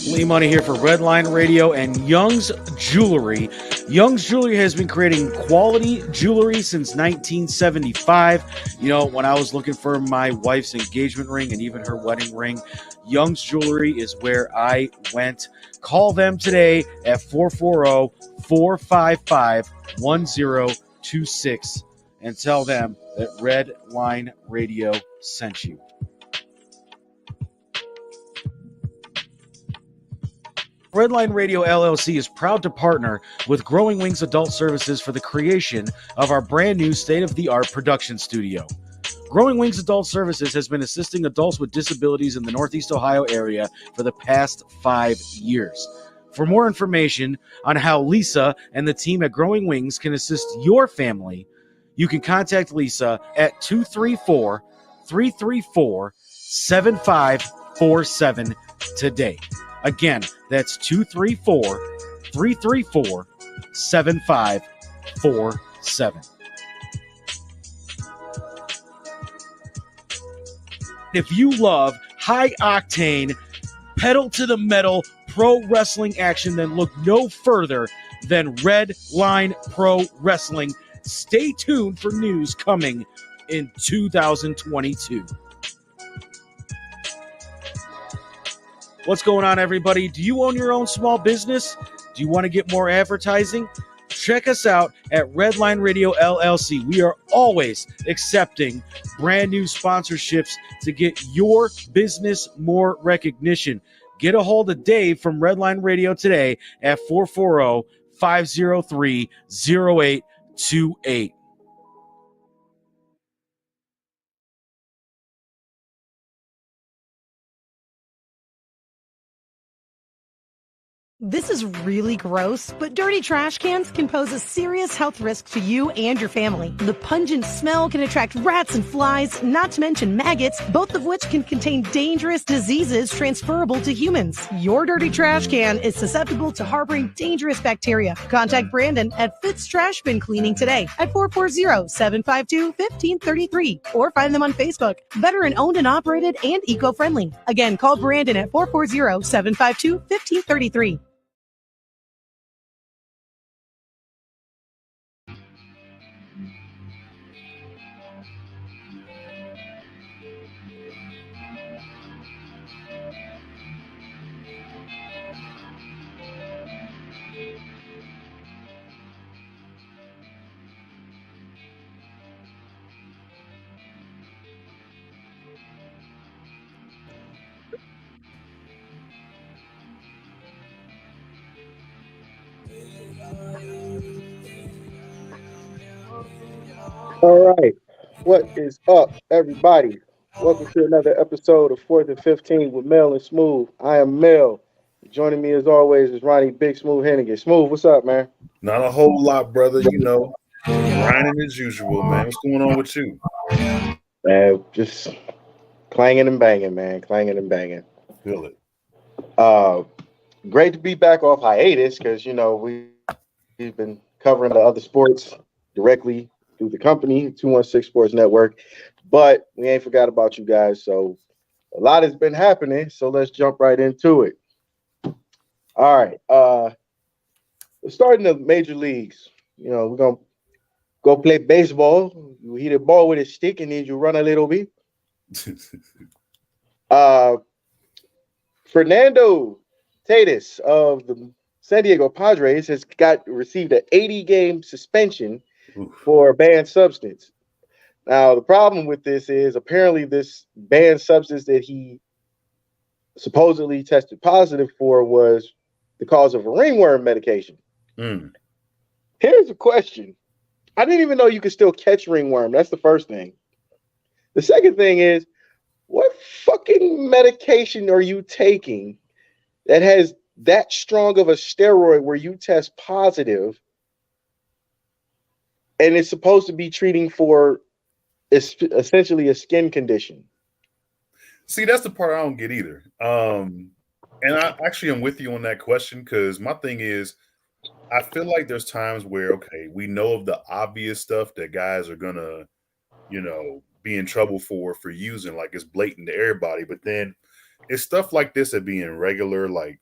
Lee Money here for Redline Radio and Young's Jewelry. Young's Jewelry has been creating quality jewelry since 1975. You know, when I was looking for my wife's engagement ring and even her wedding ring, Young's Jewelry is where I went. Call them today at 440-455-1026 and tell them that Redline Radio sent you. Redline Radio LLC is proud to partner with Growing Wings Adult Services for the creation of our brand new state-of-the-art production studio. Growing Wings Adult Services has been assisting adults with disabilities in the Northeast Ohio area for the past 5 years. For more information on how Lisa and the team at Growing Wings can assist your family, you can contact Lisa at 234-334-7547 today. Again, that's 234-334-7547. If you love high-octane, pedal-to-the-metal pro wrestling action, then look no further than Redline Pro Wrestling. Stay tuned for news coming in 2022. What's going on, everybody? Do you own your own small business? Do you want to get more advertising? Check us out at Redline Radio LLC. We are always accepting brand new sponsorships to get your business more recognition. Get a hold of Dave from Redline Radio today at 440-503-0828. This is really gross, but dirty trash cans can pose a serious health risk to you and your family. The pungent smell can attract rats and flies, not to mention maggots, both of which can contain dangerous diseases transferable to humans. Your dirty trash can is susceptible to harboring dangerous bacteria. Contact Brandon at Fitz Trash Bin Cleaning today at 440-752-1533 or find them on Facebook. Veteran owned and operated and eco-friendly. Again, call Brandon at 440-752-1533. All right. What is up, everybody? Welcome to another episode of 4th and 15 with Mel and Smooth. I am Mel. Joining me as always is Ronnie Big Smooth Hennigan. Smooth, what's up, man? Not a whole lot, brother. You know, grinding as usual, man. What's going on with you? Man, just clanging and banging, man. Clanging and banging. Feel it. Great to be back off hiatus because, you know, we've been covering the other sports directly through the company, 216 Sports Network. But we ain't forgot about you guys. So a lot has been happening. So let's jump right into it. All right. Let's start in the major leagues. You know, we're going to go play baseball. You hit a ball with a stick and then you run a little bit. Fernando Tatis of the San Diego Padres has received an 80-game suspension for a banned substance. Now, the problem with this is apparently this banned substance that he supposedly tested positive for was the cause of a ringworm medication. Here's a question. I didn't even know you could still catch ringworm. That's the first thing. The second thing is, what fucking medication are you taking that has that strong of a steroid where you test positive and it's supposed to be treating for essentially a skin condition? See, that's the part I don't get either. And I actually am with you on that question because my thing is, I feel like there's times where, okay, we know of the obvious stuff that guys are gonna, you know, be in trouble for using, like it's blatant to everybody. But then it's stuff like this that being regular, like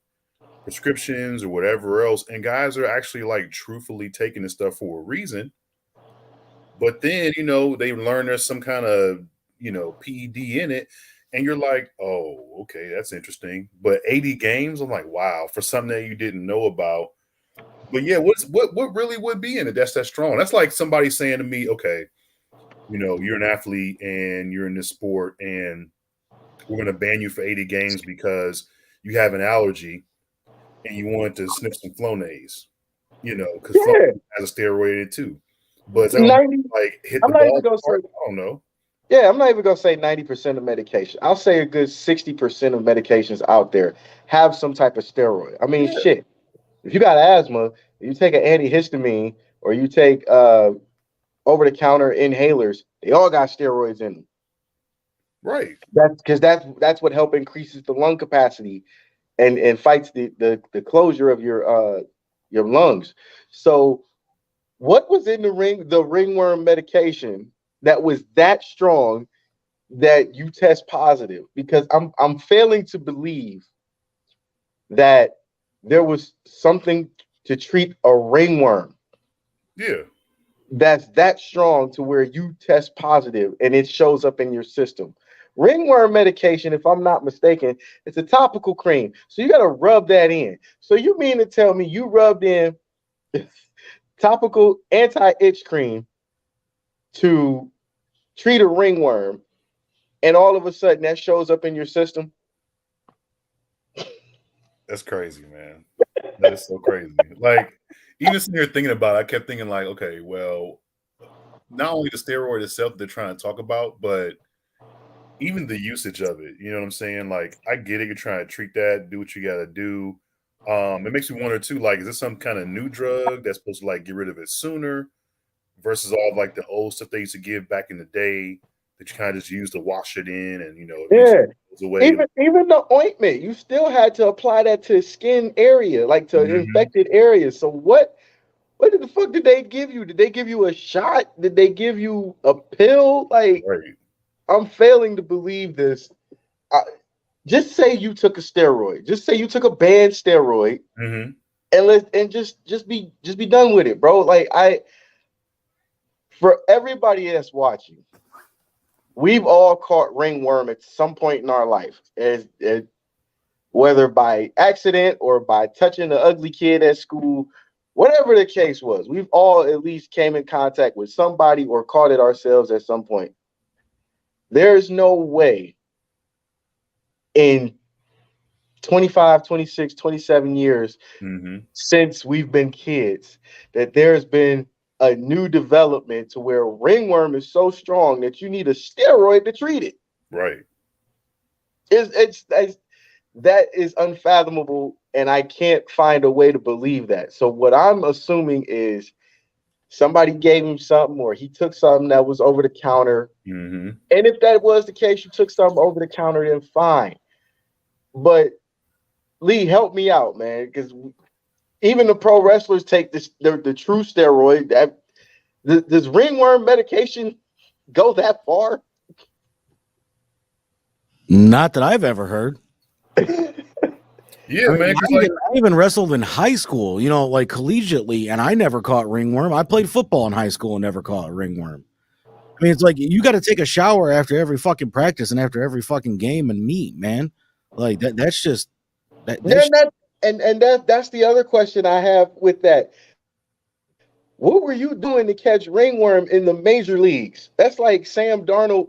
prescriptions or whatever else, and guys are actually like truthfully taking this stuff for a reason. But then, you know, they learn there's some kind of, you know, PED in it, and you're like, oh, okay, that's interesting. But 80 games, I'm like, wow, for something that you didn't know about. But yeah, what really would be in it that's that strong? That's like somebody saying to me, okay, you know, you're an athlete and you're in this sport, and we're going to ban you for 80 games because you have an allergy and you want to sniff some Flonase, you know, because Flonase has a steroid in it too. But that 90, like hit I'm the not even ball gonna hard, say. I don't know. Yeah, I'm not even gonna say 90% of medication. I'll say a good 60% of medications out there have some type of steroid. I mean, Yeah, shit. If you got asthma, you take an antihistamine or you take over-the-counter inhalers, they all got steroids in them. right. That's because that's what help increases the lung capacity and fights the closure of your lungs. So what was in the ringworm medication that was that strong that you test positive? Because I'm failing to believe that there was something to treat a ringworm Yeah, that's that strong to where you test positive and it shows up in your system. Ringworm medication, if I'm not mistaken, it's a topical cream. So you got to rub that in. So you mean to tell me you rubbed in topical anti-itch cream to treat a ringworm, and all of a sudden that shows up in your system? that's crazy, man. That is so crazy. Like, even sitting here thinking about it, I kept thinking, like, okay, well, not only the steroid itself that they're trying to talk about, but even the usage of it. You know what I'm saying? Like, I get it. You're trying to treat that, do what you got to do. It makes me wonder too, like, is this some kind of new drug that's supposed to like get rid of it sooner versus all of, like the old stuff they used to give back in the day that you kind of just use to wash it in and you know Yeah. goes away. Even the ointment, you still had to apply that to skin area, like to infected areas. So what the fuck did they give you? Did they give you a shot? Did they give you a pill? Like, Right. I'm failing to believe this. Just say you took a steroid. Just say you took a banned steroid, and just be done with it, bro. Like, for everybody that's watching, we've all caught ringworm at some point in our life, as whether by accident or by touching the ugly kid at school, whatever the case was. We've all at least came in contact with somebody or caught it ourselves at some point. There's no way in 25, 26, 27 years since we've been kids that there's been a new development to where ringworm is so strong that you need a steroid to treat it. Right. That is unfathomable, and I can't find a way to believe that. So what I'm assuming is somebody gave him something, or he took something that was over the counter. And if that was the case, you took something over the counter, then fine. But Lee, help me out, man, because even the pro wrestlers take the true steroid. Does ringworm medication go that far? Not that I've ever heard. Yeah, man. I even wrestled in high school, you know, like collegiately, and I never caught ringworm. I played football in high school and never caught ringworm. I mean, it's like you got to take a shower after every fucking practice and after every fucking game and meet, man. Like that's just that. That's the other question I have with that. What were you doing to catch ringworm in the major leagues? That's like Sam Darnold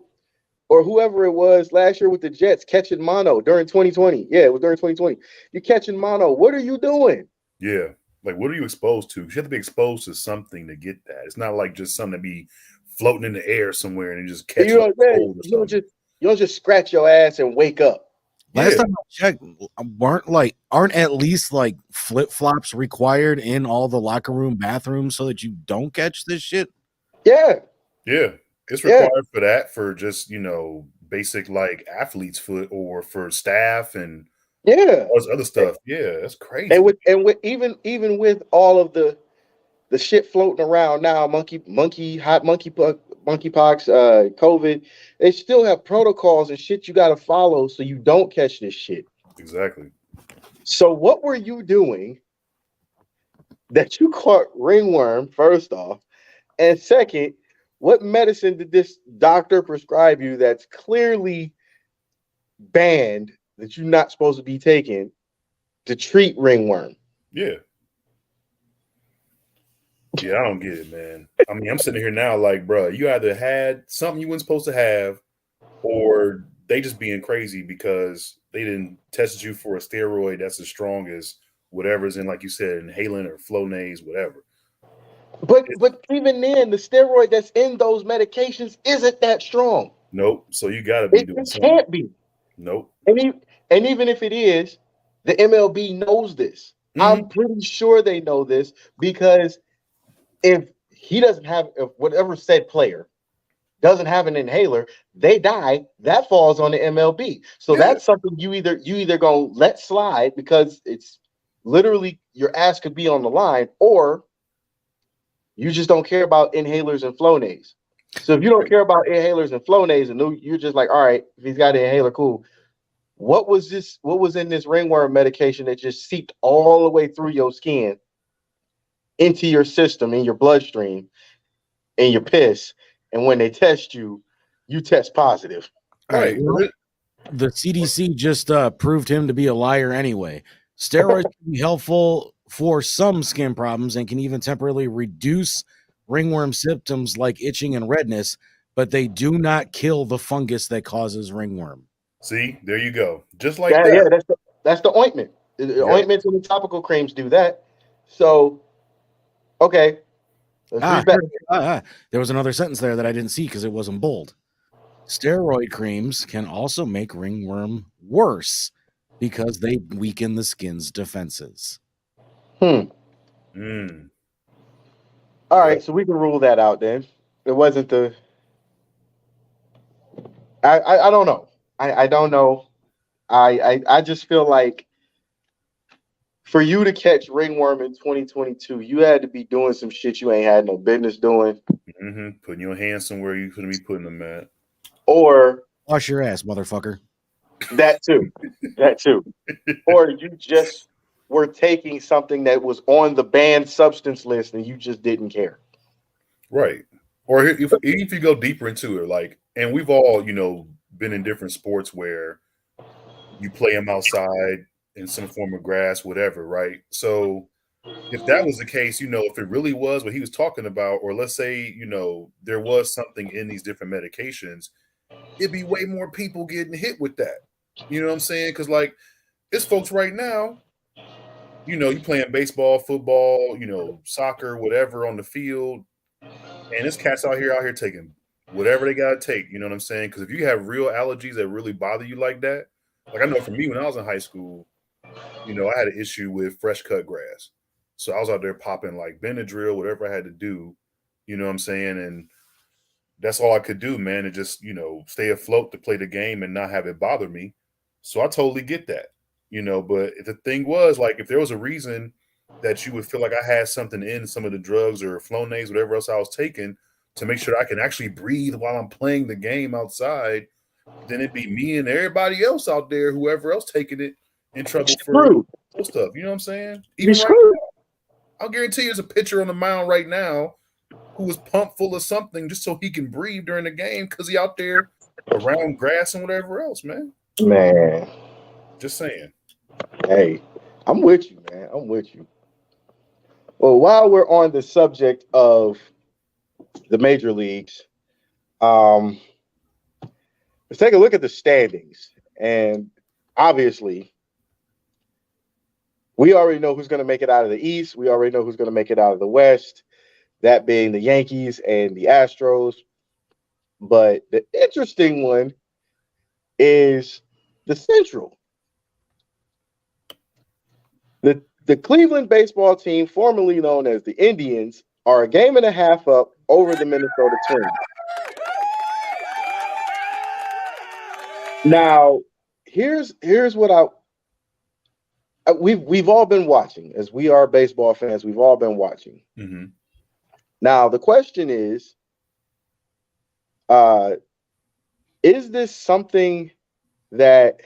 or whoever it was last year with the Jets catching mono during 2020. Yeah, it was during 2020. You're catching mono. What are you doing? Yeah. Like, what are you exposed to? You have to be exposed to something to get that. It's not like just something to be floating in the air somewhere and just catch you don't just scratch your ass and wake up. Last time I checked, aren't at least like flip-flops required in all the locker room bathrooms so that you don't catch this shit? Yeah. Yeah. It's required for that, for just, you know, basic like athlete's foot or for staff and all this other stuff. Yeah, that's crazy. And with even with all of the shit floating around now, monkeypox, COVID, they still have protocols and shit you got to follow so you don't catch this shit. Exactly. So what were you doing that you caught ringworm, first off? And second, what medicine did this doctor prescribe you that's clearly banned, that you're not supposed to be taking to treat ringworm? Yeah. Yeah, I don't get it, man. I mean, I'm sitting here now like, bro, you either had something you weren't supposed to have, or they just being crazy because they didn't test you for a steroid that's as strong as whatever's in, like you said, inhalant or Flonase, whatever. But even then, the steroid that's in those medications isn't that strong. Nope. So you got to be doing It something. can't be. Nope. And even if it is, the MLB knows this. I'm pretty sure they know this, because if he doesn't have, if whatever said player doesn't have an inhaler, they die. That falls on the MLB. So that's something you either gonna let slide because it's literally your ass could be on the line, or you just don't care about inhalers and Flonase. So if you don't care about inhalers and Flonase, and you're just like, all right, if he's got an inhaler, cool. What was in this ringworm medication that just seeped all the way through your skin into your system, in your bloodstream, in your piss? And when they test you, you test positive. Right. Well, the CDC just proved him to be a liar anyway. Steroids can be helpful for some skin problems and can even temporarily reduce ringworm symptoms like itching and redness, but they do not kill the fungus that causes ringworm. See, there you go. Just like that. Yeah, that's the ointment. The ointments and the topical creams do that. So, okay. There was another sentence there that I didn't see because it wasn't bold. Steroid creams can also make ringworm worse because they weaken the skin's defenses. All right, so we can rule that out then. It wasn't the... I don't know. I don't know. I just feel like for you to catch ringworm in 2022, you had to be doing some shit you ain't had no business doing. Putting your hands somewhere you couldn't be putting them at. Or wash your ass, motherfucker. That too. Or you just were taking something that was on the banned substance list and you just didn't care. Right. Or if you go deeper into it, like, and we've all, been in different sports where you play them outside in some form of grass, whatever, right? So if that was the case, if it really was what he was talking about, or let's say, there was something in these different medications, it'd be way more people getting hit with that. You know what I'm saying? Because, like, it's folks right now, you playing baseball, football, soccer, whatever on the field, and this cat's out here taking whatever they got to take. You know what I'm saying? Because if you have real allergies that really bother you like that, like I know for me when I was in high school, I had an issue with fresh cut grass. So I was out there popping like Benadryl, whatever I had to do, you know what I'm saying? And that's all I could do, man, and just, stay afloat to play the game and not have it bother me. So I totally get that, but the thing was, like, if there was a reason that you would feel like I had something in some of the drugs or Flonase, whatever else I was taking, to make sure I can actually breathe while I'm playing the game outside, then it'd be me and everybody else out there, whoever else taking it, in trouble for stuff. You know what I'm saying? Even right now, I'll guarantee you there's a pitcher on the mound right now who was pumped full of something just so he can breathe during the game because he out there around grass and whatever else, man. Man. Just saying. Hey, I'm with you, man. I'm with you. Well, while we're on the subject of the major leagues, let's take a look at the standings. And obviously, we already know who's going to make it out of the East. We already know who's going to make it out of the West, that being the Yankees and the Astros. But the interesting one is the Central. The Cleveland baseball team, formerly known as the Indians, are a game and a half up over the Minnesota Twins. Now, here's what we've all been watching, as we are baseball fans. We've all been watching. Now, the question is this something that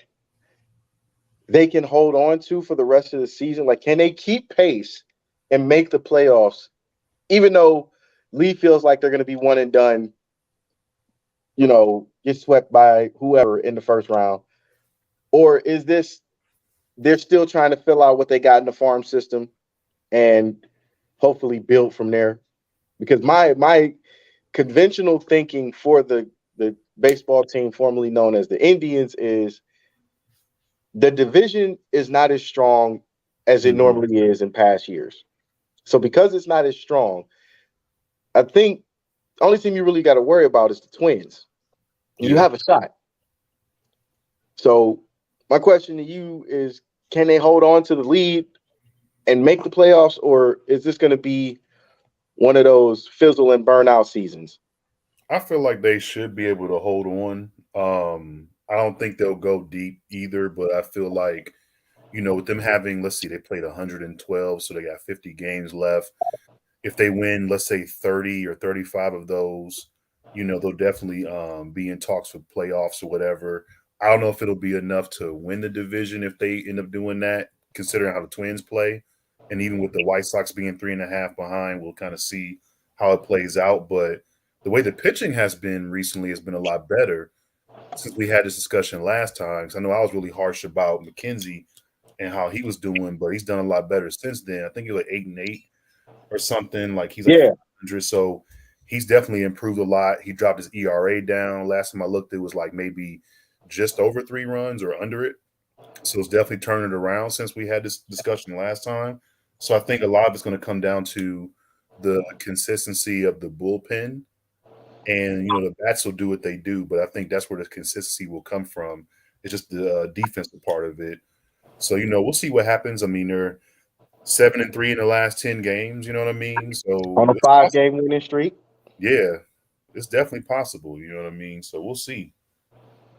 they can hold on to for the rest of the season? Like, can they keep pace and make the playoffs, even though Lee feels like they're going to be one and done, get swept by whoever in the first round? Or is this they're still trying to fill out what they got in the farm system and hopefully build from there? Because my conventional thinking for the baseball team formerly known as the Indians is the division is not as strong as it normally is in past years. So because it's not as strong, I think the only thing you really got to worry about is the Twins. You have a shot. So my question to you is, can they hold on to the lead and make the playoffs, or is this going to be one of those fizzle and burn out seasons? I feel like they should be able to hold on. I don't think they'll go deep either, but I feel like, with them having, let's see, they played 112, so they got 50 games left. If they win, let's say 30 or 35 of those, they'll definitely be in talks with playoffs or whatever. I don't know if it'll be enough to win the division if they end up doing that, considering how the Twins play. And even with the White Sox being 3.5 behind, we'll kind of see how it plays out. But the way the pitching has been recently has been a lot better since we had this discussion last time. Because I know I was really harsh about McKenzie and how he was doing, but he's done a lot better since then. I think he was like 8-8 or something. Like he's like 400. So he's definitely improved a lot. He dropped his ERA down. Last time I looked, it was like maybe just over 3 runs or under it. So it's definitely turning it around since we had this discussion last time. So I think a lot of it's going to come down to the consistency of the bullpen. And, the bats will do what they do, but I think that's where the consistency will come from. It's just the defensive part of it. So, we'll see what happens. I mean, they're 7-3 in the last 10 games, you know what I mean? So on a 5-game winning streak. Yeah, it's definitely possible, you know what I mean? So we'll see.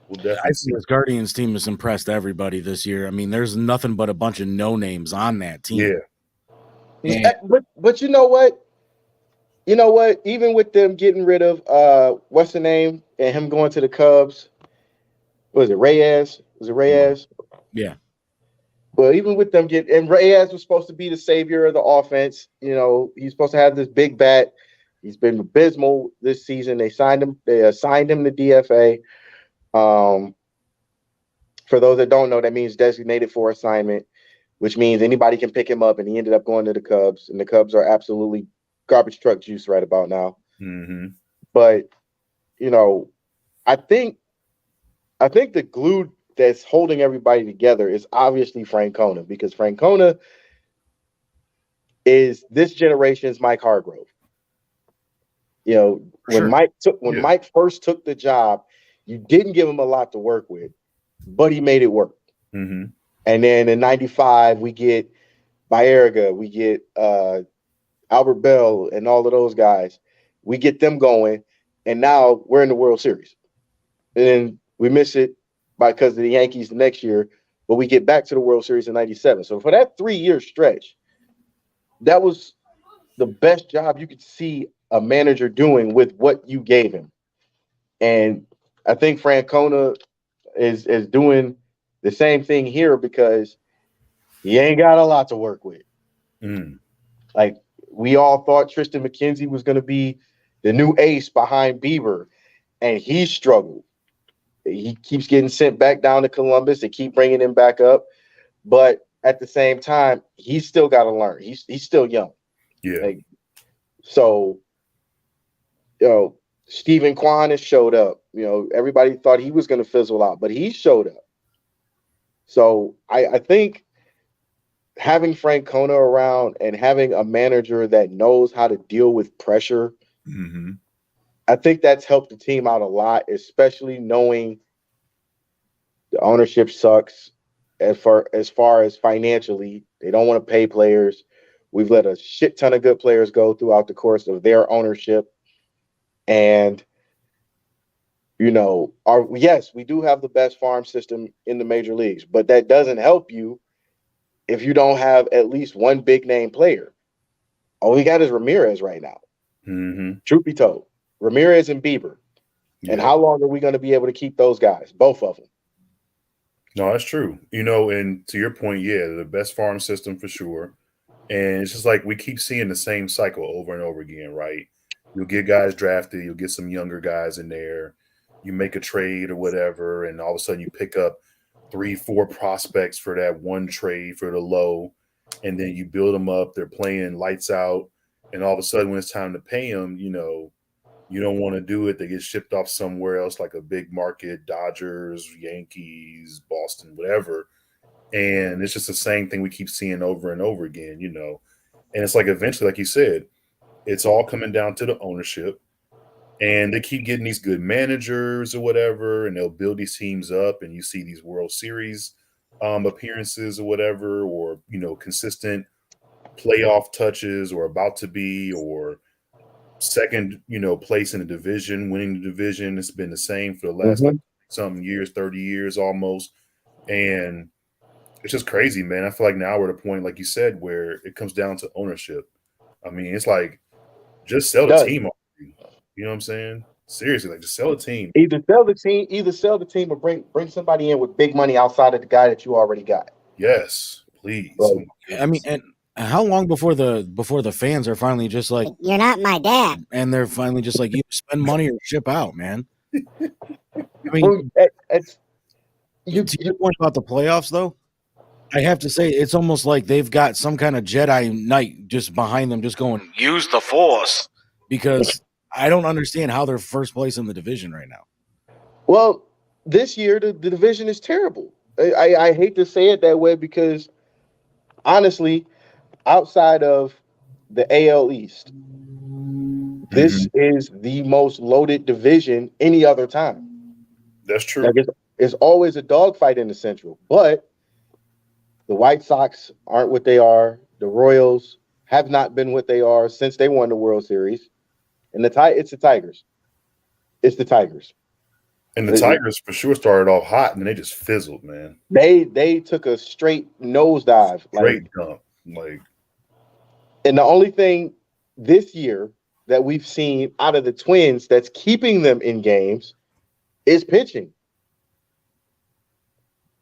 We'll definitely I see. This Guardians team has impressed everybody this year. I mean, there's nothing but a bunch of no names on that team. Yeah. But you know what? Even with them getting rid of what's the name and him going to the Cubs, was it Reyes? Yeah. Well, even with them and Reyes was supposed to be the savior of the offense. He's supposed to have this big bat. He's been abysmal this season. They assigned him to DFA. For those that don't know, that means designated for assignment, which means anybody can pick him up, and he ended up going to the Cubs, and the Cubs are absolutely garbage truck juice right about now. Mm-hmm. But, I think the glue that's holding everybody together is obviously Francona, because Francona is this generation's Mike Hargrove. When Mike first took the job, you didn't give him a lot to work with, but he made it work. Mm-hmm. And then in 95, we get Baerga, we get Albert Bell, and all of those guys. We get them going, and now we're in the World Series. And then we miss it because of the Yankees the next year, but we get back to the World Series in 97. So for that 3-year stretch, that was the best job you could see a manager doing with what you gave him. And I think Francona is doing the same thing here, because he ain't got a lot to work with. Like, we all thought Tristan McKenzie was going to be the new ace behind Bieber, and he struggled. He keeps getting sent back down to Columbus. They keep bringing him back up. But at the same time, he's still got to learn. He's still young. Yeah. So, Stephen Kwan has showed up. Everybody thought he was going to fizzle out, but he showed up. So I think having Francona around and having a manager that knows how to deal with pressure, mm-hmm. I think that's helped the team out a lot, especially knowing the ownership sucks as far as financially. They don't want to pay players. We've let a shit ton of good players go throughout the course of their ownership. And, yes, we do have the best farm system in the major leagues, but that doesn't help you if you don't have at least one big name player. All we got is Ramirez right now. Mm-hmm. Truth be told, Ramirez and Bieber. Yeah. And how long are we going to be able to keep those guys? Both of them. No, that's true. And to your point, yeah, the best farm system for sure. And it's just like we keep seeing the same cycle over and over again, right? You'll get guys drafted, you'll get some younger guys in there, you make a trade or whatever, and all of a sudden you pick up 3, 4 prospects for that one trade for the low, and then you build them up. They're playing lights out, and all of a sudden when it's time to pay them, you don't want to do it. They get shipped off somewhere else, like a big market, Dodgers, Yankees, Boston, whatever. And it's just the same thing we keep seeing over and over again, And it's like eventually, like you said, it's all coming down to the ownership. And they keep getting these good managers or whatever, and they'll build these teams up, and you see these World Series appearances or whatever, or consistent playoff touches, or about to be, or second, place in the division, winning the division. It's been the same for the last like something years, 30 years almost. And it's just crazy, man. I feel like now we're at a point, like you said, where it comes down to ownership. I mean, it's like just sell the team. You know what I'm saying? Seriously, like just sell the team. Either sell the team, or bring somebody in with big money outside of the guy that you already got. Yes, please. Right. I mean, and how long before the fans are finally just like, you're not my dad, and they're finally just like, you spend money or ship out, man. I mean, to your point about the playoffs, though, I have to say it's almost like they've got some kind of Jedi Knight just behind them, just going, use the Force, because I don't understand how they're first place in the division right now. Well, this year the division is terrible. I hate to say it that way because honestly, outside of the AL East, this is the most loaded division any other time. That's true. Like it's always a dogfight in the Central, but the White Sox aren't what they are. The Royals have not been what they are since they won the World Series. And it's the Tigers. It's the Tigers. And the Tigers for sure started off hot, and they just fizzled, man. They took a straight nosedive. Straight dump. And the only thing this year that we've seen out of the Twins that's keeping them in games is pitching.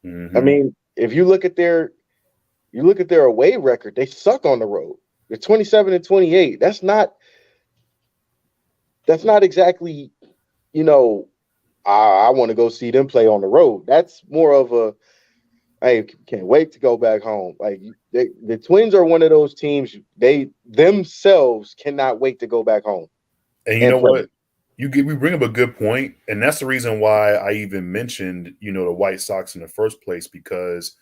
Mm-hmm. I mean, if you look at their away record, they suck on the road. They're 27-28. That's not exactly, I want to go see them play on the road. That's more of a, I can't wait to go back home. Like the Twins are one of those teams, they themselves cannot wait to go back home. And you know what? We bring up a good point, and that's the reason why I even mentioned, the White Sox in the first place, because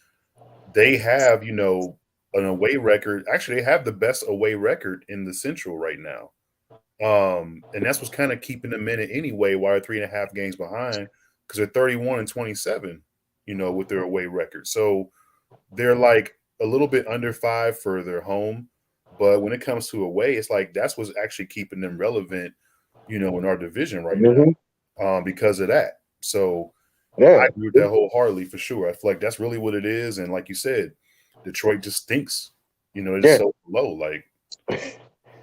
they have, an away record. Actually, they have the best away record in the Central right now. And that's what's kind of keeping them in it anyway, while they're 3.5 games behind, because they're 31-27, with their away record. So they're like a little bit under 5 for their home. But when it comes to away, it's like that's what's actually keeping them relevant, in our division right now, because of that. So I agree with that wholeheartily for sure. I feel like that's really what it is. And like you said, Detroit just stinks. It's so low. Like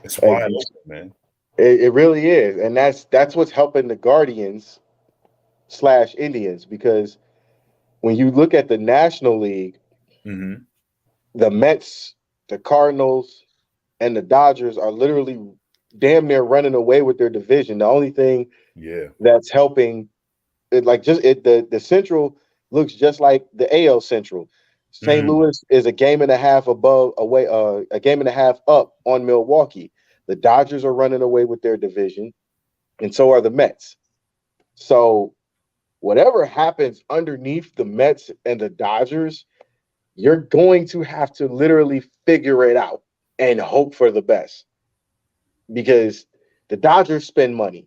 it's wide open, man. It really is. And that's what's helping the Guardians / Indians, because when you look at the National League, the Mets, the Cardinals, and the Dodgers are literally damn near running away with their division. The only thing that's helping the Central looks just like the AL Central. St. Louis is a game and a half up on Milwaukee. The Dodgers are running away with their division, and so are the Mets. So whatever happens underneath the Mets and the Dodgers, you're going to have to literally figure it out and hope for the best, because the Dodgers spend money.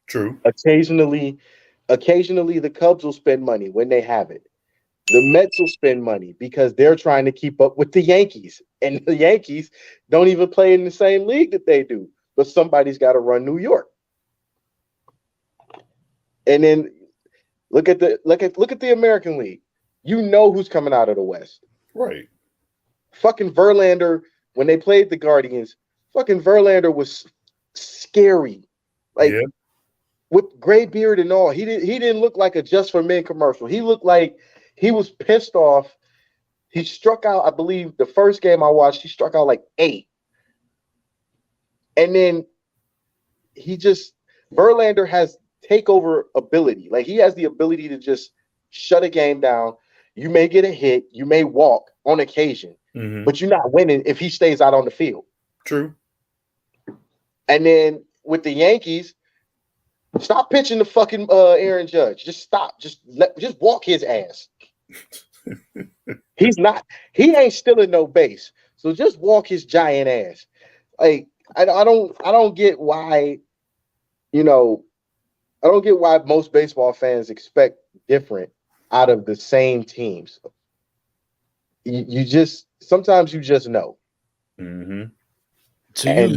True. Occasionally the Cubs will spend money when they have it. The Mets will spend money because they're trying to keep up with the Yankees, and the Yankees don't even play in the same league that they do. But somebody's got to run New York. And then look at the American League. You know who's coming out of the West, right? Fucking Verlander. When they played the Guardians, fucking Verlander was scary, with gray beard and all. He didn't look like a Just for Men commercial. He looked like he was pissed off. He struck out, I believe, the first game I watched, he struck out like 8. And then Verlander has takeover ability. Like, he has the ability to just shut a game down. You may get a hit, you may walk on occasion, but you're not winning if he stays out on the field. True. And then with the Yankees, stop pitching the fucking Aaron Judge. Just stop. Just walk his ass. He ain't stealing no base. So just walk his giant ass. Like, I don't get why, I don't get why most baseball fans expect different out of the same teams. Sometimes you just know. So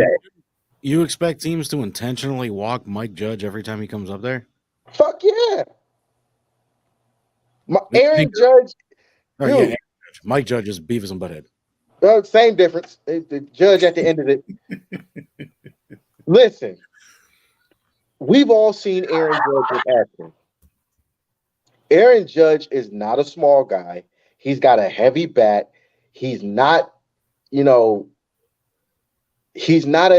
you expect teams to intentionally walk Mike Judge every time he comes up there? Fuck yeah. Aaron Judge. Yeah, Mike Judge is Beavis and Butthead. Same difference. The Judge at the end of it. Listen, we've all seen Aaron Judge in action. Aaron Judge is not a small guy. He's got a heavy bat. He's not, he's not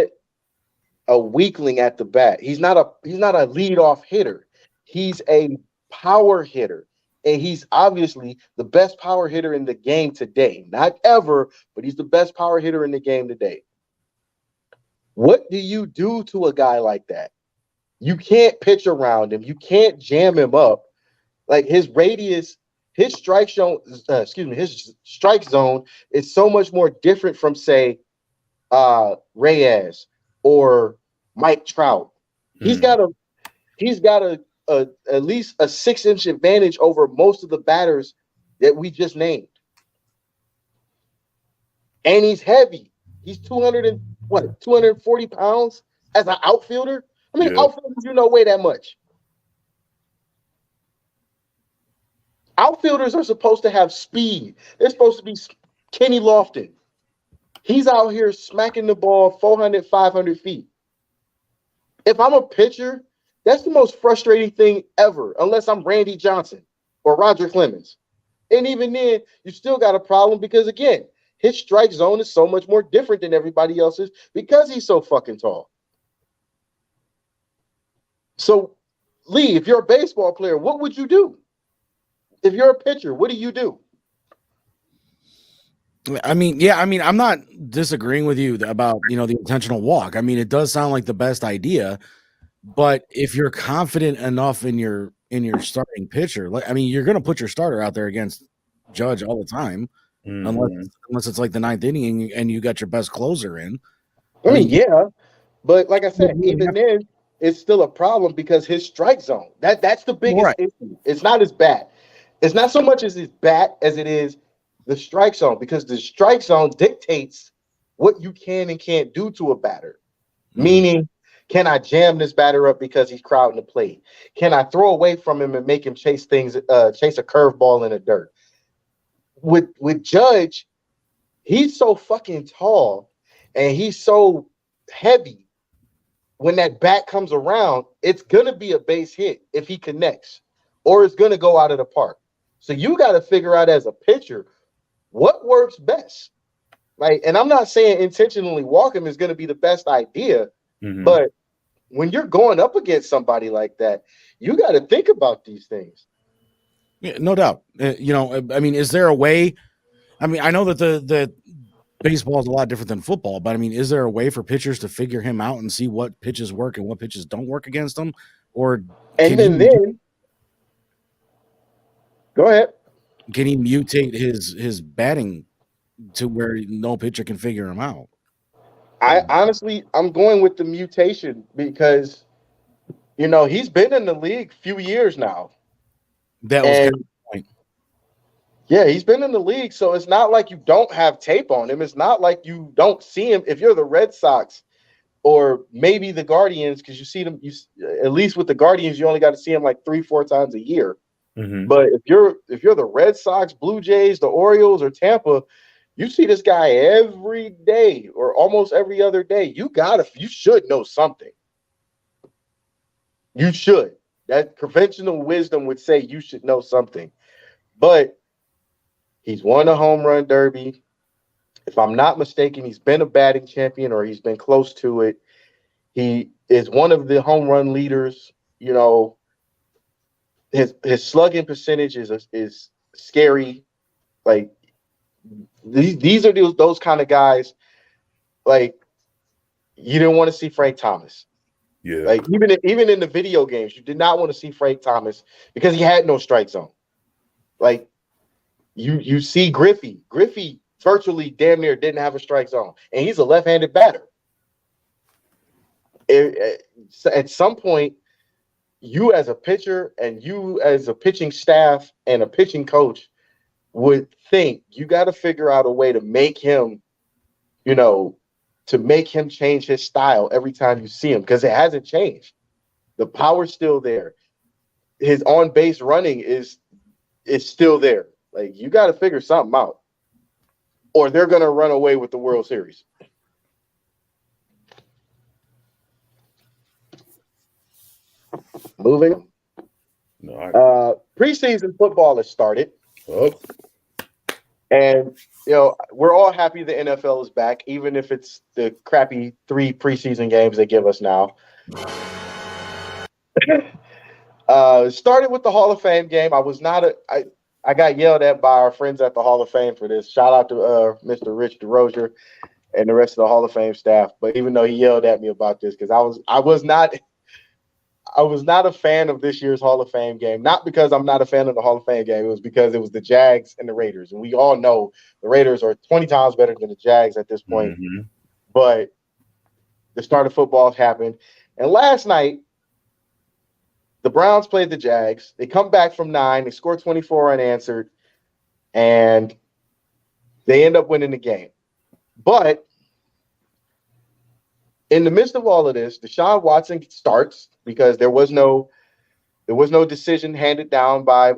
a weakling at the bat. He's not a leadoff hitter. He's a power hitter. And he's obviously the best power hitter in the game today. Not ever, but he's the best power hitter in the game today. What do you do to a guy like that? You can't pitch around him. You can't jam him up. Like, his radius, his strike zone, his strike zone is so much more different from, say, Reyes or Mike Trout. He's got at least a 6-inch advantage over most of the batters that we just named. And he's heavy. He's 240 pounds as an outfielder? I mean, outfielders, weigh that much. Outfielders are supposed to have speed. They're supposed to be Kenny Lofton. He's out here smacking the ball 400, 500 feet. If I'm a pitcher, that's the most frustrating thing ever, unless I'm Randy Johnson or Roger Clemens. And even then, you still got a problem because, again, his strike zone is so much more different than everybody else's because he's so fucking tall. So, Lee, if you're a baseball player, what would you do? If you're a pitcher, what do you do? I mean, I'm not disagreeing with you about, the intentional walk. I mean, it does sound like the best idea, but if you're confident enough in your starting pitcher, you're going to put your starter out there against Judge all the time, unless it's like the 9th inning and you got your best closer in. I mean, yeah, but like I said, even then, it's still a problem because his strike zone. That's the biggest issue. It's not his bat. It's not so much as his bat as it is the strike zone, because the strike zone dictates what you can and can't do to a batter. Meaning, can I jam this batter up because he's crowding the plate? Can I throw away from him and make him chase a curveball in the dirt? With Judge, he's so fucking tall and he's so heavy. When that bat comes around, it's gonna be a base hit if he connects, or it's gonna go out of the park. So you got to figure out as a pitcher what works best. And I'm not saying intentionally walk him is going to be the best idea, but when you're going up against somebody like that, you got to think about these things. Yeah, no doubt. Is there a way? I mean, I know that the baseball is a lot different than football, but is there a way for pitchers to figure him out and see what pitches work and what pitches don't work against him? Or then go ahead. Can he mutate his batting to where no pitcher can figure him out? I'm going with the mutation because, he's been in the league a few years now. That was kind of the point. Yeah, he's been in the league, so it's not like you don't have tape on him. It's not like you don't see him. If you're the Red Sox or maybe the Guardians, because you see them, at least with the Guardians, you only got to see him like 3-4 times a year. But if you're the Red Sox, Blue Jays, the Orioles, or Tampa, you see this guy every day or almost every other day. You should know something. You should. That conventional wisdom would say you should know something. But he's won a home run derby. If I'm not mistaken, he's been a batting champion or he's been close to it. He is one of the home run leaders. You know, his slugging percentage is scary. Like these are those kind of guys. Like you didn't want to see Frank Thomas. Yeah. Like even in the video games, you did not want to see Frank Thomas because he had no strike zone. Like you see Griffey virtually damn near didn't have a strike zone, and he's a left-handed batter. At some point, you as a pitcher and you as a pitching staff and a pitching coach would think you got to figure out a way to make him, to make him change his style every time you see him, because it hasn't changed. The power's still there. His on-base running is still there. Like, you got to figure something out, or they're going to run away with the World Series. Moving. Preseason football has started. Oh. And, we're all happy the NFL is back, even if it's the crappy 3 preseason games they give us now. Started with the Hall of Fame game. I got yelled at by our friends at the Hall of Fame for this. Shout out to Mr. Rich DeRozier and the rest of the Hall of Fame staff. But even though he yelled at me about this, because I was not a fan of this year's Hall of Fame game. Not because I'm not a fan of the Hall of Fame game. It was because it was the Jags and the Raiders. And we all know the Raiders are 20 times better than the Jags at this point. Mm-hmm. But the start of football happened. And last night, the Browns played the Jags. They come back from 9. They score 24 unanswered. And they end up winning the game. But in the midst of all of this, Deshaun Watson starts because there was no decision handed down by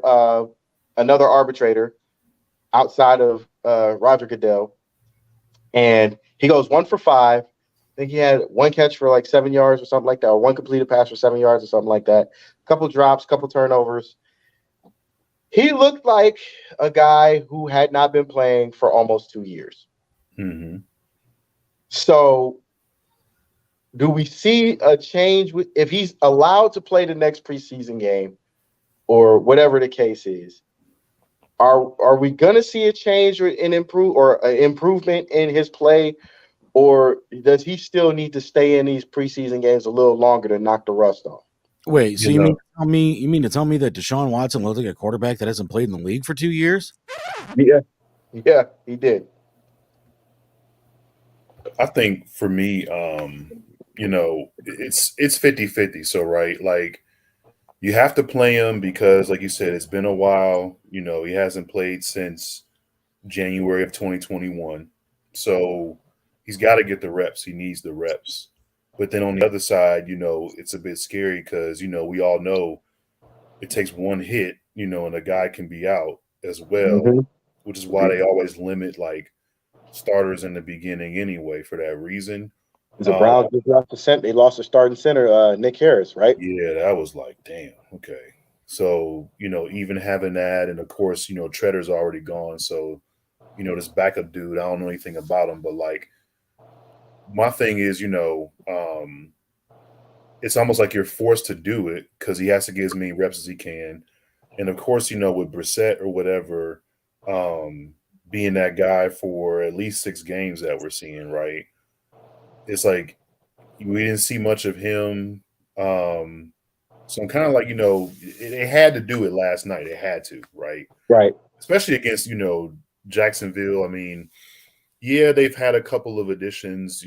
another arbitrator outside of Roger Goodell. And he goes 1 for 5. I think he had 1 catch for like 7 yards or something like that, or 1 completed pass for 7 yards or something like that. A couple drops, couple turnovers. He looked like a guy who had not been playing for almost 2 years. Mm-hmm. So do we see a change if he's allowed to play the next preseason game or whatever the case is? Are we going to see a change or an improvement in his play, or does he still need to stay in these preseason games a little longer to knock the rust off? Wait, so you mean to tell me that Deshaun Watson looked like a quarterback that hasn't played in the league for 2 years? Yeah, he did. I think for me, it's 50-50. So, right, like you have to play him because, like you said, it's been a while. He hasn't played since January of 2021. So he's got to get the reps. He needs the reps. But then on the other side, it's a bit scary because, we all know it takes one hit, and a guy can be out as well, mm-hmm. which is why they always limit like starters in the beginning anyway for that reason. The Browns just lost the center. They lost the starting center, Nick Harris, right? Yeah, that was like, damn, okay. So, even having that, and of course, Tretter's already gone. So, this backup dude, I don't know anything about him, but like, my thing is, it's almost like you're forced to do it because he has to get as many reps as he can. And of course, with Brissett or whatever, being that guy for at least 6 games that we're seeing, right? It's like we didn't see much of him. So I'm kind of like, they had to do it last night. They had to, right? Right. Especially against, Jacksonville. I mean, yeah, they've had a couple of additions,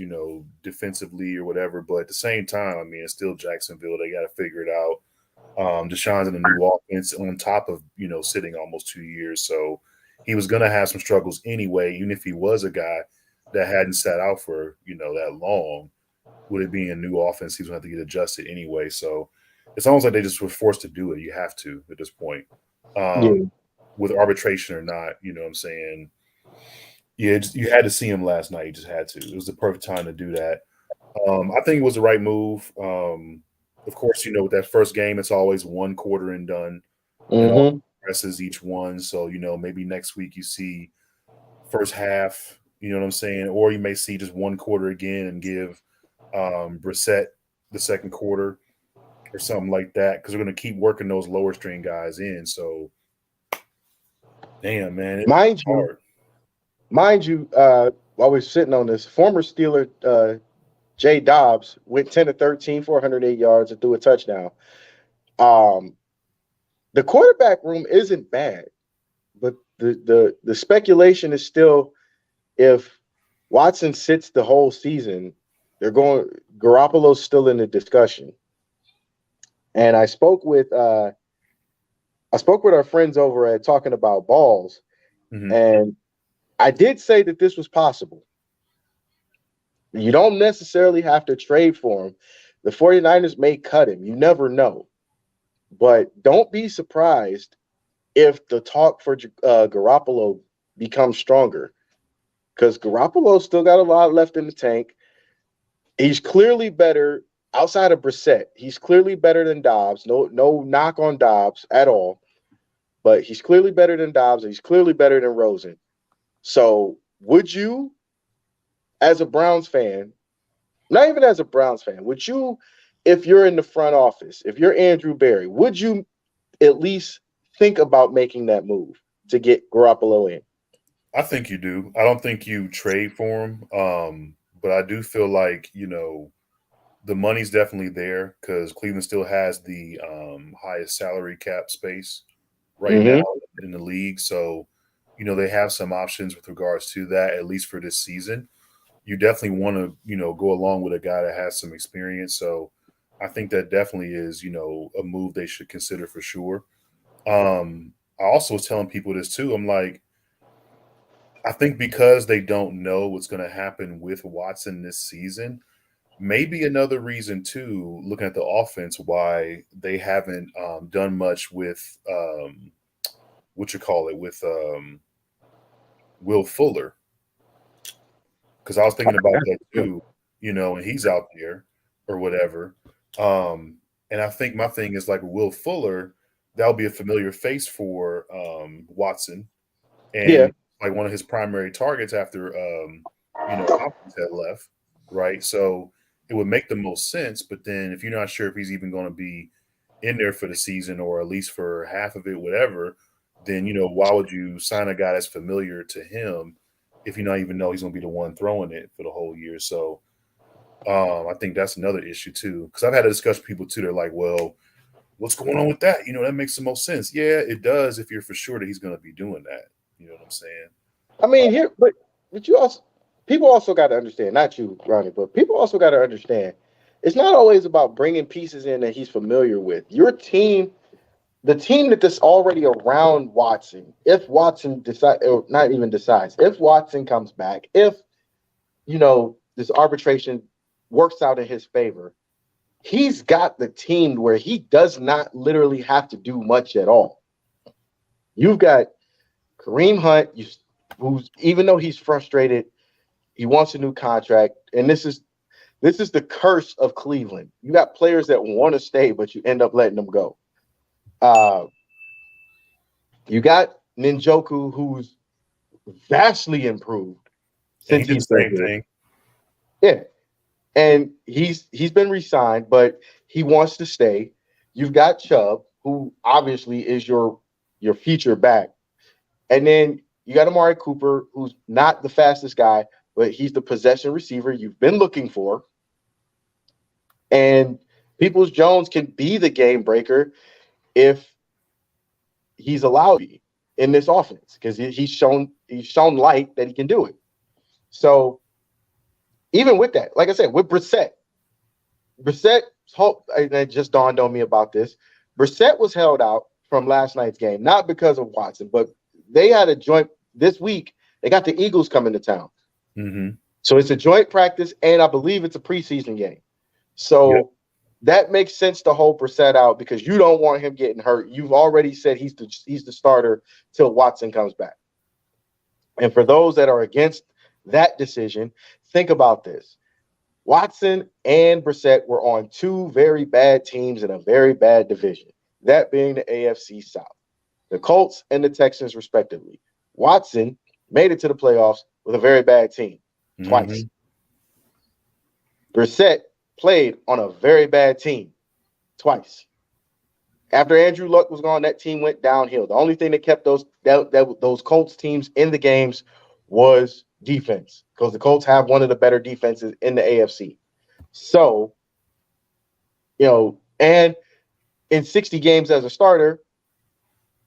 defensively or whatever, but at the same time, I mean, it's still Jacksonville. They got to figure it out. Deshaun's in a new offense on top of, sitting almost 2 years. So he was going to have some struggles anyway, even if he was a guy that hadn't sat out for, that long. With it being a new offense, he's going to have to get adjusted anyway. So it's almost like they just were forced to do it. You have to at this point. With arbitration or not, you know what I'm saying? Yeah, you had to see him last night. You just had to. It was the perfect time to do that. I think it was the right move. Of course, with that first game, it's always 1 quarter and done. Mm-hmm. progresses each one. So, maybe next week you see first half, you know what I'm saying? Or you may see just one quarter again and give Brissett the second quarter or something like that, because we're going to keep working those lower string guys in. So, damn, man, it's hard. Mind you, while we're sitting on this, former Steeler Jay Dobbs went 10 of 13, 408 yards, and threw a touchdown. The quarterback room isn't bad, but the speculation is still, if Watson sits the whole season, Garoppolo's still in the discussion. And I spoke with our friends over at Talking About Balls, and I did say that this was possible. You don't necessarily have to trade for him. The 49ers may cut him. You never know. But don't be surprised if the talk for Garoppolo becomes stronger, because Garoppolo's still got a lot left in the tank. He's clearly better outside of Brissett. He's clearly better than Dobbs. No knock on Dobbs at all. But he's clearly better than Dobbs. And he's clearly better than Rosen. So would you, as a Browns fan, not even as a Browns fan, would you, if you're in the front office, if you're Andrew Berry, would you at least think about making that move to get Garoppolo in? I think you do. I don't think you trade for him, but I do feel like, the money's definitely there, because Cleveland still has the highest salary cap space right now in the league. So, they have some options with regards to that, at least for this season. You definitely want to, go along with a guy that has some experience. So I think that definitely is, a move they should consider for sure. I also was telling people this too. I'm like, I think because they don't know what's going to happen with Watson this season, maybe another reason too, looking at the offense, why they haven't done much with Will Fuller. Because I was thinking about that too, and he's out there or whatever. And I think my thing is like Will Fuller, that'll be a familiar face for Watson. And like one of his primary targets after Hopkins had left, right? So it would make the most sense. But then if you're not sure if he's even going to be in there for the season or at least for half of it, whatever, then why would you sign a guy that's familiar to him if you not even know he's going to be the one throwing it for the whole year? So I think that's another issue too, because I've had a discussion with people too. They're like, well, what's going on with that? That makes the most sense. Yeah, it does if you're for sure that he's going to be doing that. You know what I'm saying? I mean, but people also got to understand, not you, Ronnie, but people also got to understand, it's not always about bringing pieces in that he's familiar with. Your team, the team that's already around Watson, if Watson if Watson comes back, if, this arbitration works out in his favor, he's got the team where he does not literally have to do much at all. You've got Kareem Hunt, who's, even though he's frustrated, he wants a new contract. And this is the curse of Cleveland. You got players that want to stay, but you end up letting them go. You got Njoku, who's vastly improved since he's the same thing. Yeah. And he's been re-signed, but he wants to stay. You've got Chubb, who obviously is your feature back. And then you got Amari Cooper, who's not the fastest guy, but he's the possession receiver you've been looking for. And Peoples-Jones can be the game breaker if he's allowed to be in this offense, because he's shown light that he can do it. So even with that, like I said, with Brissett, it just dawned on me about this. Brissett was held out from last night's game, not because of Watson, but they had a joint this week. They got the Eagles coming to town. Mm-hmm. So it's a joint practice, and I believe it's a preseason game. So that makes sense to hold Brissett out, because you don't want him getting hurt. You've already said he's the starter till Watson comes back. And for those that are against that decision, think about this. Watson and Brissett were on two very bad teams in a very bad division, that being the AFC South. the Colts and the Texans, respectively. Watson made it to the playoffs with a very bad team twice. Brissett played on a very bad team twice. After Andrew Luck was gone, that team went downhill. The only thing that kept those Colts teams in the games was defense, because the Colts have one of the better defenses in the AFC. So, and in 60 games as a starter,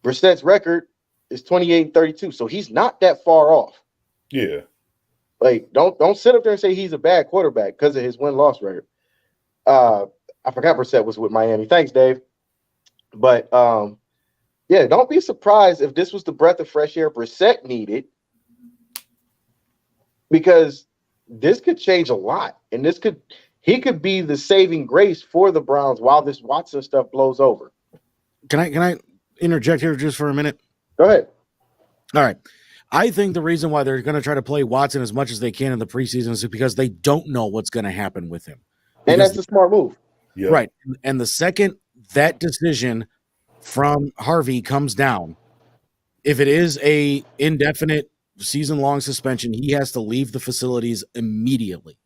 Brissett's record is 28-32. So he's not that far off. Yeah. Like, don't sit up there and say he's a bad quarterback because of his win-loss record. I forgot Brissett was with Miami. Thanks, Dave. But don't be surprised if this was the breath of fresh air Brissett needed, because this could change a lot, and he could be the saving grace for the Browns while this Watson stuff blows over. Can I interject here just for a minute? Go ahead. All right. I think the reason why they're going to try to play Watson as much as they can in the preseason is because they don't know what's going to happen with him. And that's a smart move. Yeah. Right. And the second that decision from Harvey comes down, if it is a indefinite season-long suspension, he has to leave the facilities immediately.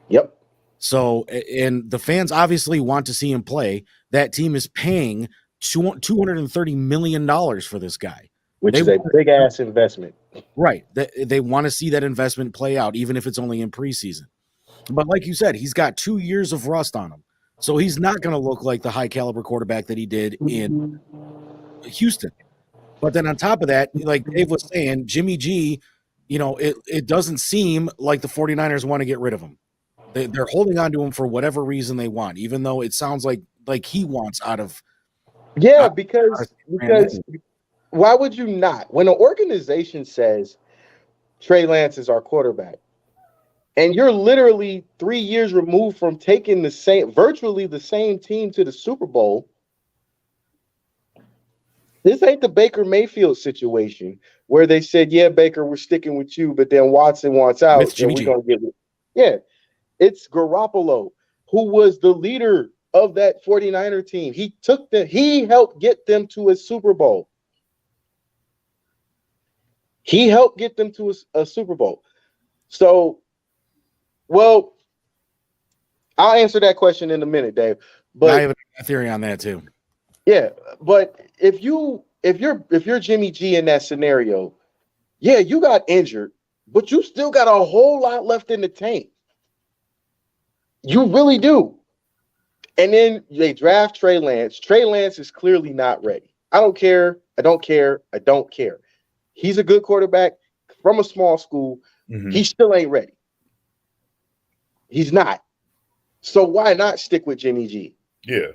Yep. So, and the fans obviously want to see him play. That team is paying $230 million for this guy. Which is a big-ass investment. Right. They want to see that investment play out, even if it's only in preseason. But like you said, he's got 2 years of rust on him. So he's not going to look like the high-caliber quarterback that he did in Houston. But then on top of that, like Dave was saying, Jimmy G, it doesn't seem like the 49ers want to get rid of him. They're holding on to him for whatever reason they want, even though it sounds like he wants out of. Yeah, because why would you not? When an organization says Trey Lance is our quarterback, and you're literally 3 years removed from taking virtually the same team to the Super Bowl, this ain't the Baker Mayfield situation where they said, yeah, Baker, we're sticking with you, but then Watson wants out. And we're gonna get it. Yeah, it's Garoppolo, who was the leader of that 49er team. He helped get them to a Super Bowl. He helped get them to a Super Bowl. So, well, I'll answer that question in a minute, Dave. But I have a theory on that too. Yeah, but if you're Jimmy G in that scenario, yeah, you got injured, but you still got a whole lot left in the tank. You really do. And then they draft Trey Lance. Trey Lance is clearly not ready. I don't care. He's a good quarterback from a small school. Mm-hmm. He still ain't ready. He's not. So why not stick with Jimmy G? Yeah.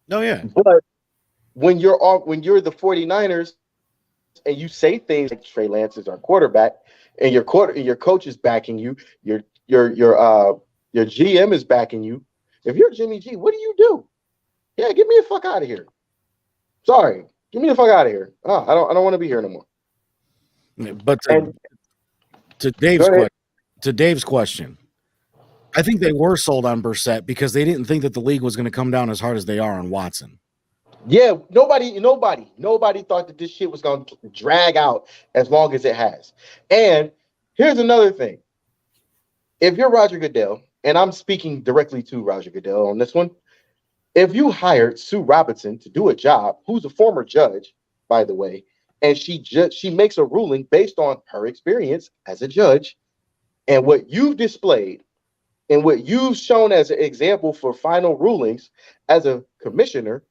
No, yeah. But when you're the 49ers and you say things like Trey Lance is our quarterback, and your coach is backing you, your GM is backing you. If you're Jimmy G, what do? Yeah, get me the fuck out of here. Sorry, get me the fuck out of here. Oh, I don't want to be here no more. But to Dave's question, I think they were sold on Brissett because they didn't think that the league was going to come down as hard as they are on Watson. Yeah, nobody thought that this shit was going to drag out as long as it has. And here's another thing. If you're Roger Goodell, and I'm speaking directly to Roger Goodell on this one, if you hired Sue Robinson to do a job, who's a former judge, by the way, and she makes a ruling based on her experience as a judge and what you've displayed and what you've shown as an example for final rulings as a commissioner,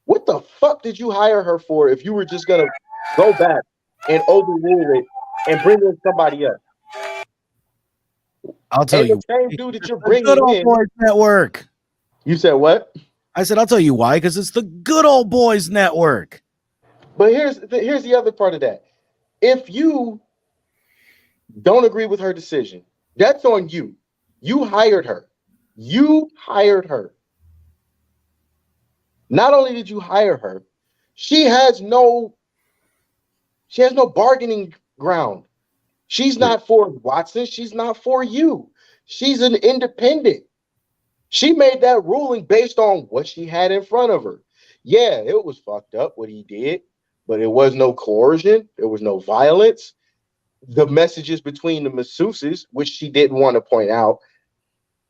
what the fuck did you hire her for if you were just going to go back and overrule it and bring in somebody else? I'll tell you. The same dude that you're bringing Good Old in. Boys Network. You said what? I said, I'll tell you why, because it's the Good Old Boys Network. But here's the other part of that. If you don't agree with her decision, that's on you. You hired her. Not only did you hire her, she has no bargaining ground. She's not for Watson. She's not for you. She's an independent. She made that ruling based on what she had in front of her. Yeah, it was fucked up what he did, but it was no coercion. There was no violence. The messages between the masseuses, which she didn't want to point out,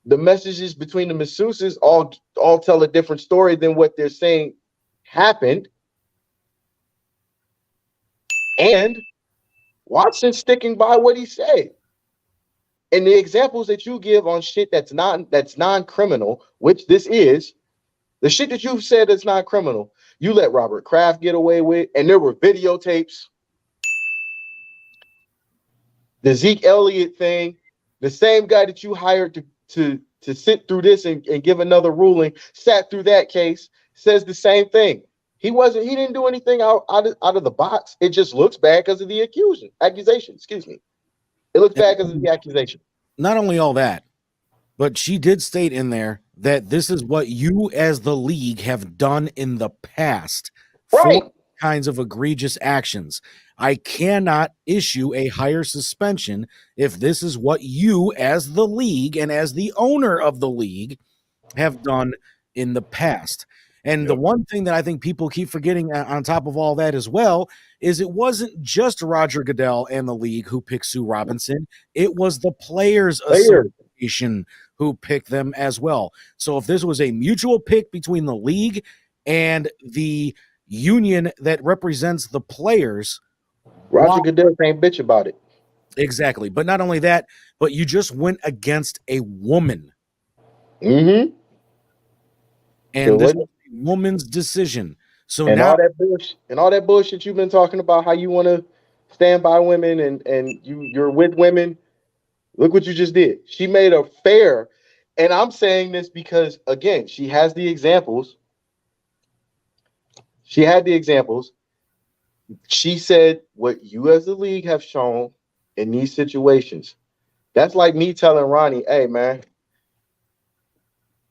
the messages between the masseuses all tell a different story than what they're saying happened. And Watson sticking by what he said. And the examples that you give on shit that's non-criminal, which this is, the shit that you've said that's not criminal, you let Robert Kraft get away with, and there were videotapes. The Zeke Elliott thing, the same guy that you hired to sit through this and give another ruling, sat through that case, says the same thing. He didn't do anything out of the box. It just looks bad because of the accusation. Excuse me. It looks bad because of the accusation. Not only all that, but she did state in there that this is what you as the league have done in the past Right. for kinds of egregious actions. I cannot issue a higher suspension if this is what you as the league and as the owner of the league have done in the past. And the one thing that I think people keep forgetting on top of all that as well is it wasn't just Roger Goodell and the league who picked Sue Robinson. It was the Players Association who picked them as well. So if this was a mutual pick between the league and the union that represents the players, Roger Goodell can't bitch about it. Exactly. But not only that, but you just went against a woman. Mm-hmm. And this was a woman's decision. So and now all that bullshit you've been talking about, how you want to stand by women and you're with women. Look what you just did. She made a fair, and I'm saying this because again, she has the examples. She had the examples. She said what you as the league have shown in these situations. That's like me telling Ronnie, hey man,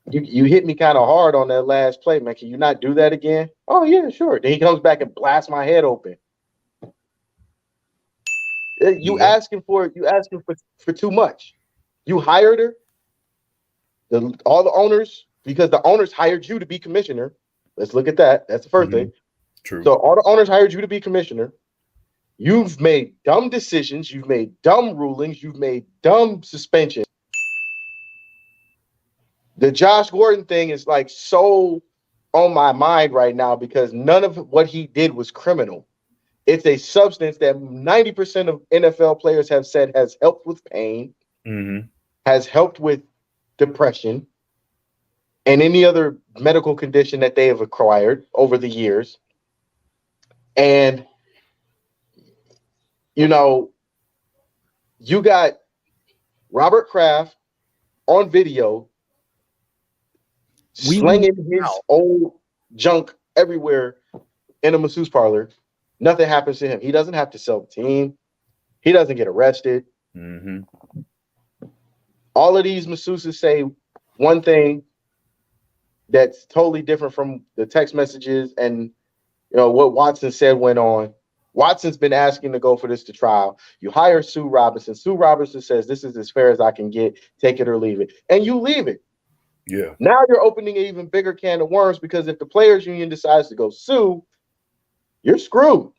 you hit me kind of hard on that last play, man. Can you not do that again? Oh yeah, sure. Then he comes back and blasts my head open. You asking for too much. You hired her. All the owners, because the owners hired you to be commissioner. Let's look at that. That's the 1st thing. True. So all the owners hired you to be commissioner. You've made dumb decisions. You've made dumb rulings. You've made dumb suspensions. The Josh Gordon thing is like so on my mind right now because none of what he did was criminal. It's a substance that 90% of NFL players have said has helped with pain, has helped with depression, and any other medical condition that they have acquired over the years. And, you know, you got Robert Kraft on video slinging his old junk everywhere in a masseuse parlor. Nothing happens to him. He doesn't have to sell the team. He doesn't get arrested. All of these masseuses say one thing that's totally different from the text messages and what Watson said went on. Watson's been asking to go for this to trial. You hire Sue Robinson. Sue Robinson says, this is as fair as I can get. Take it or leave it. And you leave it. Yeah. Now you're opening an even bigger can of worms because if the players union decides to go sue, you're screwed.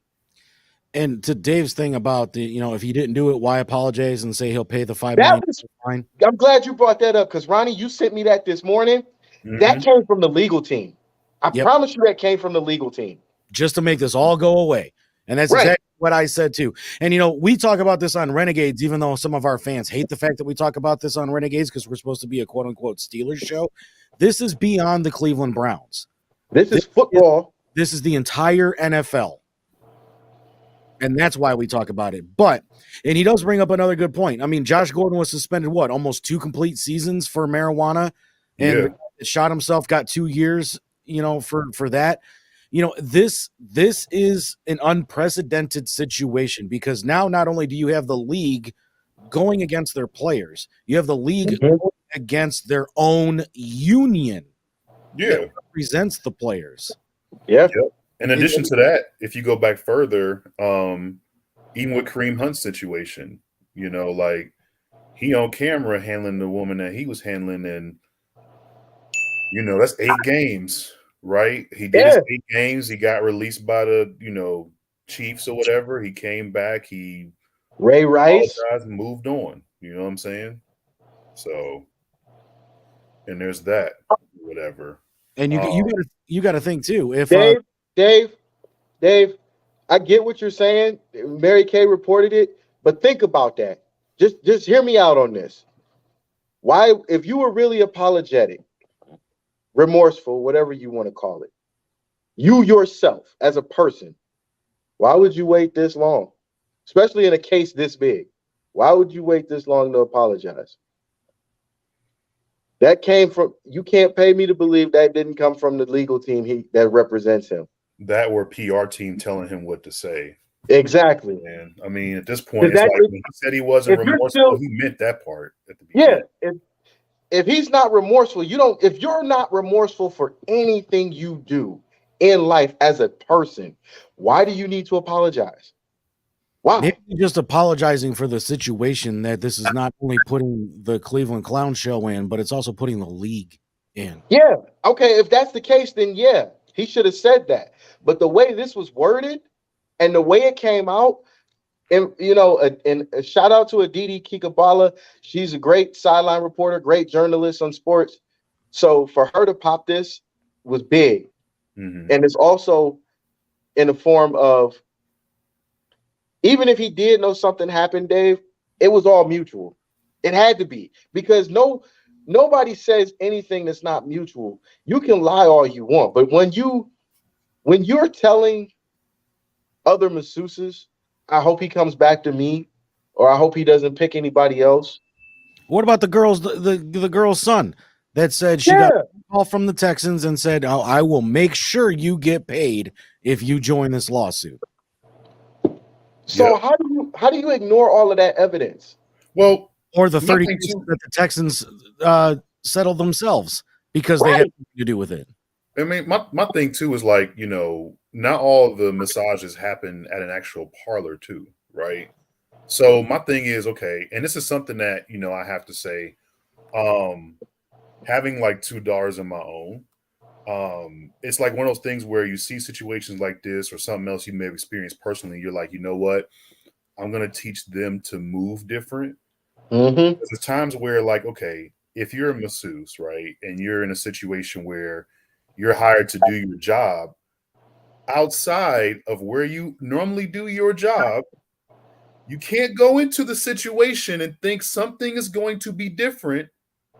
And to Dave's thing about if he didn't do it, why apologize and say he'll pay the $5 million? Fine. I'm glad you brought that up because Ronnie, you sent me that this morning. That came from the legal team. I promise you that came from the legal team. Just to make this all go away. And that's exactly what I said too. And we talk about this on Renegades, even though some of our fans hate the fact that we talk about this on Renegades because we're supposed to be a quote unquote Steelers show. This is beyond the Cleveland Browns. This is football. This is the entire NFL. And that's why we talk about it. And he does bring up another good point. I mean, Josh Gordon was suspended, almost 2 complete seasons for marijuana and shot himself, got 2 years, for that. This is an unprecedented situation because now not only do you have the league going against their players, you have the league going against their own union that represents the players. In addition to that, if you go back further, even with Kareem Hunt's situation, like he on camera handling the woman that he was handling, and that's 8 games, right? He did his 8 games. He got released by the Chiefs or whatever. He came back. He Ray Rice apologized and moved on. You know what I'm saying? So, and there's that. Whatever. And you got to think too. If Dave, I get what you're saying. Mary Kay reported it, but think about that. Just hear me out on this. Why, if you were really apologetic, remorseful, whatever you want to call it, you yourself as a person, why would you wait this long? Especially in a case this big. Why would you wait this long to apologize? That came from, you can't pay me to believe that didn't come from the legal team that represents him. That or PR team telling him what to say. Exactly. And I mean, at this point, it's like when he said he wasn't remorseful, he meant that part at the beginning. Yeah. If he's not remorseful, if you're not remorseful for anything you do in life as a person, why do you need to apologize? Why? Maybe just apologizing for the situation that this is not only putting the Cleveland Clown Show in, but it's also putting the league in. Yeah. Okay. If that's the case, then yeah, he should have said that. But the way this was worded and the way it came out, and and a shout out to Aditi Kikabala. She's a great sideline reporter, great journalist on sports. So for her to pop this was big. Mm-hmm. And it's also in the form of, even if he did know something happened, Dave, it was all mutual. It had to be, because nobody says anything that's not mutual. You can lie all you want, but when you're telling other masseuses, I hope he comes back to me, or I hope he doesn't pick anybody else. What about the girl's son that said she got a call from the Texans and said, "Oh, I will make sure you get paid if you join this lawsuit." So how do you ignore all of that evidence? Well, or the 30 that the Texans settled themselves because they had nothing to do with it. I mean, my thing too is like, not all the massages happen at an actual parlor too, right? So my thing is, okay, and this is something that, I have to say, having like $2 of my own, it's like one of those things where you see situations like this or something else you may have experienced personally. You're like, you know what? I'm going to teach them to move different. Mm-hmm. There's times where, like, okay, if you're a masseuse, right, and you're in a situation where you're hired to do your job outside of where you normally do your job, you can't go into the situation and think something is going to be different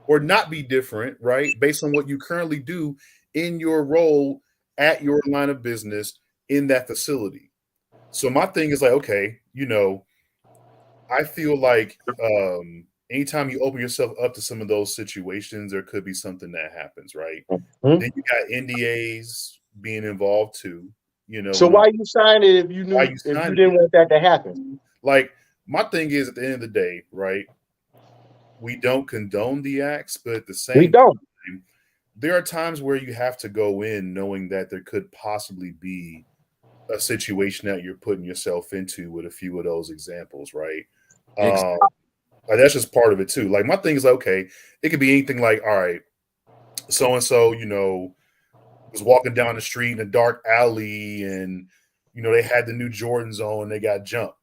or not be different, right, based on what you currently do in your role at your line of business in that facility. So my thing is like, okay, I feel like anytime you open yourself up to some of those situations, there could be something that happens, right? Mm-hmm. Then you got NDAs being involved too. So why you signed it if you knew if you didn't want that to happen? Like, my thing is, at the end of the day, right? We don't condone the acts, but at the same time, there are times where you have to go in knowing that there could possibly be a situation that you're putting yourself into with a few of those examples, right? Exactly. That's just part of it too. Like, my thing is, okay, it could be anything like, all right, so-and-so, was walking down the street in a dark alley and, they had the new Jordans on, they got jumped.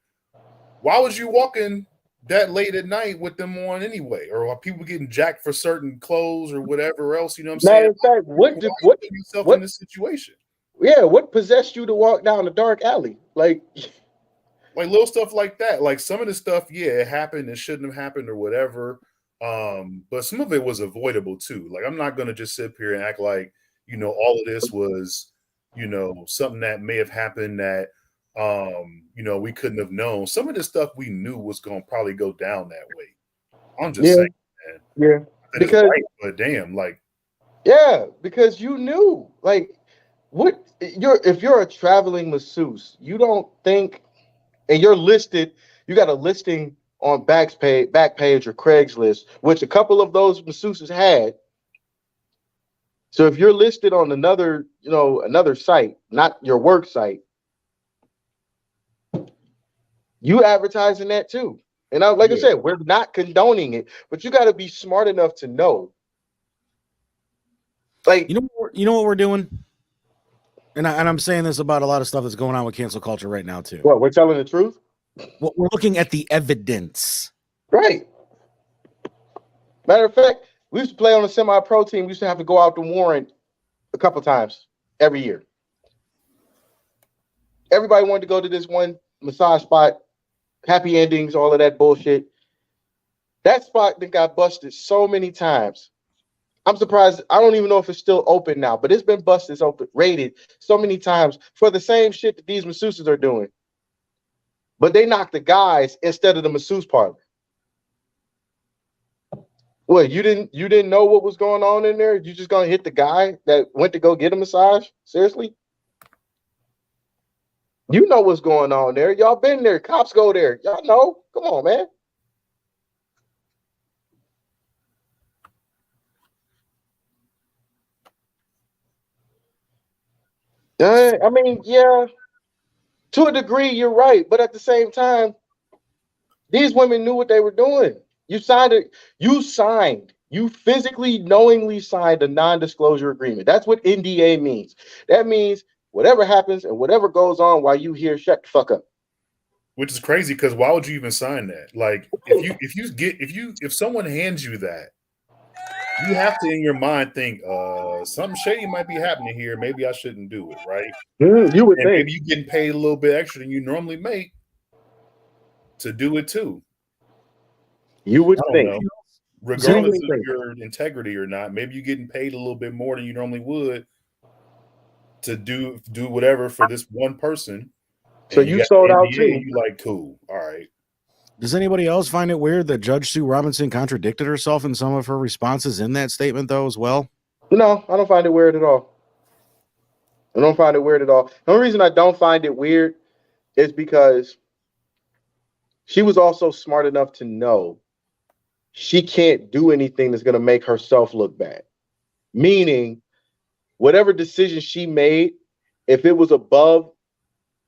Why was you walking that late at night with them on anyway? Or are people getting jacked for certain clothes or whatever else? You know what I'm saying? Matter of fact, what yourself in this situation? Yeah, what possessed you to walk down a dark alley? Like little stuff like that. Like, some of the stuff, yeah, it happened, it shouldn't have happened or whatever. But some of it was avoidable too. Like, I'm not gonna just sit here and act like, all of this was, something that may have happened that we couldn't have known. Some of the stuff we knew was gonna probably go down that way. I'm just saying, man. Yeah. Because right, but damn, like, yeah, because you knew, like, if you're a traveling masseuse, you don't think, and you're listed, you got a listing on Backpage or Craigslist, which a couple of those masseuses had. So if you're listed on another site, not your work site, you advertising that too. And I said, we're not condoning it, but you got to be smart enough to know. Like, you know what we're doing? And I'm saying this about a lot of stuff that's going on with cancel culture right now too. What, we're telling the truth? Well, we're looking at the evidence. Right. Matter of fact, we used to play on a semi-pro team. We used to have to go out to Warren a couple times every year. Everybody wanted to go to this one massage spot, happy endings, all of that bullshit. That spot that got busted so many times. I'm surprised. I don't even know if it's still open now, but it's been busted, it's open, raided so many times for the same shit that these masseuses are doing. But they knocked the guys instead of the masseuse parlor. What, you didn't know what was going on in there? You just gonna hit the guy that went to go get a massage? Seriously? You know what's going on there. Y'all been there. Cops go there. Y'all know. Come on, man. I mean, yeah, to a degree, you're right. But at the same time, these women knew what they were doing. You signed it. You physically, knowingly signed a non-disclosure agreement. That's what NDA means. That means whatever happens and whatever goes on while you here, shut the fuck up. Which is crazy because why would you even sign that? Like, if someone hands you that, you have to in your mind think, something shady might be happening here. Maybe I shouldn't do it, right? You would think. Maybe you're getting paid a little bit extra than you normally make to do it too. You would think. Know. Regardless of your integrity or not, maybe you're getting paid a little bit more than you normally would to do whatever for this one person. So you sold out too. You like, cool, all right. Does anybody else find it weird that Judge Sue Robinson contradicted herself in some of her responses in that statement, though, as well? No, I don't find it weird at all. The only reason I don't find it weird is because she was also smart enough to know she can't do anything that's going to make herself look bad. Meaning, whatever decision she made, if it was above,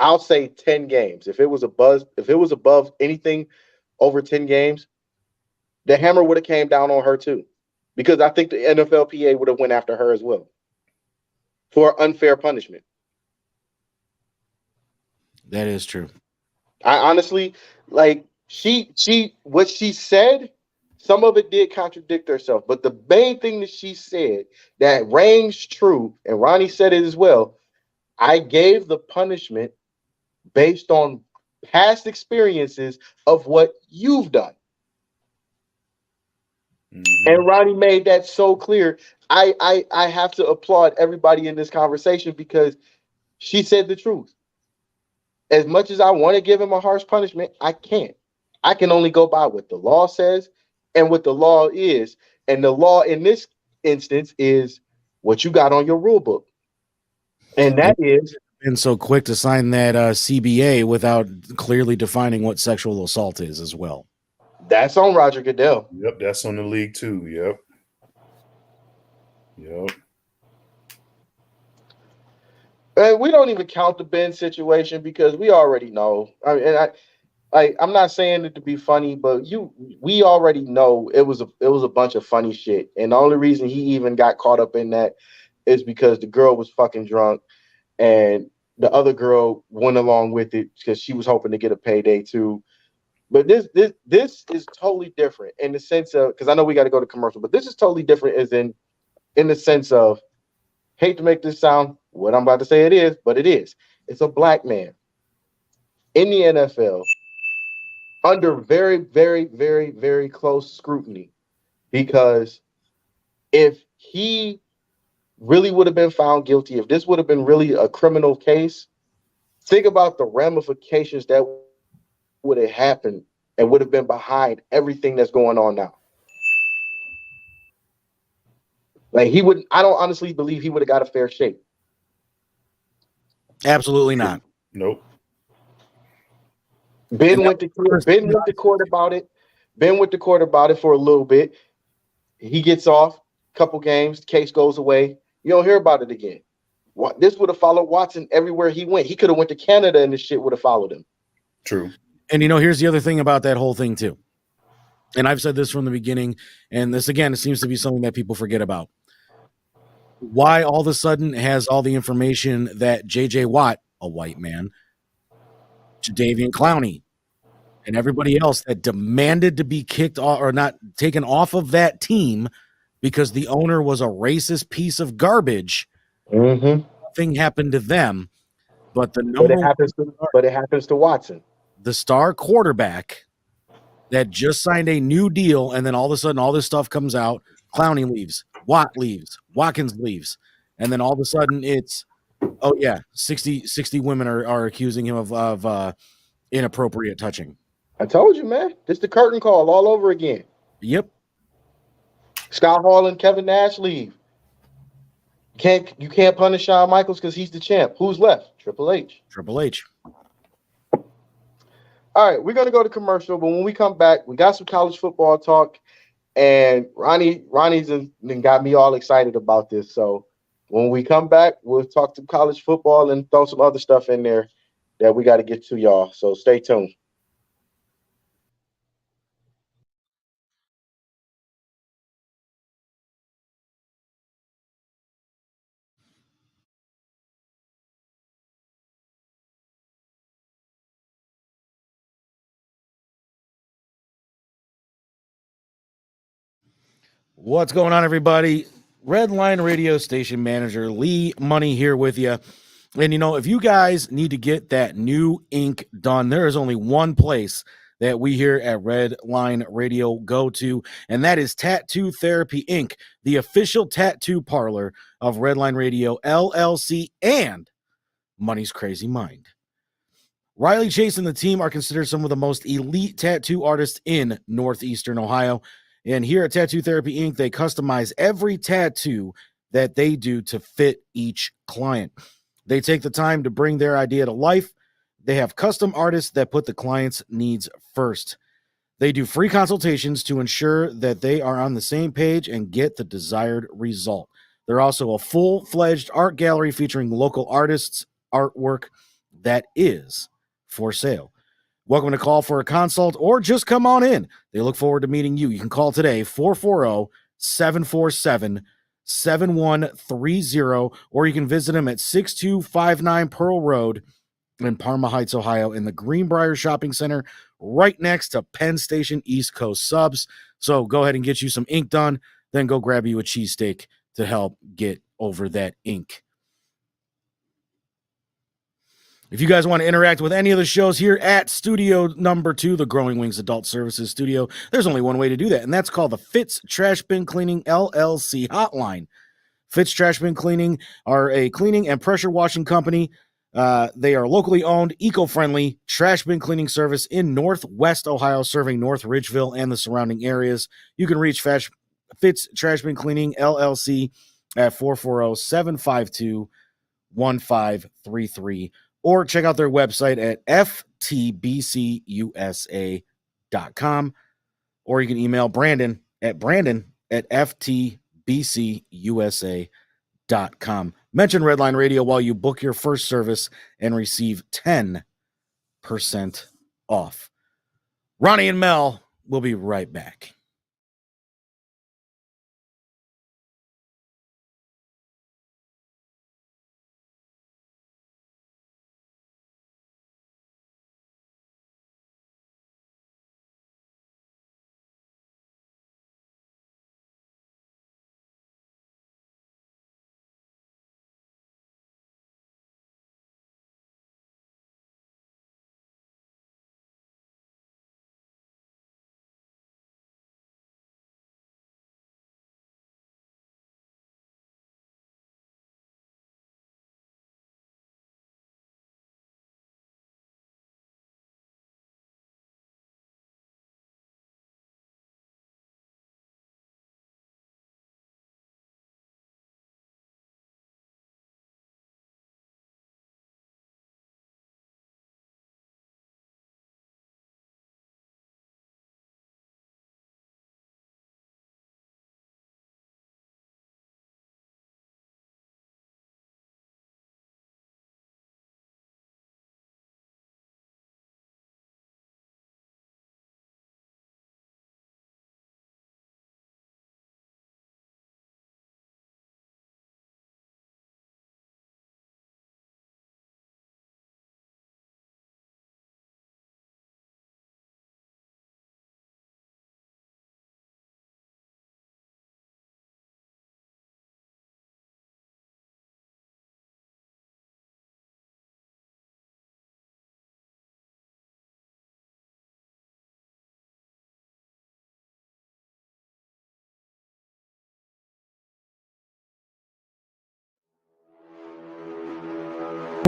I'll say 10 games. If it was above anything over 10 games, the hammer would have came down on her too. Because I think the NFLPA would have went after her as well for unfair punishment. That is true. I honestly, like, what she said, some of it did contradict herself, but the main thing that she said that rings true, and Ronnie said it as well, I gave the punishment based on past experiences of what you've done. Mm-hmm. And Ronnie made that so clear. I have to applaud everybody in this conversation because she said the truth. As much as I want to give him a harsh punishment, I can't. I can only go by what the law says and what the law is. And the law in this instance is what you got on your rule book. And that is... been so quick to sign that CBA without clearly defining what sexual assault is as well. That's on Roger Goodell. Yep, that's on the league too. Yep. And we don't even count the Ben situation because we already know. I mean, I'm not saying it to be funny, but we already know it was a bunch of funny shit. And the only reason he even got caught up in that is because the girl was fucking drunk, and the other girl went along with it because she was hoping to get a payday too. But this is totally different in the sense of, because I know we got to go to commercial, but this is totally different as in the sense of, hate to make this sound what I'm about to say it is, but it is. It's a black man in the NFL under very, very, very, very close scrutiny, because if he really would have been found guilty, if this would have been really a criminal case, think about the ramifications that would have happened and would have been behind everything that's going on now. Like, I don't honestly believe he would have got a fair shake. Absolutely not. Nope. Ben went to court about it. Ben went to court about it for a little bit. He gets off a couple games. The case goes away. You don't hear about it again. This would have followed Watson everywhere he went. He could have went to Canada and this shit would have followed him. True. And here's the other thing about that whole thing too. And I've said this from the beginning, and this again, it seems to be something that people forget about. why all of a sudden has all the information that J.J. Watt, a white man, Jadeveon Clowney, and everybody else that demanded to be kicked off or not taken off of that team because the owner was a racist piece of garbage. Mm-hmm. Nothing happened to them, but But it happens to Watson. The star quarterback that just signed a new deal, and then all of a sudden all this stuff comes out. Clowney leaves, Watt leaves, Watkins leaves, and then all of a sudden it's, oh yeah, 60 women are accusing him of inappropriate touching. I told you, man. This the curtain call all over again. Yep. Scott Hall and Kevin Nash leave. You can't punish Shawn Michaels because he's the champ. Who's left? Triple H. Triple H. All right, we're gonna go to commercial, but when we come back, we got some college football talk, and Ronnie's got me all excited about this. So when we come back, we'll talk to college football and throw some other stuff in there that we got to get to, y'all. So stay tuned. What's going on, everybody? Red Line Radio Station Manager Lee Money here with you. And, if you guys need to get that new ink done, there is only one place that we here at Red Line Radio go to, and that is Tattoo Therapy Inc., the official tattoo parlor of Red Line Radio, LLC, and Money's Crazy Mind. Riley Chase and the team are considered some of the most elite tattoo artists in Northeastern Ohio. And here at Tattoo Therapy Inc., they customize every tattoo that they do to fit each client. They take the time to bring their idea to life. They have custom artists that put the client's needs first. They do free consultations to ensure that they are on the same page and get the desired result. They're also a full-fledged art gallery featuring local artists' artwork that is for sale. Welcome to call for a consult or just come on in. They look forward to meeting you. You can call today, 440-747-7130, or you can visit them at 6259 Pearl Road in Parma Heights, Ohio, in the Greenbrier Shopping Center, right next to Penn Station East Coast Subs. So go ahead and get you some ink done, then go grab you a cheesesteak to help get over that ink. If you guys want to interact with any of the shows here at studio number 2, the Growing Wings Adult Services Studio, there's only one way to do that, and that's called the Fitz Trash Bin Cleaning LLC hotline. Fitz Trash Bin Cleaning are a cleaning and pressure washing company. They are locally owned, eco-friendly trash bin cleaning service in Northwest Ohio, serving North Ridgeville and the surrounding areas. You can reach Fitz Trash Bin Cleaning LLC at 440-752-1533. Or check out their website at ftbcusa.com. Or you can email Brandon at ftbcusa.com. Mention Redline Radio while you book your first service and receive 10% off. Ronnie and Mel will be right back.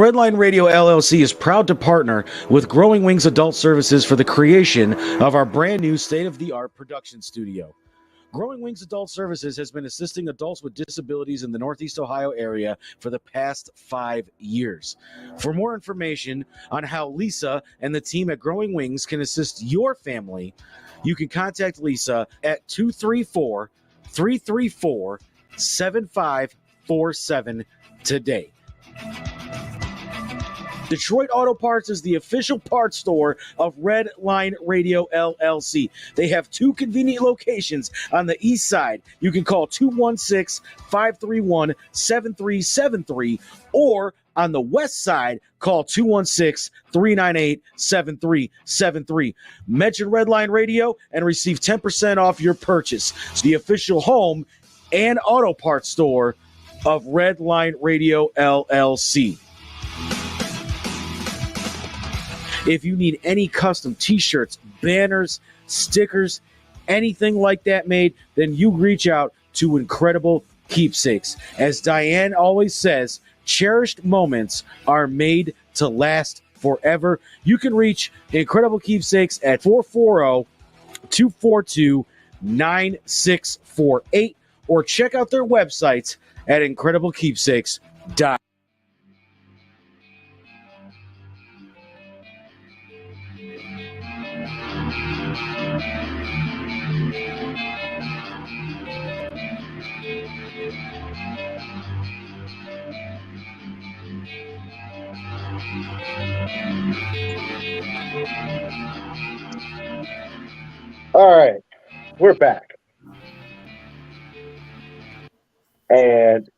Redline Radio LLC is proud to partner with Growing Wings Adult Services for the creation of our brand new state-of-the-art production studio. Growing Wings Adult Services has been assisting adults with disabilities in the Northeast Ohio area for the past 5 years. For more information on how Lisa and the team at Growing Wings can assist your family, you can contact Lisa at 234-334-7547 today. Detroit Auto Parts is the official parts store of Red Line Radio LLC. They have 2 convenient locations on the east side. You can call 216-531-7373, or on the west side, call 216-398-7373. Mention Red Line Radio and receive 10% off your purchase. It's the official home and auto parts store of Red Line Radio LLC. If you need any custom t-shirts, banners, stickers, anything like that made, then you reach out to Incredible Keepsakes. As Diane always says, cherished moments are made to last forever. You can reach Incredible Keepsakes at 440-242-9648 or check out their websites at incrediblekeepsakes.com. All right, we're back. And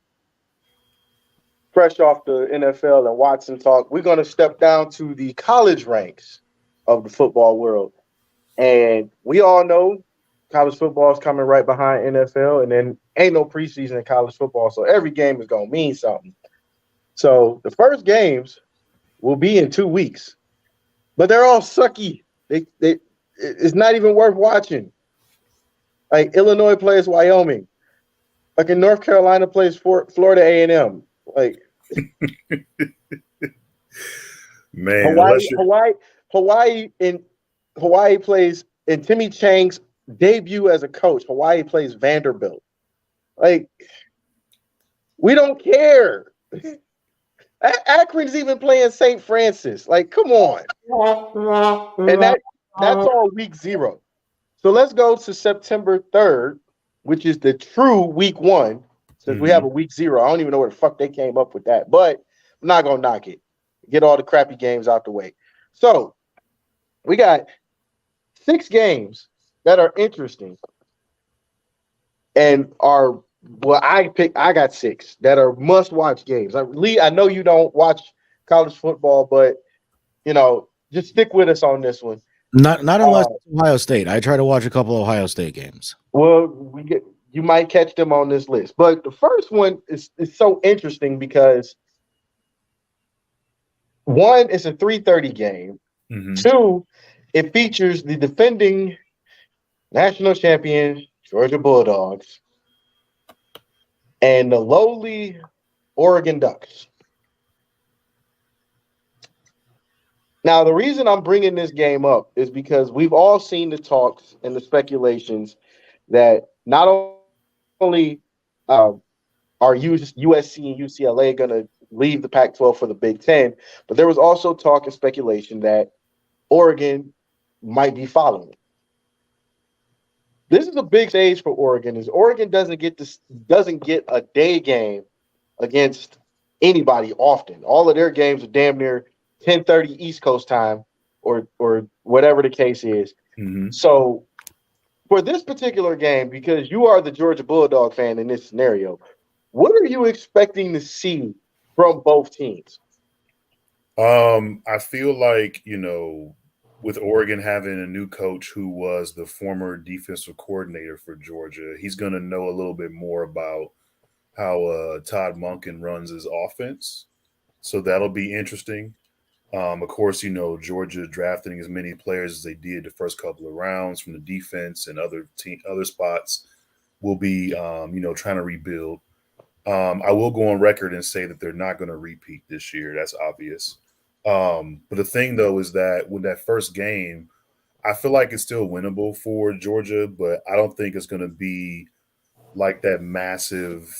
fresh off the NFL and Watson talk, we're going to step down to the college ranks of the football world. And we all know college football is coming right behind NFL, and then ain't no preseason in college football, so every game is going to mean something. So the first games will be in 2 weeks, but they're all sucky. It's not even worth watching. Like Illinois plays Wyoming. Like in North Carolina plays Florida A&M. Like man, Hawaii plays in Timmy Chang's debut as a coach. Hawaii plays Vanderbilt. Like we don't care. Akron's even playing St. Francis. Like, come on. And that's all week 0. So let's go to September 3rd, which is the true week 1, since we have a week 0. I don't even know where the fuck they came up with that, but I'm not going to knock it. Get all the crappy games out the way. So we got 6 games that are interesting and are I got 6 that are must-watch games. Lee, I know you don't watch college football, but just stick with us on this one. Not unless it's Ohio State. I try to watch a couple of Ohio State games. Well, you might catch them on this list, but the first one is so interesting because 1, it's a 3:30 game. 2, it features the defending national champion Georgia Bulldogs and the lowly Oregon Ducks. Now, the reason I'm bringing this game up is because we've all seen the talks and the speculations that not only are USC and UCLA going to leave the Pac-12 for the Big Ten, but there was also talk and speculation that Oregon might be following. This is a big stage for Oregon. Is Oregon doesn't get a day game against anybody often. All of their games are damn near 10:30 East Coast time, or whatever the case is. So for this particular game, because you are the Georgia Bulldog fan in this scenario, what are you expecting to see from both teams? I feel like, with Oregon having a new coach who was the former defensive coordinator for Georgia, he's going to know a little bit more about how Todd Monken runs his offense. So that'll be interesting. Of course, Georgia drafting as many players as they did the first couple of rounds from the defense and other spots will be, trying to rebuild. I will go on record and say that they're not going to repeat this year. That's obvious. But the thing, though, is that with that first game, I feel like it's still winnable for Georgia, but I don't think it's going to be like that massive,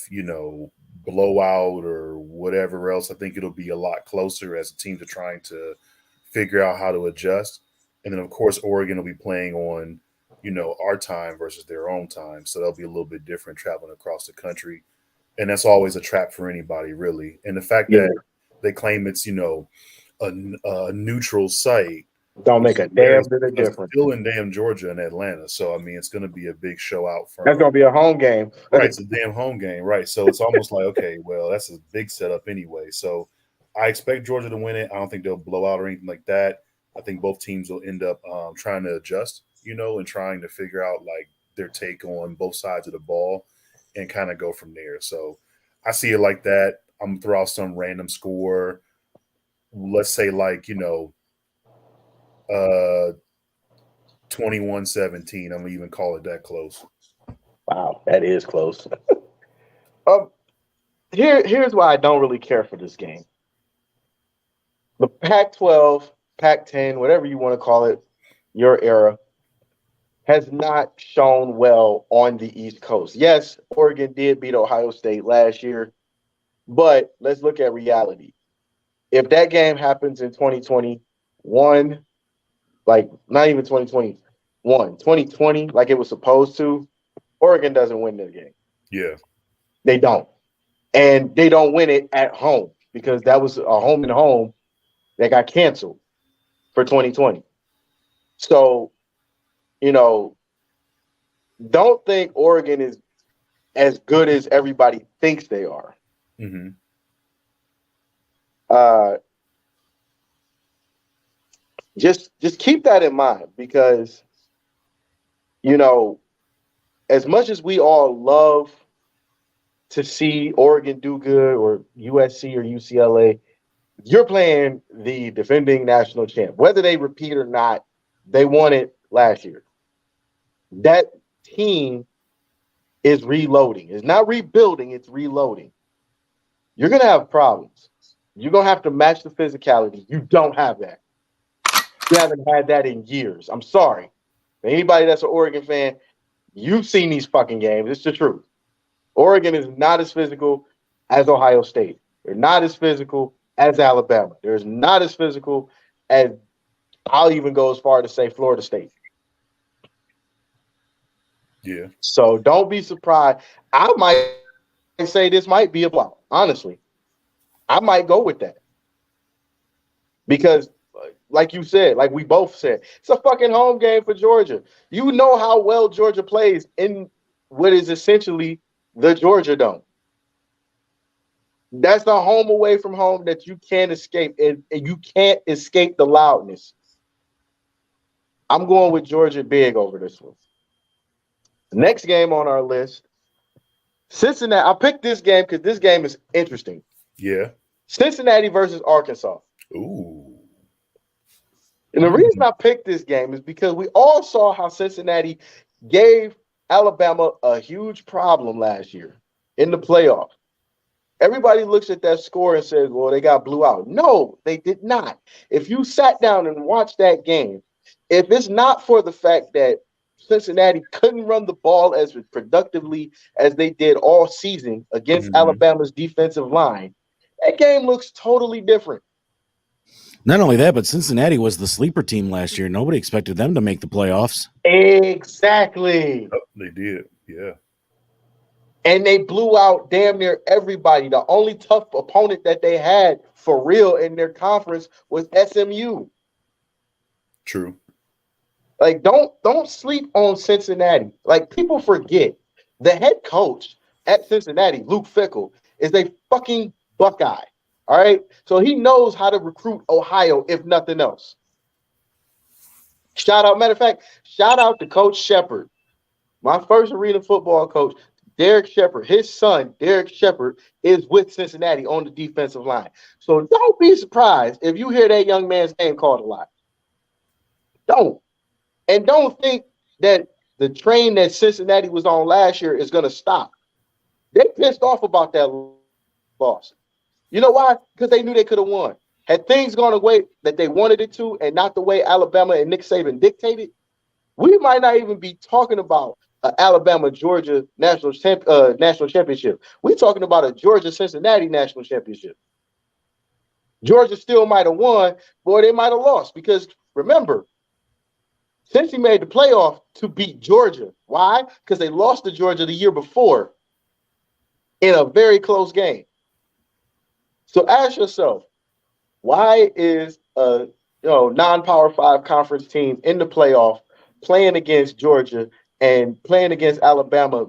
blowout or whatever else. I think it'll be a lot closer as the teams are trying to figure out how to adjust. And then, of course, Oregon will be playing on, our time versus their own time. So that'll be a little bit different traveling across the country. And that's always a trap for anybody, really. And the fact that they claim it's, a neutral site. Don't make a damn bit of difference. Still in damn Georgia and Atlanta. So, I mean, it's going to be a big show out for That's going to be a home game. Right. It's a damn home game. Right. So it's almost like, okay, well, that's a big setup anyway. So I expect Georgia to win it. I don't think they'll blow out or anything like that. I think both teams will end up trying to adjust, and trying to figure out like their take on both sides of the ball and kind of go from there. So I see it like that. I'm going to throw out some random score. Let's say like, 21-17. I'm going to even call it that close. Wow, that is close. Here's why I don't really care for this game. The Pac-12, Pac-10, whatever you want to call it, your era, has not shown well on the East Coast. Yes, Oregon did beat Ohio State last year, but let's look at reality. If that game happens in 2021, like not even 2021, 2020, like it was supposed to, Oregon doesn't win the game. Yeah. They don't. And they don't win it at home because that was a home and home that got canceled for 2020. So, don't think Oregon is as good as everybody thinks they are. Mm-hmm. Just keep that in mind because, as much as we all love to see Oregon do good or USC or UCLA, you're playing the defending national champ. Whether they repeat or not, they won it last year. That team is reloading. It's not rebuilding, it's reloading. You're going to have problems. You're going to have to match the physicality. You don't have that. You haven't had that in years. I'm sorry. Anybody that's an Oregon fan, you've seen these fucking games. It's the truth. Oregon is not as physical as Ohio State. They're not as physical as Alabama. They're not as physical as, I'll even go as far to say, Florida State. Yeah. So don't be surprised. I might say this might be a blowout. Honestly, I might go with that. Because, like you said, like we both said, it's a fucking home game for Georgia. You know how well Georgia plays in what is essentially the Georgia Dome. That's the home away from home that you can't escape, and you can't escape the loudness. I'm going with Georgia big over this one. Next game on our list, Cincinnati. I picked this game because this game is interesting. Yeah. Cincinnati versus Arkansas. Ooh. And the reason I picked this game is because we all saw how Cincinnati gave Alabama a huge problem last year in the playoff. Everybody looks at that score and says, well, they got blew out. No, they did not. If you sat down and watched that game, if it's not for the fact that Cincinnati couldn't run the ball as productively as they did all season against Alabama's defensive line, that game looks totally different. Not only that, but Cincinnati was the sleeper team last year. Nobody expected them to make the playoffs. Exactly. Oh, they did, yeah. And they blew out damn near everybody. The only tough opponent that they had for real in their conference was SMU. True. Like, don't sleep on Cincinnati. Like, people forget the head coach at Cincinnati, Luke Fickell, is a fucking Buckeye. All right. So he knows how to recruit Ohio, if nothing else. Matter of fact, shout out to Coach Shepard, my first arena football coach, Derek Shepard. His son, Derek Shepard, is with Cincinnati on the defensive line. So don't be surprised if you hear that young man's name called a lot. Don't. And don't think that the train that Cincinnati was on last year is going to stop. They pissed off about that loss. You know why? Because they knew they could have won. Had things gone the way that they wanted it to, and not the way Alabama and Nick Saban dictated, we might not even be talking about an Alabama-Georgia national championship. We're talking about a Georgia-Cincinnati national championship. Georgia still might have won, or they might have lost. Because remember, Cincy made the playoff to beat Georgia. Why? Because they lost to Georgia the year before in a very close game. So ask yourself, why is a non-Power 5 conference team in the playoff playing against Georgia and playing against Alabama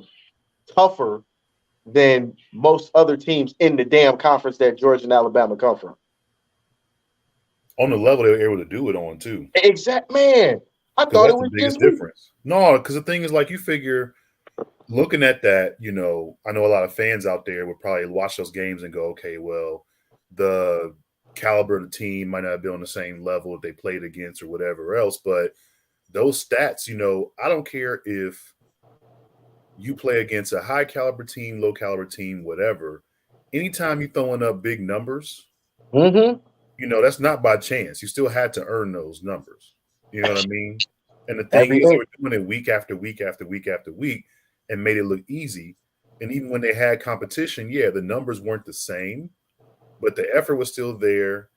tougher than most other teams in the damn conference that Georgia and Alabama come from? On the level they were able to do it on, too. Exact, man. I thought it was the biggest just difference. No, because the thing is, like, you figure, looking at that, I know a lot of fans out there would probably watch those games and go, okay, well, the caliber of the team might not be on the same level that they played against or whatever else, but those stats, I don't care if you play against a high caliber team, low caliber team, whatever. Anytime you're throwing up big numbers, that's not by chance. You still had to earn those numbers. You know what I mean? And the thing is, they were doing it week after week after week after week and made it look easy. And even when they had competition, the numbers weren't the same, but the effort was still there.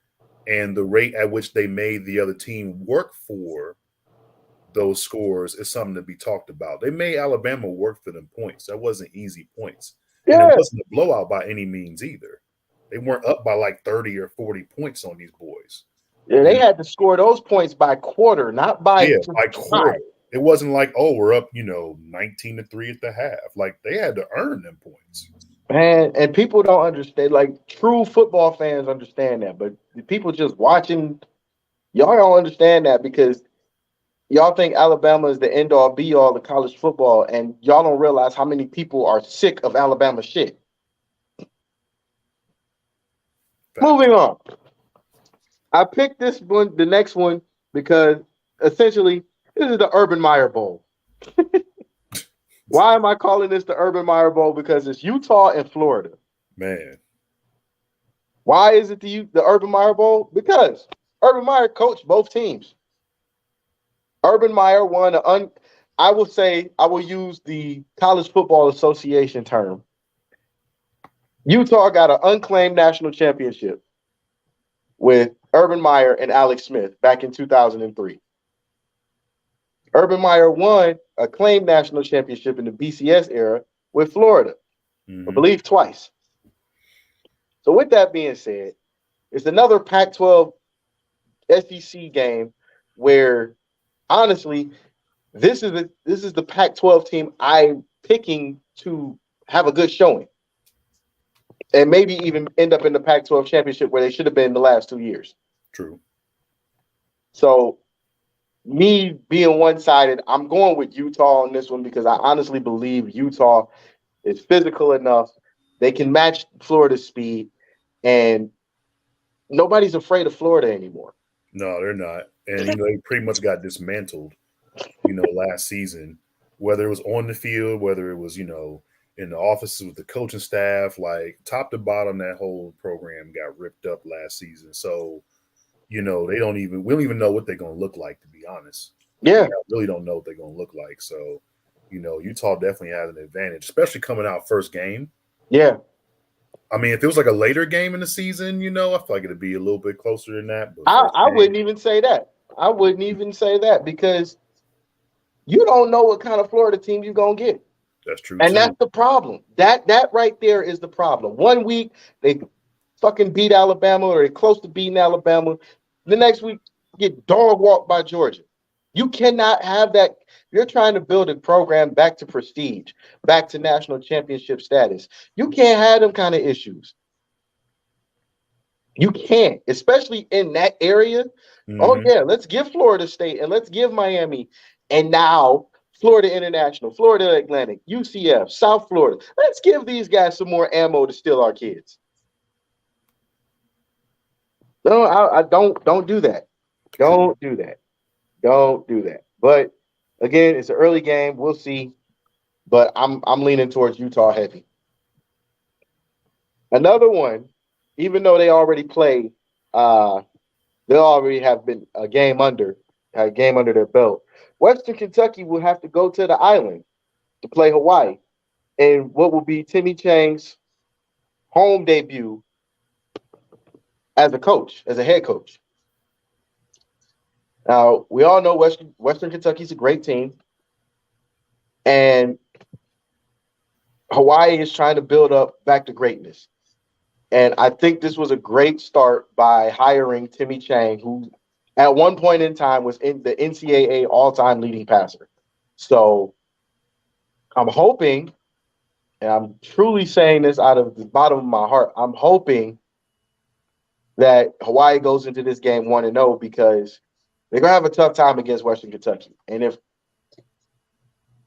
And the rate at which they made the other team work for those scores is something to be talked about. They made Alabama work for them points. That wasn't easy points. Yeah. And it wasn't a blowout by any means either. They weren't up by like 30 or 40 points on these boys. Yeah, they had to score those points by quarter, not by quarter. It wasn't like, we're up, 19-3 at the half. Like, they had to earn them points. And people don't understand. Like, true football fans understand that, but people just watching, y'all don't understand that because y'all think Alabama is the end-all, be-all of college football, and y'all don't realize how many people are sick of Alabama shit. Moving on. I picked this one, the next one, because essentially this is the Urban Meyer Bowl. Why am I calling this the Urban Meyer Bowl? Because it's Utah and Florida. Man. Why is it the Urban Meyer Bowl? Because Urban Meyer coached both teams. Urban Meyer won I will use the College Football Association term. Utah got an unclaimed national championship with Urban Meyer and Alex Smith back in 2003. Urban Meyer won a claimed national championship in the BCS era with Florida, I believe twice. So with that being said, it's another Pac-12 SEC game where, honestly, this is the Pac-12 team I'm picking to have a good showing. And maybe even end up in the Pac-12 championship where they should have been the last 2 years. True. So, me being one-sided, I'm going with Utah on this one because I honestly believe Utah is physical enough. They can match Florida's speed, and nobody's afraid of Florida anymore. No, they're not. And, they pretty much got dismantled, last season, whether it was on the field, whether it was, in the offices with the coaching staff, like top to bottom, that whole program got ripped up last season. So, we don't even know what they're going to look like, to be honest. Yeah. I really don't know what they're going to look like. So, Utah definitely has an advantage, especially coming out first game. Yeah. I mean, if it was like a later game in the season, I feel like it'd be a little bit closer than that. But I wouldn't even say that. I wouldn't even say that because you don't know what kind of Florida team you're going to get. That's true. And that's the problem. That right there is the problem. 1 week, they fucking beat Alabama or they're close to beating Alabama. The next week, get dog walked by Georgia. You cannot have that. You're trying to build a program back to prestige, back to national championship status. You can't have them kind of issues. You can't, especially in that area. Oh, yeah, let's give Florida State and let's give Miami. And now Florida International, Florida Atlantic, UCF, South Florida. Let's give these guys some more ammo to steal our kids. No, I don't do that. Don't do that. Don't do that. But again, it's an early game. We'll see. But I'm leaning towards Utah heavy. Another one, even though they already play, they already have been a game under their belt. Western Kentucky will have to go to the island to play Hawaii, and what will be Timmy Chang's home debut as a head coach. Now, we all know Western Kentucky's a great team, and Hawaii is trying to build up back to greatness. And I think this was a great start by hiring Timmy Chang, who at one point in time was in the NCAA all-time leading passer. So I'm hoping, and I'm truly saying this out of the bottom of my heart, I'm hoping that Hawaii goes into this game 1-0 because they're going to have a tough time against Western Kentucky. And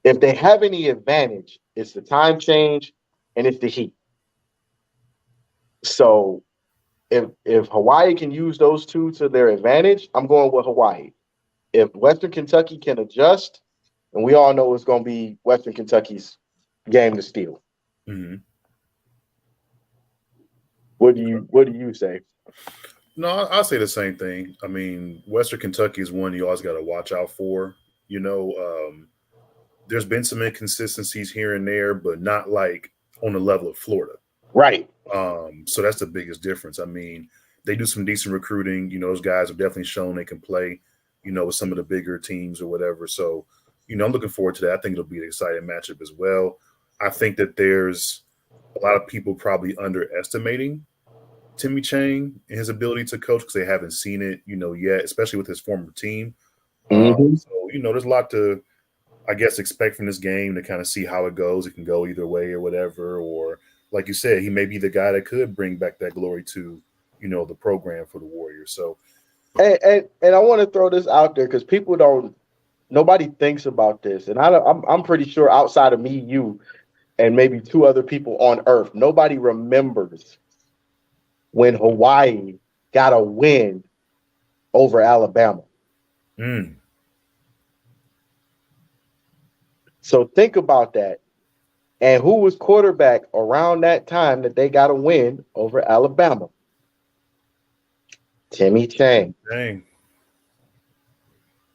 if they have any advantage, it's the time change and it's the heat. So if Hawaii can use those two to their advantage, I'm going with Hawaii. If Western Kentucky can adjust, and we all know it's going to be Western Kentucky's game to steal. Mm-hmm. What do you say? No, I'll say the same thing. I mean, Western Kentucky is one you always got to watch out for. There's been some inconsistencies here and there, but not like on the level of Florida. Right. So that's the biggest difference. I mean, they do some decent recruiting. Those guys have definitely shown they can play, with some of the bigger teams or whatever. So, I'm looking forward to that. I think it'll be an exciting matchup as well. I think that there's a lot of people probably underestimating Timmy Chang and his ability to coach because they haven't seen it, yet, especially with his former team. Mm-hmm. So, there's a lot to, I guess, expect from this game to kind of see how it goes. It can go either way or whatever. Or, like you said, he may be the guy that could bring back that glory to, the program for the Warriors. So, and I want to throw this out there because nobody thinks about this, and I'm pretty sure outside of me, you, and maybe two other people on Earth, nobody remembers when Hawaii got a win over Alabama. So think about that. And who was quarterback around that time that they got a win over Alabama? Timmy Chang. Dang.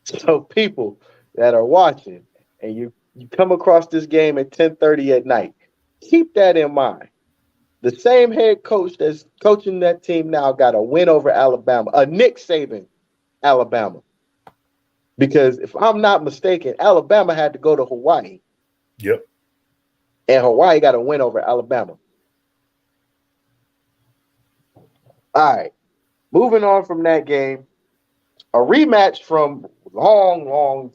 So people that are watching and you come across this game at 10:30 at night, keep that in mind. The same head coach that's coaching that team now got a win over Alabama, a Nick Saban Alabama. Because if I'm not mistaken, Alabama had to go to Hawaii. Yep. And Hawaii got a win over Alabama. All right. Moving on from that game, a rematch from long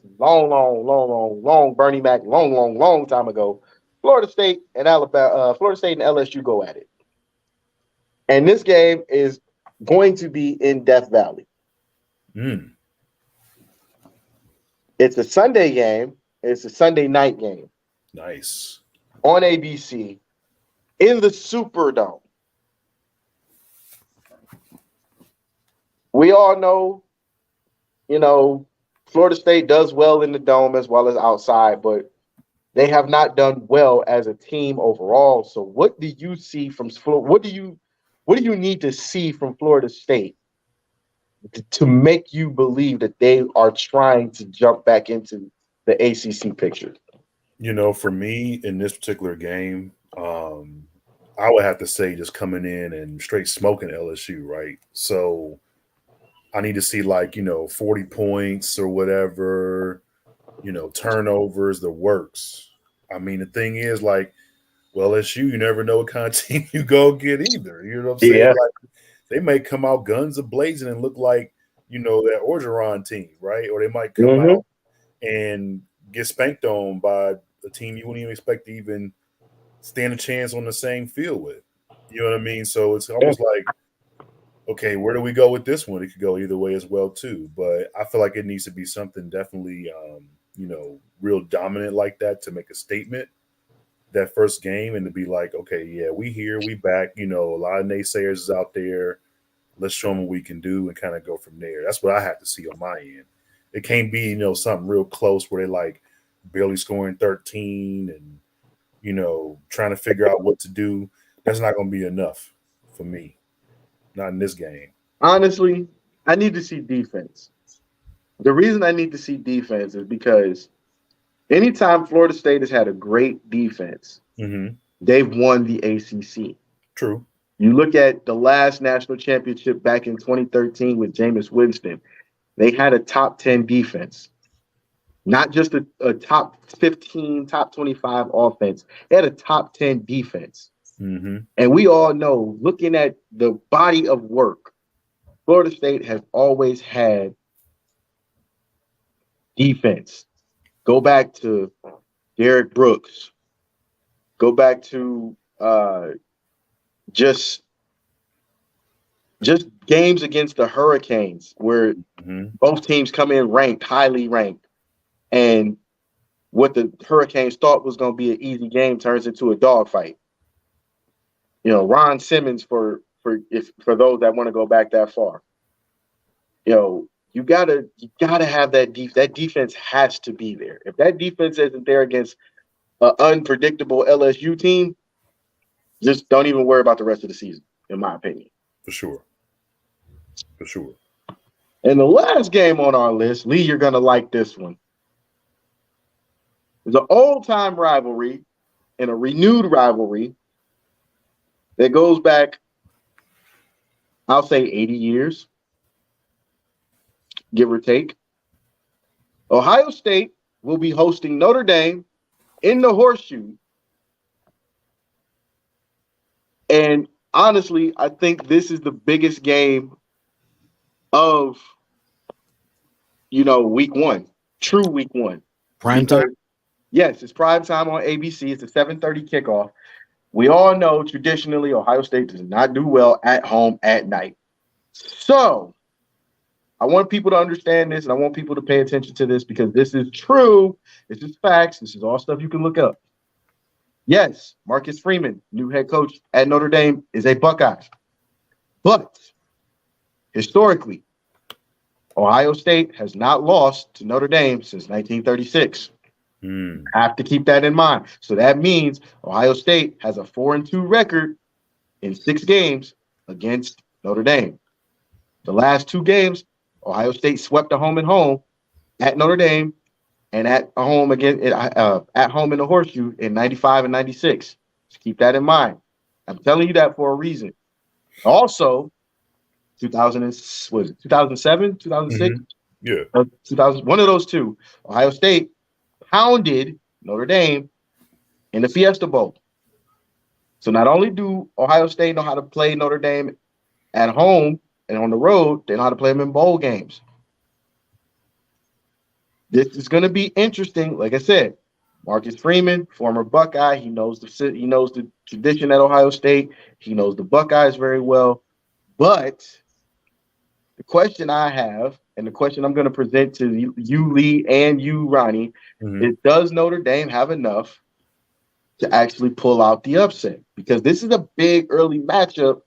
Bernie Mac, long time ago. Florida State and LSU go at it. And this game is going to be in Death Valley. It's a Sunday game. It's a Sunday night game. Nice. On ABC in the Superdome. We all know, Florida State does well in the dome as well as outside, but they have not done well as a team overall. So what do you see from Florida? What do you need to see from Florida State to make you believe that they are trying to jump back into the ACC picture? For me in this particular game, I would have to say just coming in and straight smoking LSU, right? So I need to see 40 points or whatever, turnovers, the works. I mean, the thing is LSU, you never know what kind of team you go get either. You know what I'm saying? Yeah. They may come out guns a-blazing and look like, that Orgeron team, right? Or they might come out and get spanked on by a team you wouldn't even expect to even stand a chance on the same field with. You know what I mean? So it's almost like, okay, where do we go with this one? It could go either way as well, too. But I feel like it needs to be something definitely, real dominant like that to make a statement that first game and to be like, okay, yeah, we here, we back. A lot of naysayers is out there. Let's show them what we can do and kind of go from there. That's what I have to see on my end. It can't be, something real close where they barely scoring 13 and, trying to figure out what to do. That's not going to be enough for me. Not in this game. Honestly, I need to see defense. The reason I need to see defense is because anytime Florida State has had a great defense, they've won the ACC. True. You look at the last national championship back in 2013 with Jameis Winston. They had a top 10 defense, not just a top 15, top 25 offense. They had a top 10 defense. And we all know, looking at the body of work, Florida State has always had defense. Go back to Derek Brooks. Go back to just games against the Hurricanes where both teams come in ranked, highly ranked, and what the Hurricanes thought was going to be an easy game turns into a dogfight. You know, Ron Simmons for those that want to go back that far. You know, you gotta have that that defense has to be there. If that defense isn't there against an unpredictable LSU team, just don't even worry about the rest of the season, in my opinion. For sure. And the last game on our list, Lee, you're gonna like this one. It's an old-time rivalry and a renewed rivalry that goes back, I'll say 80 years, give or take. Ohio State will be hosting Notre Dame in the Horseshoe. And honestly, I think this is the biggest game of, week one, true week one. Prime time? Yes, it's prime time on ABC. It's a 7:30 kickoff. We all know traditionally Ohio State does not do well at home at night. So I want people to understand this, and I want people to pay attention to this because this is true. This is facts. This is all stuff you can look up. Yes, Marcus Freeman, new head coach at Notre Dame, is a Buckeye. But historically, Ohio State has not lost to Notre Dame since 1936. Have to keep that in mind. So that means Ohio State has a 4-2 record in 6 games against Notre Dame. The last 2 games, Ohio State swept a home and home at Notre Dame and at home again at home in the Horseshoe in 95 and 96. Just keep that in mind. I'm telling you that for a reason. Also, 2007, 2006? Yeah. 2000, one of those two. Ohio State pounded Notre Dame in the Fiesta Bowl. So not only do Ohio State know how to play Notre Dame at home and on the road, they know how to play them in bowl games. This is going to be interesting. Like I said, Marcus Freeman, former Buckeye, he knows the tradition at Ohio State. He knows the Buckeyes very well. But the question I have, and the question I'm going to present to you, Lee, and you, Ronnie, is does Notre Dame have enough to actually pull out the upset? Because this is a big early matchup.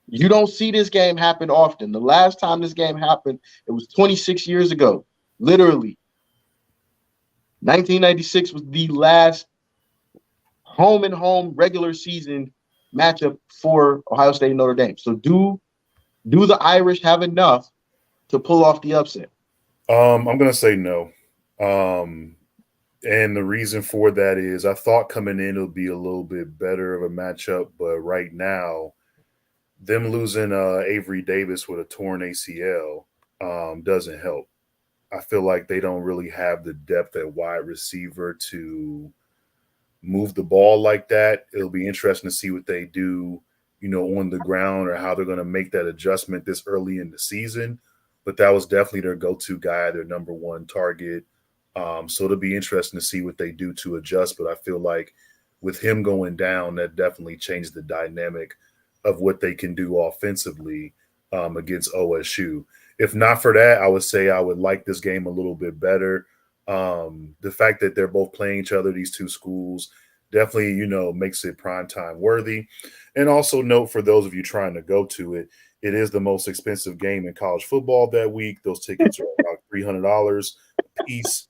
You don't see this game happen often. The last time this game happened, it was 26 years ago, literally. 1996 was the last home-and-home regular season matchup for Ohio State and Notre Dame. So do the Irish have enough to pull off the upset? I'm going to say no. And the reason for that is I thought coming in it'll be a little bit better of a matchup, but right now, them losing Avery Davis with a torn ACL doesn't help. I feel like they don't really have the depth at wide receiver to move the ball like that. It'll be interesting to see what they do, on the ground or how they're going to make that adjustment this early in the season. But that was definitely their go-to guy, their number one target. So it'll be interesting to see what they do to adjust. But I feel like with him going down, that definitely changed the dynamic of what they can do offensively against OSU. If not for that, I would say I would like this game a little bit better. The fact that they're both playing each other, these two schools, definitely, makes it primetime worthy. And also note for those of you trying to go to it, it is the most expensive game in college football that week. Those tickets are about $300 a piece.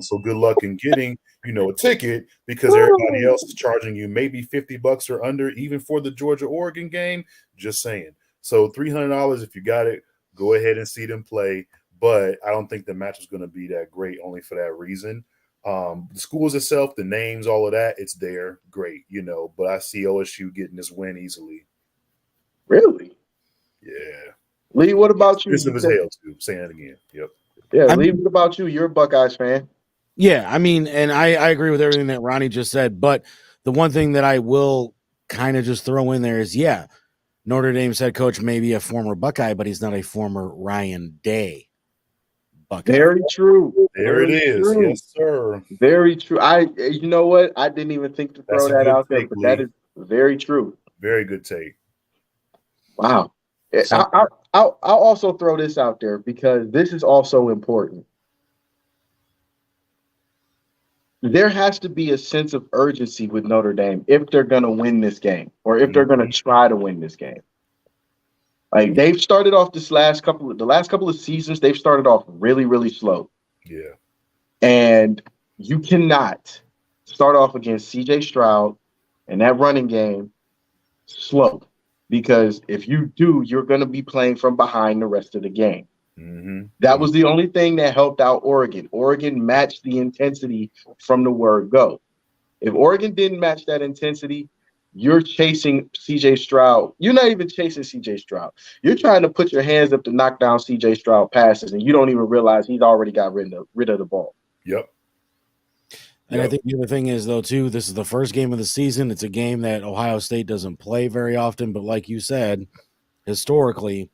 So good luck in getting, a ticket because everybody else is charging you maybe $50 or under, even for the Georgia-Oregon game. Just saying. So $300 if you got it, go ahead and see them play. But I don't think the match is going to be that great only for that reason. The schools itself, the names, all of that, it's there. Great, but I see OSU getting this win easily. Really? Yeah. Lee, what about you? Expensive as hell, too. Saying that again. Yep. Yeah, Lee, what about you? You're a Buckeyes fan. Yeah, I mean, and I agree with everything that Ronnie just said, but the one thing that I will kind of just throw in there is, Notre Dame's head coach may be a former Buckeye, but he's not a former Ryan Day Buckeye. Very true. There it is. True. Yes, sir. Very true. You know what? I didn't even think to throw that out there, but that is very true. Very good take. Wow. I'll also throw this out there because this is also important. There has to be a sense of urgency with Notre Dame if they're going to win this game or if they're going to try to win this game. Like they've started off the last couple of seasons, they've started off really, really slow. Yeah. And you cannot start off against CJ Stroud and that running game slow. Because if you do, you're going to be playing from behind the rest of the game. Mm-hmm. That was the only thing that helped out Oregon. Oregon matched the intensity from the word go. If Oregon didn't match that intensity, you're chasing CJ Stroud. You're not even chasing CJ Stroud. You're trying to put your hands up to knock down CJ Stroud passes, and you don't even realize he's already got rid of the ball. Yep. And I think the other thing is, though, too, this is the first game of the season. It's a game that Ohio State doesn't play very often. But like you said, historically,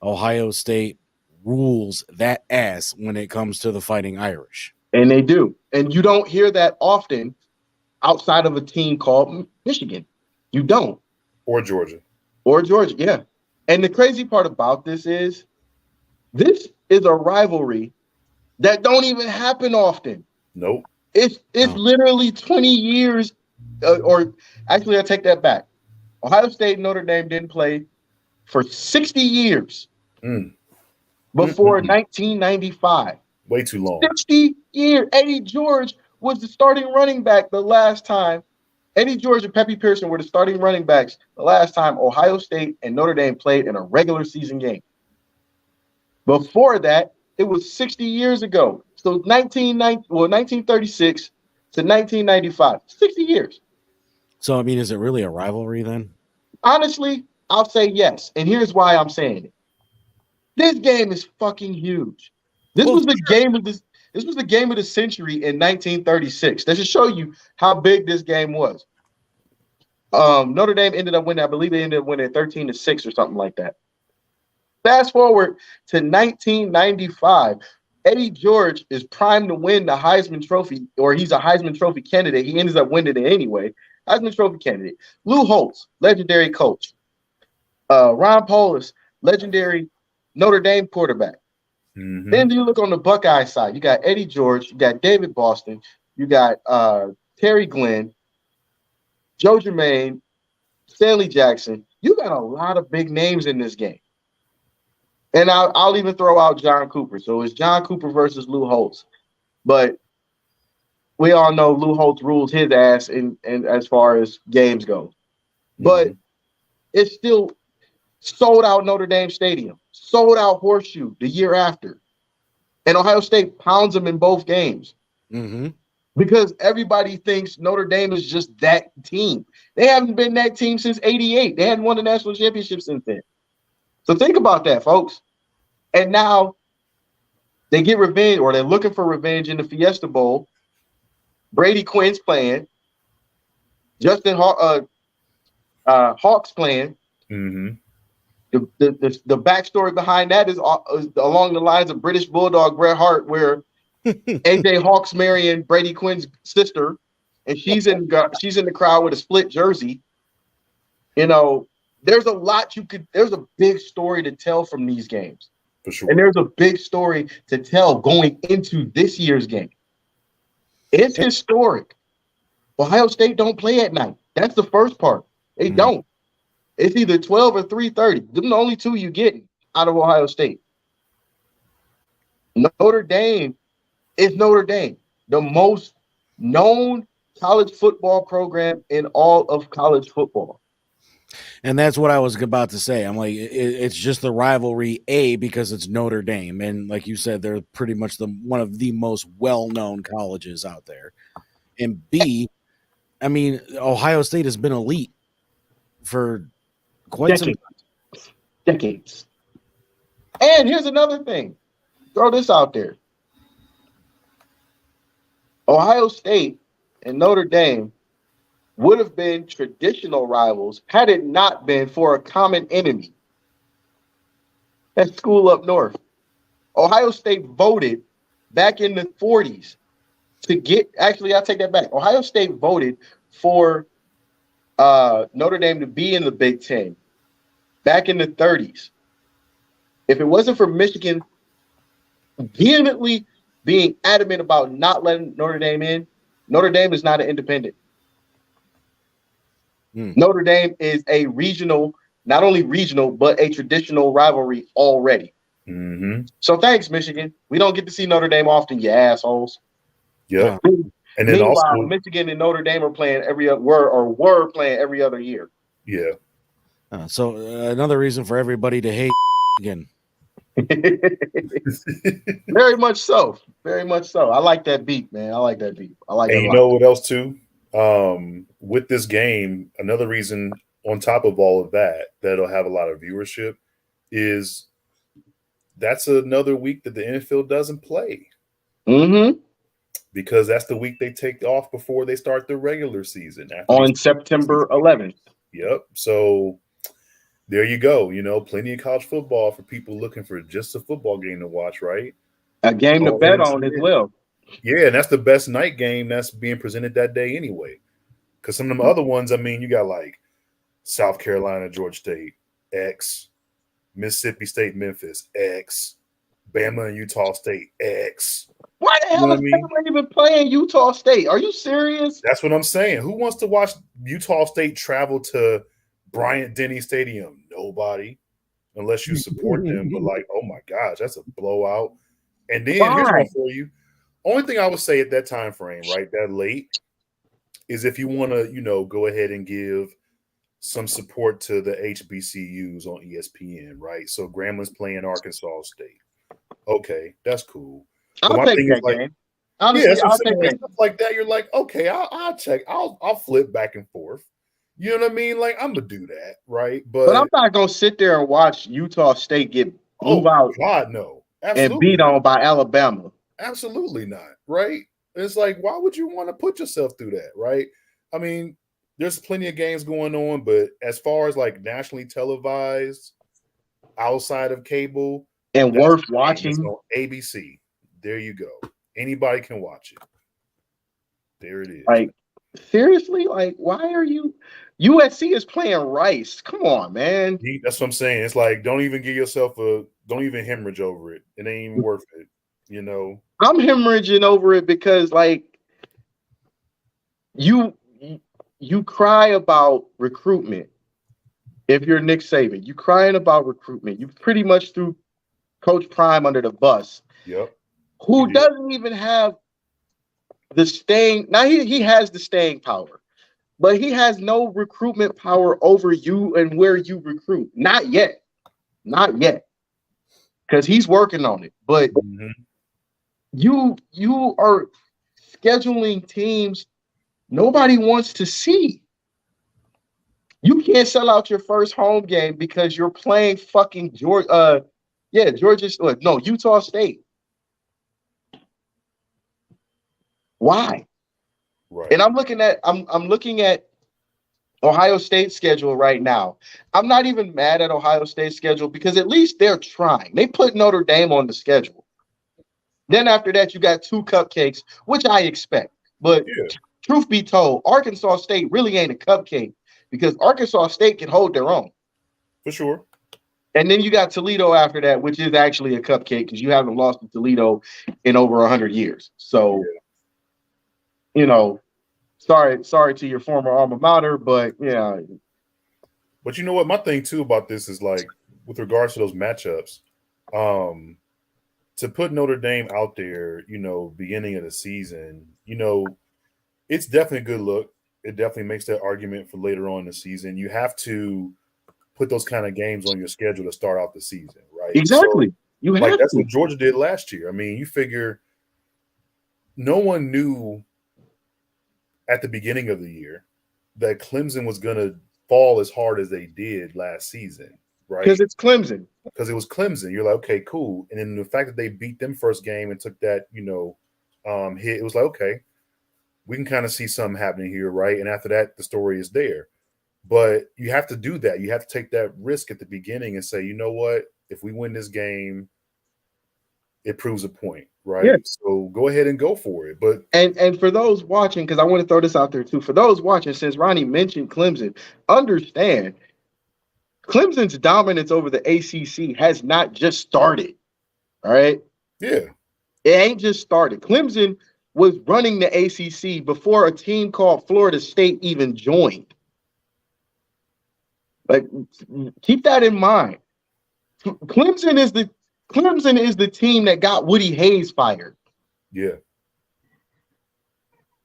Ohio State rules that ass when it comes to the Fighting Irish. And they do. And you don't hear that often outside of a team called Michigan. You don't. Or Georgia, yeah. And the crazy part about this is a rivalry that don't even happen often. Nope. It's literally 20 years, or actually, I take that back. Ohio State and Notre Dame didn't play for 60 years before 1995. Way too long. 60 years. Eddie George was the starting running back the last time. Eddie George and Pepe Pearson were the starting running backs the last time Ohio State and Notre Dame played in a regular season game. Before that, it was 60 years ago. So 1936 to 1995, 60 years. So, I mean, is it really a rivalry then? Honestly, I'll say yes. And here's why I'm saying it. This game is fucking huge. This was the game of the century in 1936. That should show you how big this game was. Notre Dame ended up winning, I believe they ended up winning 13-6 or something like that. Fast forward to 1995. Eddie George is primed to win the Heisman Trophy, or he's a Heisman Trophy candidate. He ends up winning it anyway. Heisman Trophy candidate. Lou Holtz, legendary coach. Ron Polis, legendary Notre Dame quarterback. Mm-hmm. Then you look on the Buckeye side. You got Eddie George. You got David Boston. You got Terry Glenn, Joe Germain, Stanley Jackson. You got a lot of big names in this game. And I'll even throw out John Cooper. So it's John Cooper versus Lou Holtz. But we all know Lou Holtz rules his ass in as far as games go. But it's still sold out Notre Dame Stadium, sold out Horseshoe the year after. And Ohio State pounds them in both games. Mm-hmm. Because everybody thinks Notre Dame is just that team. They haven't been that team since '88. They hadn't won the national championship since then. So think about that, folks. And now they get revenge, or they're looking for revenge in the Fiesta Bowl. Brady Quinn's playing. Justin Hawk's playing. Mm-hmm. The backstory behind that is along the lines of British Bulldog Bret Hart, where AJ Hawk's marrying Brady Quinn's sister, and she's in the crowd with a split jersey. You know, there's a big story to tell from these games. For sure. And there's a big story to tell going into this year's game. It's historic. Ohio State don't play at night. That's the first part. They don't. It's either 12 or 3:30. Them the only two you get out of Ohio State. Notre Dame is Notre Dame, the most known college football program in all of college football. And that's what I was about to say. I'm like, it's just the rivalry, A, because it's Notre Dame. And like you said, they're pretty much one of the most well-known colleges out there. And B, I mean, Ohio State has been elite for quite some time. Decades. And here's another thing. Throw this out there. Ohio State and Notre Dame would have been traditional rivals had it not been for a common enemy. That school up north. Ohio State voted back in the 40s to get, actually, I'll take that back. Ohio State voted for Notre Dame to be in the Big Ten back in the 30s. If it wasn't for Michigan vehemently being adamant about not letting Notre Dame in, Notre Dame is not an independent. Notre Dame is a regional, not only regional, but a traditional rivalry already. Mm-hmm. So thanks, Michigan. We don't get to see Notre Dame often, you assholes. Yeah. And then meanwhile, also Michigan and Notre Dame are playing were playing every other year. Yeah. So another reason for everybody to hate again. Very much so. Very much so. I like that beat, man. I like that beat. I like it. And you know what else too? With this game, another reason on top of all of that that'll have a lot of viewership is that's another week that the NFL doesn't play. Mm-hmm. Because that's the week they take off before they start the regular season. On September 11th. Yep. So there you go. You know, plenty of college football for people looking for just a football game to watch, right? A game to bet on as well. Yeah, and that's the best night game that's being presented that day anyway. Because some of them other ones, I mean, you got like South Carolina, Georgia State, X, Mississippi State, Memphis, X, Bama and Utah State, X. Why the hell is Bama even playing Utah State? Are you serious? That's what I'm saying. Who wants to watch Utah State travel to Bryant-Denny Stadium? Nobody, unless you support them. But like, oh my gosh, that's a blowout. And then here's one for you. Only thing I would say at that time frame, right, that late, is if you want to, you know, go ahead and give some support to the HBCUs on ESPN, right? So Gramblin's playing Arkansas State. Okay, that's cool. I'll take that game. Honestly, yeah, I'll take that. Stuff like that. You're like, okay, I'll check. I'll flip back and forth. You know what I mean? Like, I'm gonna do that, right? But I'm not gonna sit there and watch Utah State get blew out. God, no, absolutely and beat on by Alabama. Absolutely not, right? It's like, why would you want to put yourself through that, right? I mean, there's plenty of games going on, but as far as like nationally televised, outside of cable, and worth watching on ABC. There you go. Anybody can watch it. There it is. Like, seriously? Like, why are you? USC is playing Rice. Come on, man. That's what I'm saying. It's like, don't even give yourself don't even hemorrhage over it. It ain't even worth it. You know? I'm hemorrhaging over it because, like, you cry about recruitment. If you're Nick Saban, you crying about recruitment. You pretty much threw Coach Prime under the bus. Yep. Who doesn't even have the staying. Now he has the staying power, but he has no recruitment power over you and where you recruit. Not yet. Not yet. Because he's working on it. But you are scheduling teams nobody wants to see. You can't sell out your first home game because you're playing fucking Utah State. Why? Right. And I'm looking at Ohio State's schedule right now. I'm not even mad at Ohio State's schedule because at least they're trying. They put Notre Dame on the schedule. Then after that, you got 2 cupcakes, which I expect. But truth be told, Arkansas State really ain't a cupcake because Arkansas State can hold their own. For sure. And then you got Toledo after that, which is actually a cupcake because you haven't lost to Toledo in over 100 years. So, you know, sorry to your former alma mater, but yeah. But you know what? My thing too about this is like with regards to those matchups, to put Notre Dame out there, beginning of the season, it's definitely a good look. It definitely makes that argument for later on in the season. You have to put those kind of games on your schedule to start out the season, right? Exactly. So, You have that's to. what Georgia did last year. I mean, you figure no one knew at the beginning of the year that Clemson was going to fall as hard as they did last season, right? Because it's Clemson. Because it was Clemson. You're like, okay, cool. And then the fact that they beat them first game and took that, hit, it was like, okay, we can kind of see something happening here, right? And after that, the story is there. But you have to do that. You have to take that risk at the beginning and say, you know what? If we win this game, it proves a point, right? Yeah. So go ahead and go for it. But and for those watching, because I want to throw this out there too, for those watching, since Ronnie mentioned Clemson, understand Clemson's dominance over the ACC has not just started. All right. Yeah. It ain't just started. Clemson was running the ACC before a team called Florida State even joined. Like, keep that in mind. Clemson is the team that got Woody Hayes fired. Yeah.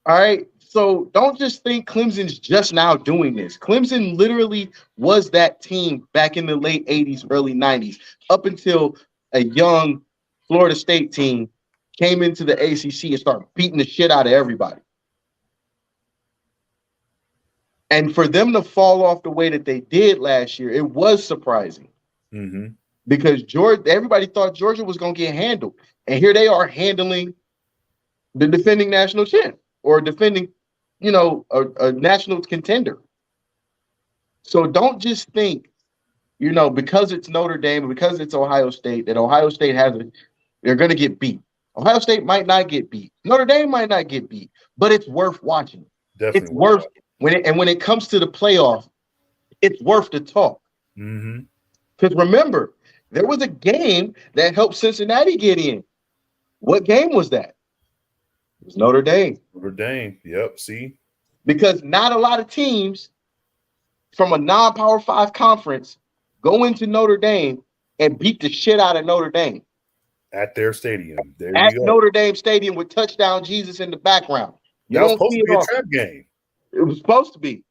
All right. So don't just think Clemson's just now doing this. Clemson literally was that team back in the late 80s, early 90s, up until a young Florida State team came into the ACC and started beating the shit out of everybody. And for them to fall off the way that they did last year, it was surprising. Mm-hmm. Because everybody thought Georgia was going to get handled. And here they are handling the defending national champ or defending, a national contender. So don't just think, because it's Notre Dame, because it's Ohio State, that Ohio State they're going to get beat. Ohio State might not get beat. Notre Dame might not get beat, but it's worth watching. Definitely. It's worth when it comes to the playoff, it's worth the talk. Mm-hmm. Because remember, there was a game that helped Cincinnati get in. What game was that? It was Notre Dame. Notre Dame. Yep. See? Because not a lot of teams from a non-Power 5 conference go into Notre Dame and beat the shit out of Notre Dame. At their stadium. There At you go. Notre Dame Stadium with touchdown Jesus in the background. That was supposed to be a trap game. It was supposed to be.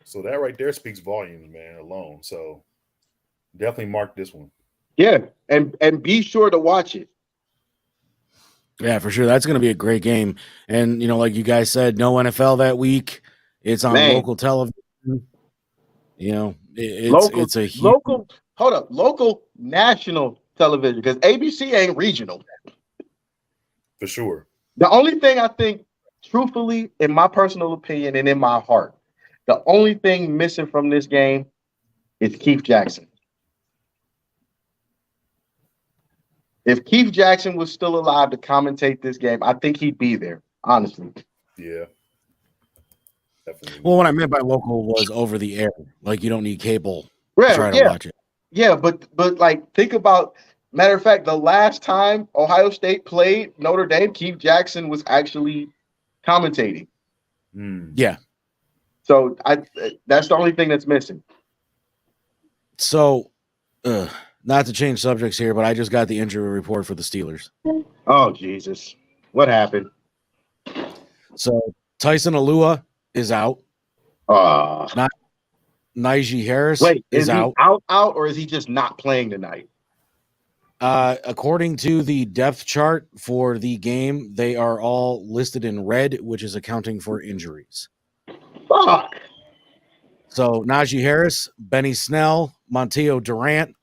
So that right there speaks volumes, man, alone. So definitely mark this one. Yeah, and be sure to watch it. Yeah, for sure. That's going to be a great game. And, like you guys said, no NFL that week. It's on local television. It's a huge... local national television, because ABC ain't regional. For sure. The only thing I think, truthfully, in my personal opinion and in my heart, the only thing missing from this game is Keith Jackson. If Keith Jackson was still alive to commentate this game, I think he'd be there, honestly. Yeah. Definitely. Well, what I meant by local was over the air. Like, you don't need cable to try to watch it. Yeah, but like, think about, matter of fact, the last time Ohio State played Notre Dame, Keith Jackson was actually commentating. Yeah. So that's the only thing that's missing. So, not to change subjects here, but I just got the injury report for the Steelers. Oh, Jesus. What happened? So, Tyson Alua is out. Najee Harris is out. Out, or is he just not playing tonight? According to the depth chart for the game, they are all listed in red, which is accounting for injuries. Fuck. So Najee Harris, Benny Snell, Monteo Durant,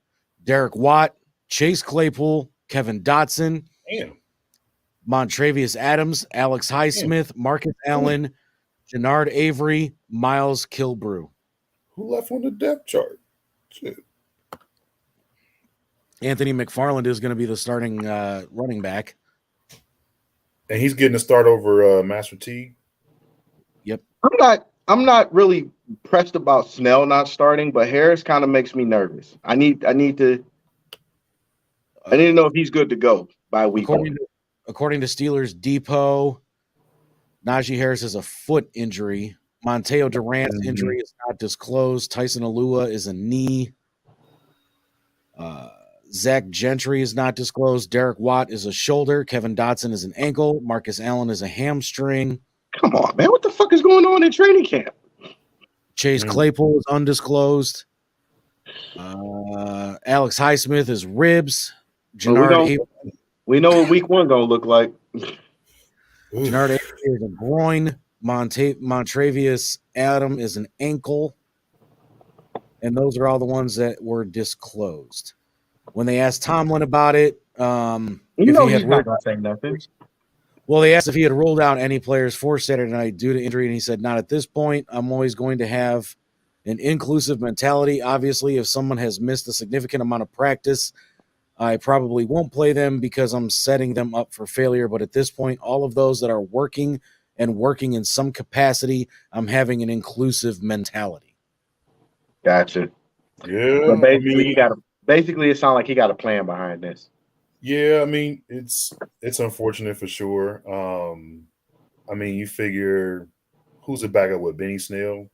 Derek Watt, Chase Claypool, Kevin Dotson, Montravius Adams, Alex Highsmith, Marcus Allen, Jannard Avery, Miles Kilbrew. Who left on the depth chart? Shit. Anthony McFarland is going to be the starting running back. And he's getting a start over Master T. Yep. I'm not really pressed about Snell not starting, but Harris kind of makes me nervous. I need to know if he's good to go by week one. According to Steelers Depot, Najee Harris has a foot injury. Monteo Durant's injury is not disclosed. Tyson Alua is a knee. Zach Gentry is not disclosed. Derek Watt is a shoulder. Kevin Dotson is an ankle. Marcus Allen is a hamstring. Come on, man. What the fuck is going on in training camp? Chase Claypool is undisclosed. Alex Highsmith is ribs. We know what week 1 gonna look like. Jannard Avery is a groin. Montravius Adam is an ankle. And those are all the ones that were disclosed. When they asked Tomlin about it, he's not gonna say nothing. Well, they asked if he had ruled out any players for Saturday night due to injury, and he said, not at this point. I'm always going to have an inclusive mentality. Obviously, if someone has missed a significant amount of practice, I probably won't play them because I'm setting them up for failure. But at this point, all of those that are working in some capacity, I'm having an inclusive mentality. Gotcha. Yeah. So basically, it sounds like he got a plan behind this. Yeah, I mean, it's unfortunate for sure. I mean, you figure who's the backup with Benny Snell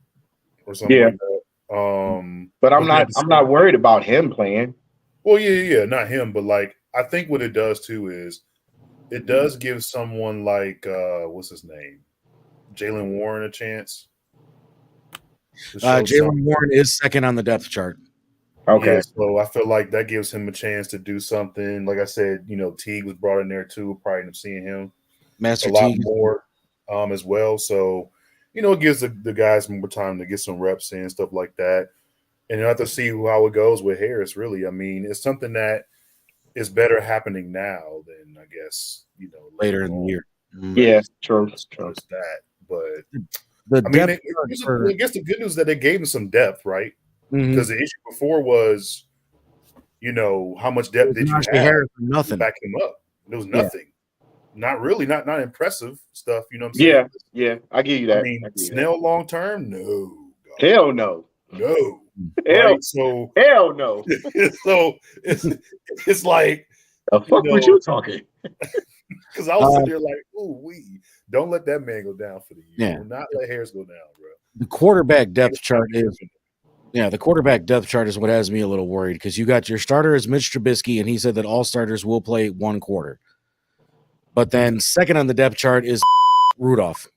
or something like that. But I'm not worried about him playing. Well, yeah, not him, but like I think what it does too is it does give someone like what's his name, Jaylen Warren, a chance. Jaylen Warren is second on the depth chart. Okay, yeah, so I feel like that gives him a chance to do something. Like I said, Teague was brought in there too. We'll probably end up seeing him Master a lot Teague more as well. So it gives the guys more time to get some reps in, stuff like that. And you have to see how it goes with Harris, really. I mean, it's something that is better happening now than, I guess, later in the year. Yeah, true. That. But, the I guess the good news is that they gave him some depth, right? Because the issue before was, how much depth did you have? Harris, nothing. Back him up. There was nothing. Not really, not impressive stuff. You know what I'm saying? Yeah, I give you that. I mean, Snell long term? No. God. Hell no. No. Hell, right? So hell no. So it's like the fuck were you talking? Because I was sitting there like, don't let that man go down for the year. Yeah. Do not let Harris go down, bro. The quarterback depth chart is the quarterback depth chart is what has me a little worried because you got your starter is Mitch Trubisky, and he said that all starters will play one quarter. But then second on the depth chart is Rudolph.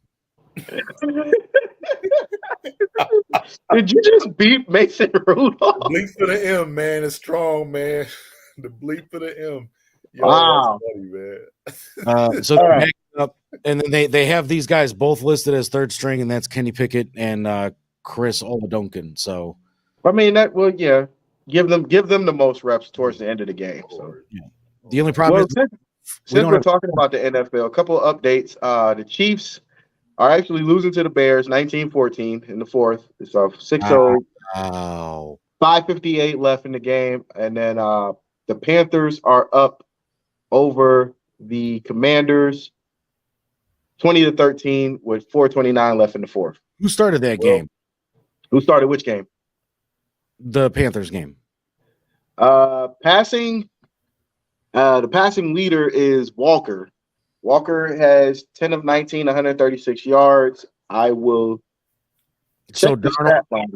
Did you just beat Mason Rudolph? Bleep for the M, man. It's strong, man. The bleep for the M. Yo, wow. That's funny, man. So they're up, and then they have these guys both listed as third string, and that's Kenny Pickett and Chris Oladokun. So I mean give them the most reps towards the end of the game. So the only problem is since we're talking about the NFL, a couple of updates. The Chiefs are actually losing to the Bears 19-14 in the fourth. It's off 6-0. Wow. 5:58 left in the game. And then the Panthers are up over the Commanders 20-13 with 4:29 left in the fourth. Who started that game? Who started which game? The Panthers game. Passing. The passing leader is Walker. Walker has 10 of 19, 136 yards. I will check the stat line.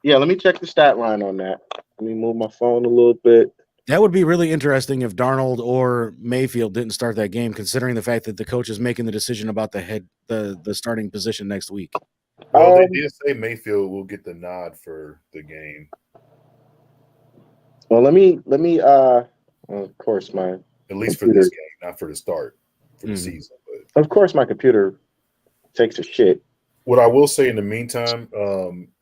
Let me check the stat line on that. Let me move my phone a little bit. That would be really interesting if Darnold or Mayfield didn't start that game, considering the fact that the coach is making the decision about the starting position next week. Well, they did say Mayfield will get the nod for the game. Well, let me of course at least for this game, not for the start for the season. But of course my computer takes a shit. What I will say in the meantime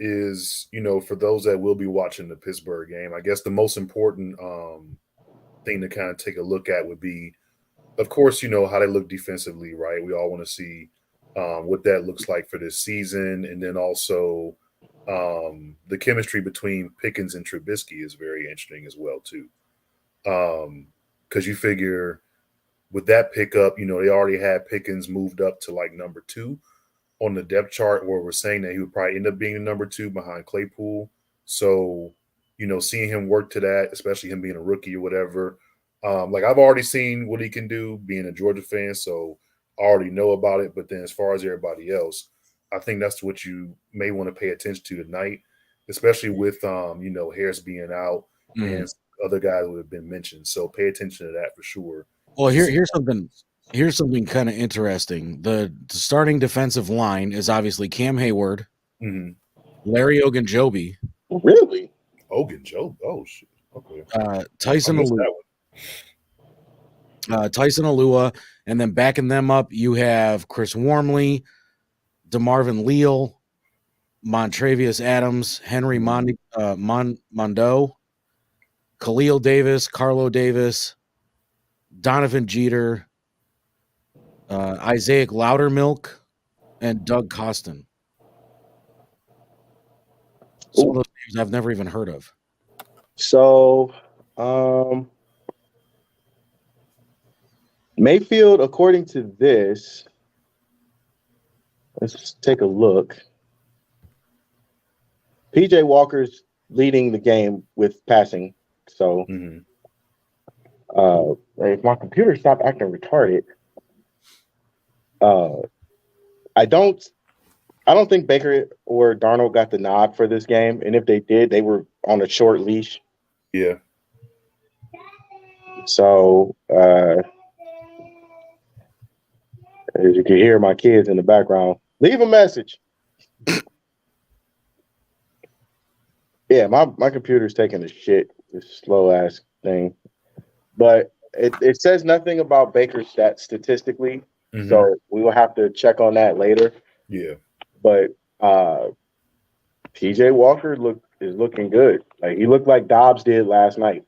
is, for those that will be watching the Pittsburgh game, I guess the most important thing to kind of take a look at would be, of course, how they look defensively, right? We all want to see what that looks like for this season. And then also the chemistry between Pickens and Trubisky is very interesting as well, too. Because you figure with that pickup, they already had Pickens moved up to like number 2 on the depth chart, where we're saying that he would probably end up being the number 2 behind Claypool. So, seeing him work to that, especially him being a rookie or whatever, like I've already seen what he can do being a Georgia fan, so I already know about it. But then as far as everybody else, I think that's what you may want to pay attention to tonight, especially with, Harris being out and other guys would have been mentioned. So pay attention to that for sure. Well, here's something kind of interesting. The starting defensive line is obviously Cam Hayward, Larry Ogunjobi. Really? Ogunjobi? Oh shit. Okay. Tyson Alua, and then backing them up, you have Chris Wormley, DeMarvin Leal, Montravius Adams, Henry Mondo, Khalil Davis, Carlo Davis, Donovan Jeter, Isaiah Loudermilk, and Doug Costin. Some of those names I've never even heard of. So, Mayfield, according to this, let's take a look. PJ Walker's leading the game with passing. So, if my computer stopped acting retarded, I don't think Baker or Darnold got the nod for this game, and if they did, they were on a short leash. Yeah. So, as you can hear my kids in the background, leave a message. Yeah, my computer's taking a shit, this slow ass thing. But it says nothing about Baker's stats statistically, so we will have to check on that later. Yeah. But PJ Walker is looking good. Like he looked like Dobbs did last night.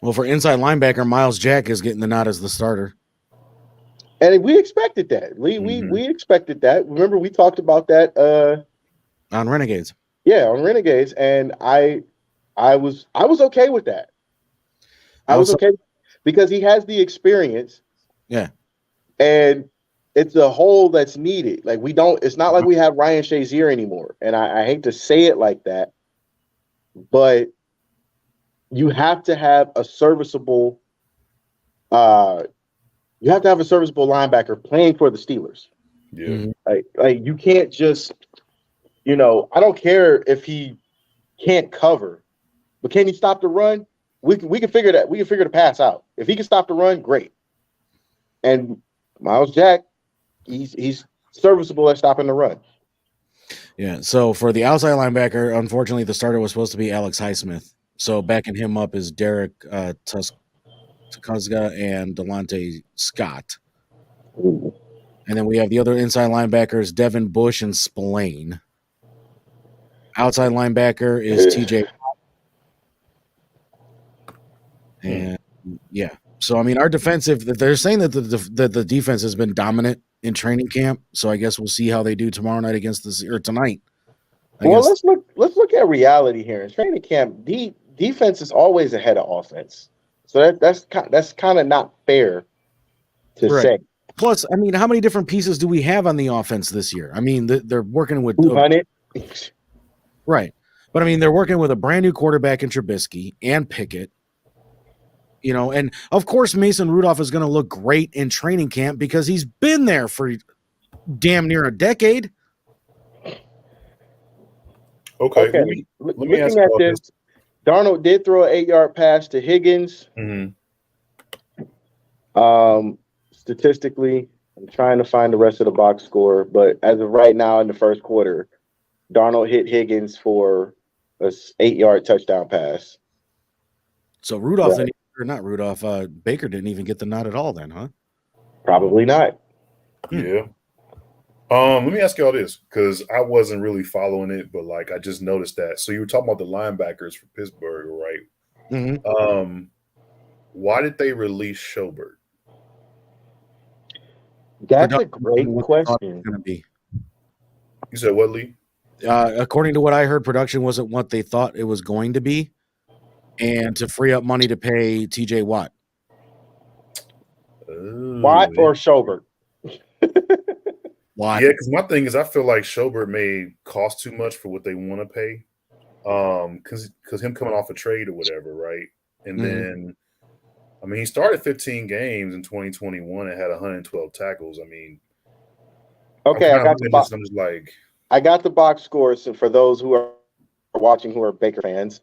Well, for inside linebacker, Miles Jack is getting the nod as the starter. And we expected that. We expected that. Remember, we talked about that on Renegades. Yeah, on Renegades, and I was okay with that. I was okay because he has the experience. Yeah. And it's a hole that's needed. Like it's not like we have Ryan Shazier anymore. And I hate to say it like that, but you have to have a serviceable linebacker playing for the Steelers. Yeah. Like you can't just, I don't care if he can't cover, but can he stop the run? We can figure that. We can figure the pass out. If he can stop the run, great. And Miles Jack, he's serviceable at stopping the run. Yeah. So for the outside linebacker, unfortunately, the starter was supposed to be Alex Highsmith. So backing him up is Derek Tuskuzga and Delonte Scott. Ooh. And then we have the other inside linebackers, Devin Bush and Spillane. Outside linebacker is TJ. And yeah. So, I mean, our defensive, they're saying that the defense has been dominant in training camp. So I guess we'll see how they do tomorrow night tonight. Let's look at reality here. In training camp, defense is always ahead of offense. So that's kind of not fair to say. Plus, I mean, how many different pieces do we have on the offense this year? I mean, they're working with 200. Right. But I mean, they're working with a brand new quarterback in Trubisky and Pickett. And of course, Mason Rudolph is going to look great in training camp because he's been there for damn near a decade. Okay. Let me ask at this. Darnold did throw an 8-yard pass to Higgins. Statistically, I'm trying to find the rest of the box score, but as of right now in the first quarter, Darnold hit Higgins for a 8-yard touchdown pass. So Rudolph Baker didn't even get the nod at all then, huh? Probably not. Yeah. Let me ask you all this, because I wasn't really following it, but I just noticed that. So you were talking about the linebackers for Pittsburgh, right? Why did they release Showbird? That's a great question. You said what, Lee? According to what I heard, production wasn't what they thought it was going to be, and to free up money to pay TJ Watt. Watt or Showbird? Watt. Yeah, because my thing is I feel like Showbird may cost too much for what they want to pay. Because him coming off a trade or whatever, right? And then, I mean, he started 15 games in 2021 and had 112 tackles. I mean, okay, I got the box. I'm just like, I got the box scores. So for those who are watching who are Baker fans,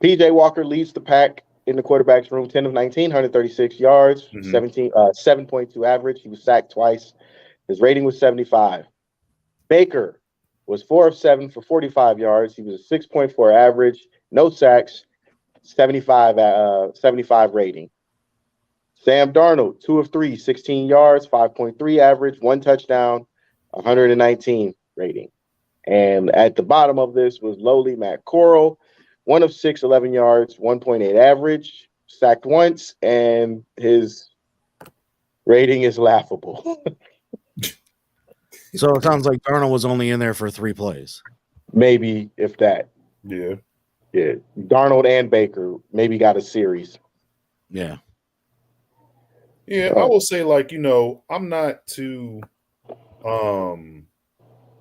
PJ Walker leads the pack in the quarterback's room, 10 of 19, 136 yards, 7.2 average. He was sacked twice. His rating was 75. Baker was 4 of 7 for 45 yards. He was a 6.4 average, no sacks, 75 rating. Sam Darnold, 2 of 3, 16 yards, 5.3 average, 1 touchdown, 119 rating. And at the bottom of this was lowly Matt Corral, 1 of 6, 11 yards, 1.8 average, sacked once, and his rating is laughable. So it sounds like Darnold was only in there for 3 plays. Maybe, if that. Yeah. Yeah. Darnold and Baker maybe got a series. Yeah. Yeah, I will say, like, I'm not too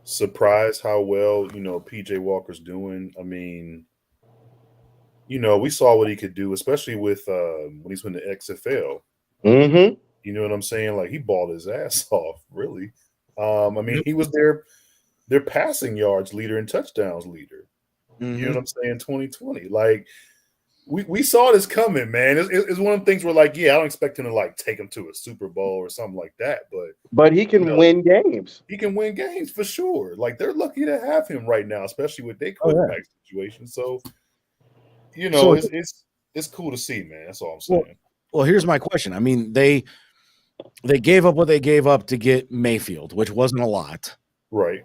surprised how well, PJ Walker's doing. I mean, we saw what he could do, especially with when he's in the XFL. Mm-hmm. You know what I'm saying? Like, he balled his ass off, really. I mean, he was their passing yards leader and touchdowns leader. Mm-hmm. You know what I'm saying? 2020. Like, we saw this coming, man. It's one of the things where, like, yeah, I don't expect him to, like, take him to a Super Bowl or something like that. But he can win games. He can win games for sure. Like, they're lucky to have him right now, especially with their quarterback situation. So, it's cool to see, man. That's all I'm saying. Well, here's my question. I mean, they gave up what they gave up to get Mayfield, which wasn't a lot. Right.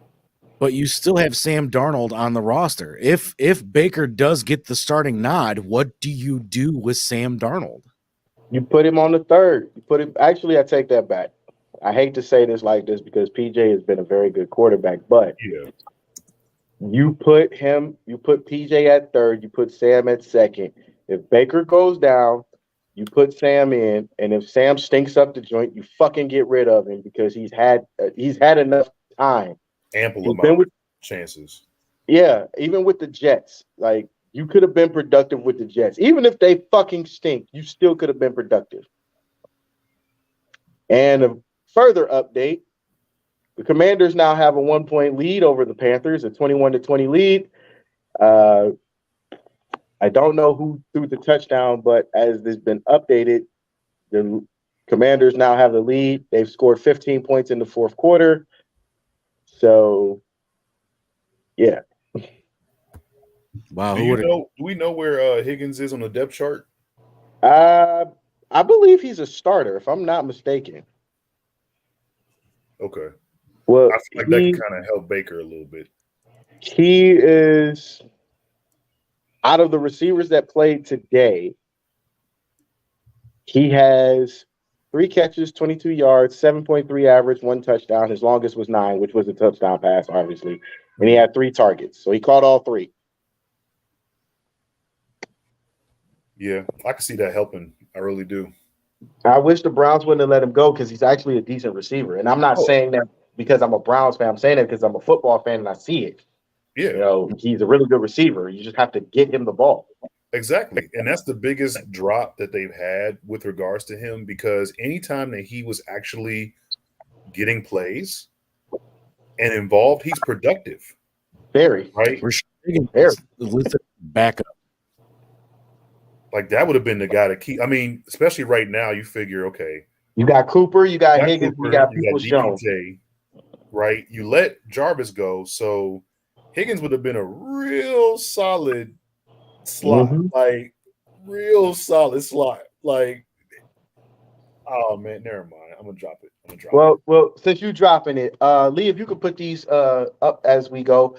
But you still have Sam Darnold on the roster. If Baker does get the starting nod, what do you do with Sam Darnold? You put him on the third. Actually, I take that back. I hate to say this like this because PJ has been a very good quarterback, but you put PJ at third, you put Sam at second. If Baker goes down, you put Sam in, and if Sam stinks up the joint, you fucking get rid of him because he's had enough time. Ample amount of chances. Yeah, even with the Jets, like, you could have been productive with the Jets. Even if they fucking stink, you still could have been productive. And a further update, the Commanders now have a 1-point lead over the Panthers, a 21-20 lead. I don't know who threw the touchdown, but as this has been updated, the Commanders now have the lead. They've scored 15 points in the fourth quarter. So, yeah. Wow. Do we know where Higgins is on the depth chart? I believe he's a starter, if I'm not mistaken. Okay. Well, I feel like that can kind of help Baker a little bit. He is, out of the receivers that played today, he has 3 catches, 22 yards, 7.3 average, 1 touchdown. His longest was 9, which was a touchdown pass, obviously. And he had 3 targets. So he caught all 3. Yeah, I can see that helping. I really do. I wish the Browns wouldn't have let him go because he's actually a decent receiver. And I'm not saying that because I'm a Browns fan. I'm saying that because I'm a football fan and I see it. Yeah. He's a really good receiver. You just have to get him the ball. Exactly. And that's the biggest drop that they've had with regards to him, because anytime that he was actually getting plays and involved, he's productive. Very. Right? Very. Backup. Like, that would have been the guy to keep. I mean, especially right now, you figure, okay. You got Cooper, you got Higgins, you got Peoples-Jones. Right? You let Jarvis go, so Higgins would have been a real solid slot. Like, real solid slot. Like, oh, man, never mind. I'm going to drop it. Well, since you're dropping it, Lee, if you could put these up as we go.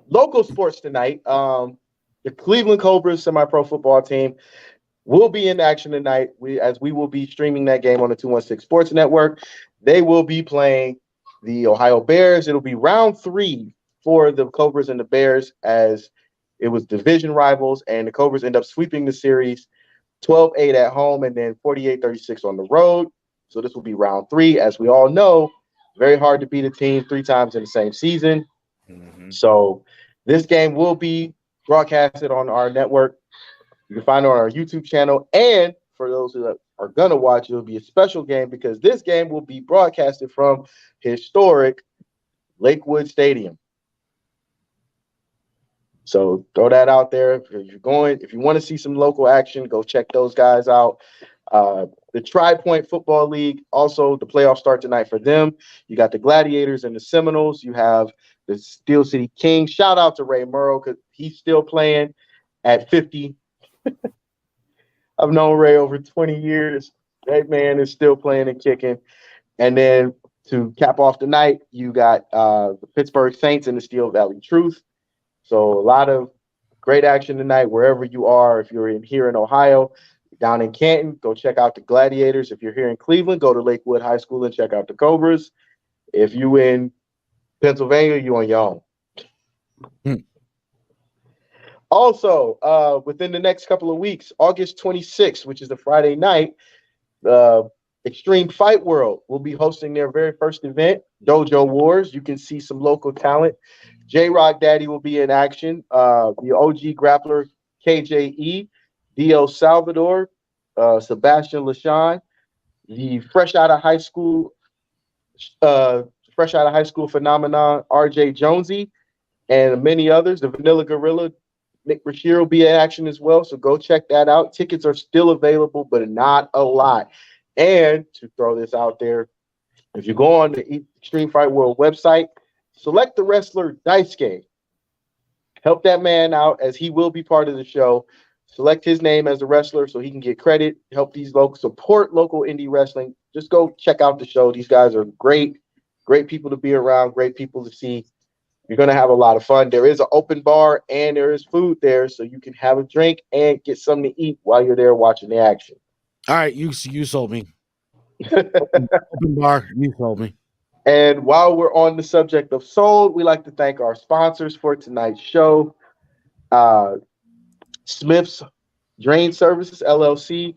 Local sports tonight. The Cleveland Cobras semi-pro football team will be in action tonight. We will be streaming that game on the 216 Sports Network. They will be playing the Ohio Bears. It'll be round 3 for the Cobras and the Bears, as it was division rivals, and the Cobras end up sweeping the series 12-8 at home and then 48-36 on the road. So this will be round 3. As we all know, very hard to beat a team 3 times in the same season. So this game will be broadcasted on our network. You can find it on our YouTube channel. And for those who are going to watch, it will be a special game because this game will be broadcasted from historic Lakewood Stadium. So throw that out there. If you want to see some local action, go check those guys out. The Tri-Point Football League, also the playoffs start tonight for them. You got the Gladiators and the Seminoles. You have the Steel City Kings. Shout out to Ray Murrow because he's still playing at 50. I've known Ray over 20 years. That man is still playing and kicking. And then to cap off the night, you got the Pittsburgh Saints and the Steel Valley Truth. So a lot of great action tonight wherever you are. If you're here in Ohio, down in Canton, go check out the Gladiators. If you're here in Cleveland, go to Lakewood High School and check out the Cobras. If you in Pennsylvania, you on your own. Also, within the next couple of weeks, August 26th, which is the Friday night, Extreme Fight World will be hosting their very first event, Dojo Wars. You can see some local talent. J-Rock Daddy will be in action. The OG grappler KJE, D.L. Salvador, Sebastian LaShawn, the fresh out of high school phenomenon RJ Jonesy, and many others. The Vanilla Gorilla, Nick Brashear will be in action as well. So go check that out. Tickets are still available, but not a lot. And to throw this out there, if you go on the Extreme Fight World website, select the wrestler Dice Game. Help that man out as he will be part of the show. Select his name as a wrestler so he can get credit. Help these support local indie wrestling. Just go check out the show. These guys are great people to be around, great people to see. You're going to have a lot of fun. There is an open bar and there is food there, so you can have a drink and get something to eat while you're there watching the action. All right, you sold me. Open bar, you sold me. And while we're on the subject of sold, we like to thank our sponsors for tonight's show. Smith's Drain Services, LLC.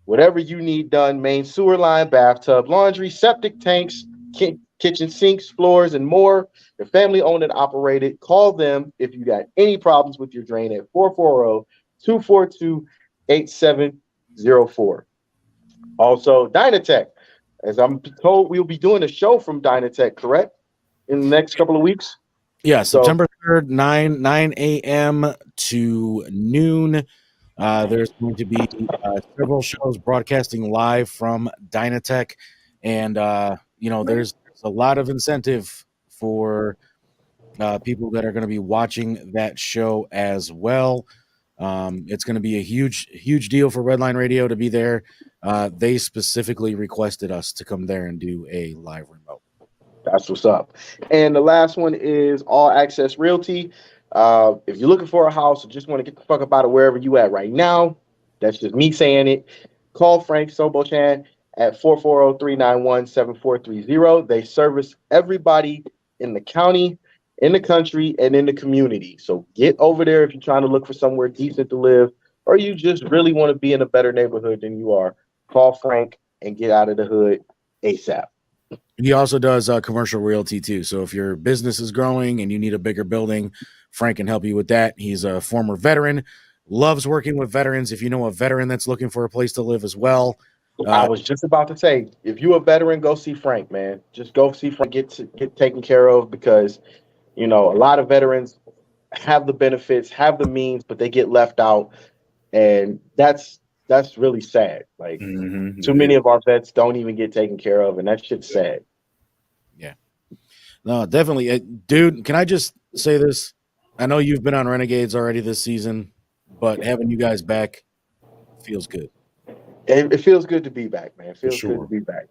Whatever you need done, main sewer line, bathtub, laundry, septic tanks, kitchen sinks, floors, and more. They're family owned and operated. Call them if you got any problems with your drain at 440-242-8704. Also, Dynatech. As I'm told, we'll be doing a show from Dynatech, correct? In the next couple of weeks? Yeah, September 3rd, 9 a.m. to noon. There's going to be several shows broadcasting live from Dynatech. And, there's a lot of incentive for people that are going to be watching that show as well. It's going to be a huge deal for Redline Radio to be there. They specifically requested us to come there and do a live remote. That's what's up. And the last one is All Access Realty. If you're looking for a house or just want to get the fuck up out of wherever you at right now, that's just me saying it. Call Frank Sobochan at 440-391-7430. They service everybody in the county, in the country, and in the community. So get over there if you're trying to look for somewhere decent to live, or you just really want to be in a better neighborhood than you are. Call Frank and get out of the hood ASAP. He also does commercial realty too. So if your business is growing and you need a bigger building, Frank can help you with that. He's a former veteran, loves working with veterans. If you know a veteran that's looking for a place to live as well. I was just about to say, if you're a veteran, go see Frank, man. Just go see Frank, get taken care of, because, a lot of veterans have the benefits, have the means, but they get left out. And that's really sad. Like, too many of our vets don't even get taken care of, and that shit's sad. Yeah. No, definitely. Dude, can I just say this? I know you've been on Renegades already this season, but having you guys back feels good. It feels good to be back, man. It feels good to be back.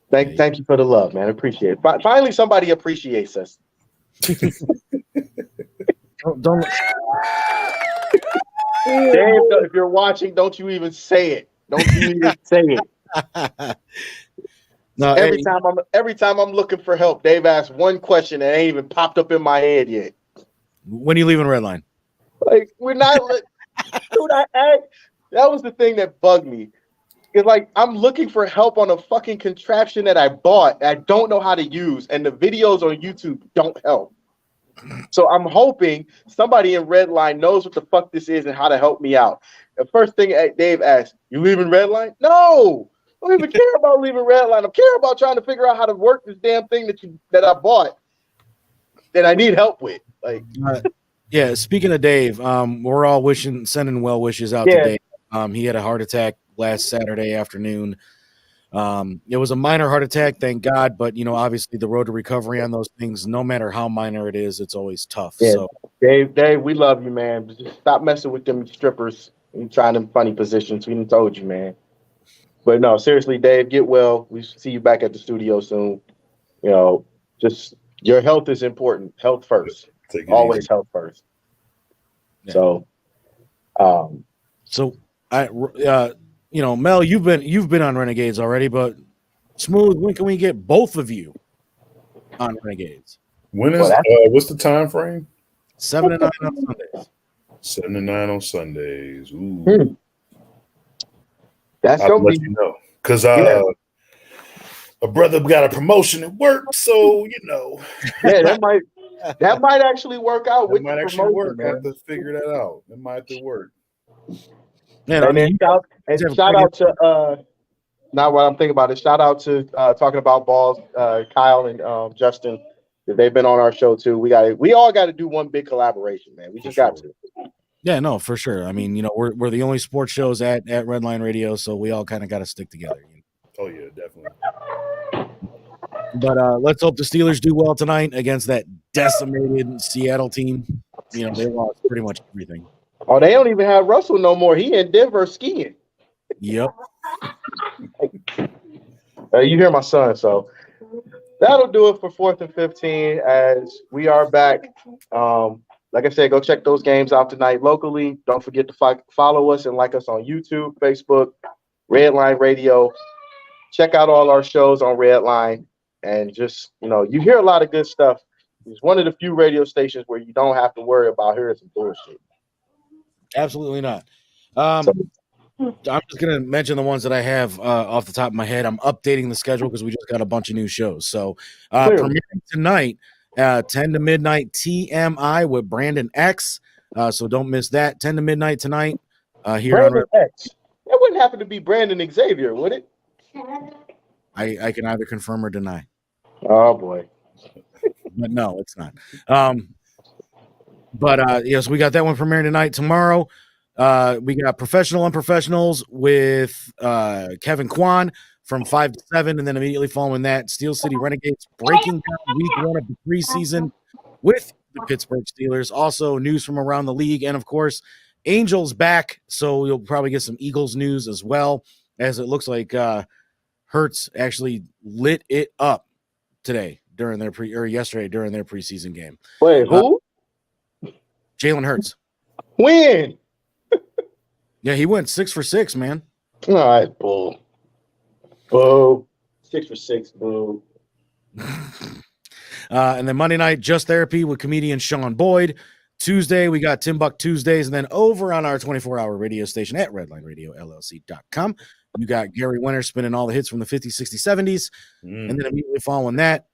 Thank you for the love, man. I appreciate it. Finally, somebody appreciates us. don't Dave, if you're watching, don't you even say it. Don't you even say it. No, every time I'm looking for help, Dave asks one question that ain't even popped up in my head yet. When are you leaving Redline? Like, we're not. Dude, that was the thing that bugged me. It's like I'm looking for help on a fucking contraption that I bought I don't know how to use, and the videos on YouTube don't help. So I'm hoping somebody in Redline knows what the fuck this is and how to help me out. The first thing Dave asked, "You leaving Redline?" No, I don't even care about leaving Redline. I care about trying to figure out how to work this damn thing that I bought that I need help with. Like, Yeah, speaking of Dave, we're all sending well wishes out to Dave. He had a heart attack last Saturday afternoon. It was a minor heart attack, thank God, but obviously the road to recovery on those things, no matter how minor it is, it's always tough. Yeah, So Dave, we love you, man. Just stop messing with them strippers and trying them funny positions. We done told you, man. But no, seriously, Dave, get well. We see you back at the studio soon. Just your health is important. Health first. Always health first. Yeah. So Mel, you've been on Renegades already, but Smooth, when can we get both of you on Renegades? When is what's the time frame? 7 to 9 on Sundays. 7 to 9 on Sundays. Ooh. That's gonna be because a brother got a promotion at work, so Yeah, that might actually work out. It might actually work. I have to figure that out. It might have to work. Man, and then shout out to not what I'm thinking about it. Shout out to talking about balls, Kyle and Justin. They've been on our show too. We all got to do one big collaboration, man. We just got to. Yeah, no, for sure. I mean, we're the only sports shows at Redline Radio, so we all kind of got to stick together. Oh yeah, definitely. But let's hope the Steelers do well tonight against that decimated Seattle team. They lost pretty much everything. Oh, they don't even have Russell no more. He in Denver skiing. Yep. You hear my son, so that'll do it for 4th and 15 as we are back. Like I said, go check those games out tonight locally. Don't forget to follow us and like us on YouTube, Facebook, Redline Radio. Check out all our shows on Redline. And just, you hear a lot of good stuff. It's one of the few radio stations where you don't have to worry about hearing some bullshit. Absolutely not. I'm just going to mention the ones that I have off the top of my head. I'm updating the schedule because we just got a bunch of new shows. So premiering tonight, 10 to midnight TMI with Brandon X. So don't miss that. 10 to midnight tonight. Here Brandon X. That wouldn't happen to be Brandon Xavier, would it? I can either confirm or deny. Oh, boy. But no, it's not. Yes, we got that one premiering tonight. Tomorrow, we got Professional Unprofessionals with Kevin Kwan from 5 to 7, and then immediately following that, Steel City Renegades breaking down week 1 of the preseason with the Pittsburgh Steelers. Also, news from around the league, and of course, Angels back, so you'll probably get some Eagles news as well, as it looks like Hurts actually lit it up yesterday during their preseason game. Wait, who? Jalen Hurts. When? Yeah, he went 6 for 6, man. All right, bull. Boo. 6 for 6, boo. And then Monday night, Just Therapy with comedian Sean Boyd. Tuesday, we got Tim Buck Tuesdays. And then over on our 24-hour radio station at redlineradiolLC.com, you got Gary Winter spinning all the hits from the 50s, 60s, 70s. And then immediately following that,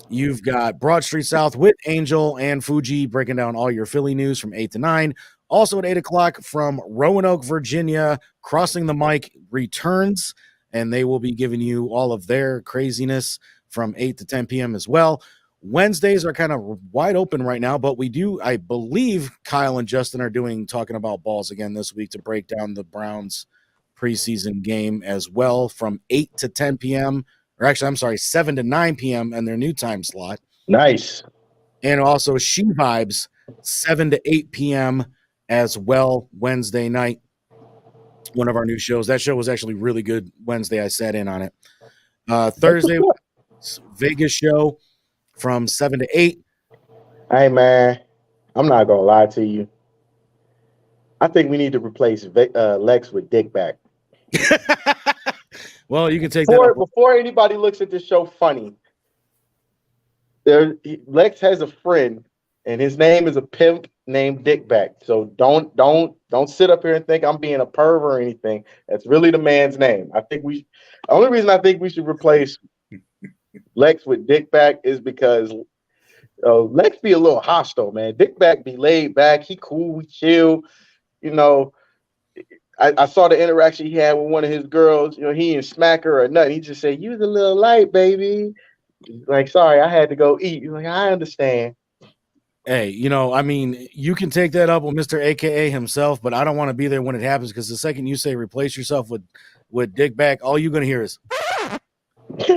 you've got Broad Street South with Angel and Fuji breaking down all your Philly news from 8 to 9. Also at 8 o'clock from Roanoke, Virginia, Crossing the Mic returns, and they will be giving you all of their craziness from 8 to 10 p.m. as well. Wednesdays are kind of wide open right now, but we do, I believe Kyle and Justin are talking about balls again this week to break down the Browns preseason game as well from 8 to 10 p.m. Or actually, I'm sorry, 7 to 9 p.m. and their new time slot. Nice. And also She Vibes, 7 to 8 p.m. as well Wednesday night. One of our new shows. That show was actually really good Wednesday. I sat in on it. Thursday, Vegas show from 7 to 8. Hey, man, I'm not going to lie to you. I think we need to replace Lex with Dick back. Well, you can take that. Before anybody looks at this show funny, Lex has a friend, and his name is a pimp named Dickback. So don't sit up here and think I'm being a perv or anything. That's really the man's name. The only reason I think we should replace Lex with Dickback is because Lex be a little hostile, man. Dickback be laid back. He cool, we chill. I saw the interaction he had with one of his girls. He didn't smack her or nothing. He just said, "You was a little light, baby." Like, sorry, I had to go eat. He's like, I understand. Hey, I mean, you can take that up with Mr. AKA himself, but I don't want to be there when it happens because the second you say replace yourself with Dick back, all you're gonna hear is. So,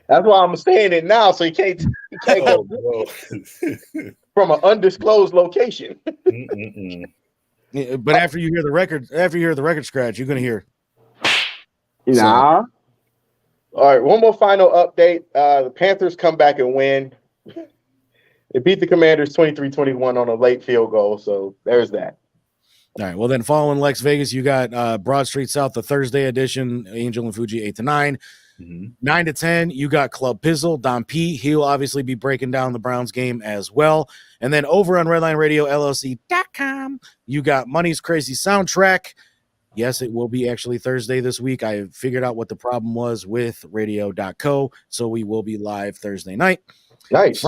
that's why I'm saying it now, so you can't go from an undisclosed location. But after you hear the record scratch, you're gonna hear. Nah. So. All right, one more final update. The Panthers come back and win. They beat the Commanders 23-21 on a late field goal, so there's that. All right, well then following Lex Vegas, you got Broad Street South, the Thursday edition, Angel and Fuji 8-9. 9-10, you got Club Pizzle, Don P. He'll obviously be breaking down the Browns game as well. And then over on Redline Radio LLC.com, you got Money's Crazy Soundtrack. Yes, it will be actually Thursday this week. I figured out what the problem was with radio.co, so we will be live Thursday night. Nice.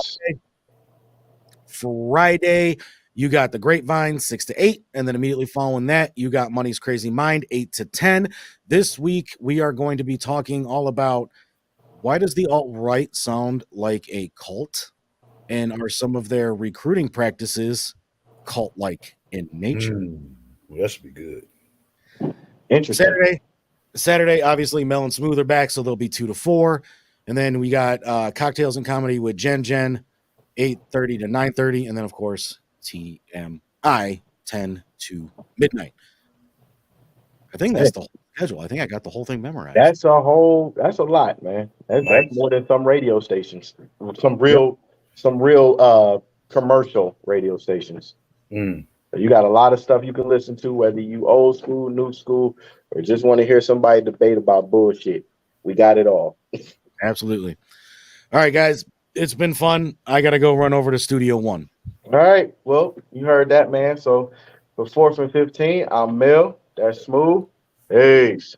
Friday, you got The Grapevine 6-8, and then immediately following that, you got Money's Crazy Mind 8-10. This week, we are going to be talking all about why does the alt-right sound like a cult, and are some of their recruiting practices cult-like in nature? Well, that should be good. Interesting. Saturday, obviously, Mel and Smooth are back, so they'll be 2 to 4. And then we got Cocktails and Comedy with Jen, 8:30 to 9:30. And then, of course, TMI, 10 to midnight. I think that's the whole schedule. I think I got the whole thing memorized. That's a lot, man. That's more than some radio stations. Some real commercial radio stations. You got a lot of stuff you can listen to, whether you old school, new school, or just want to hear somebody debate about bullshit. We got it all. Absolutely. All right, guys. It's been fun. I got to go run over to Studio 1. All right. Well, you heard that, man. So for 4th and 15, I'm Mel. That's Smooth. Peace.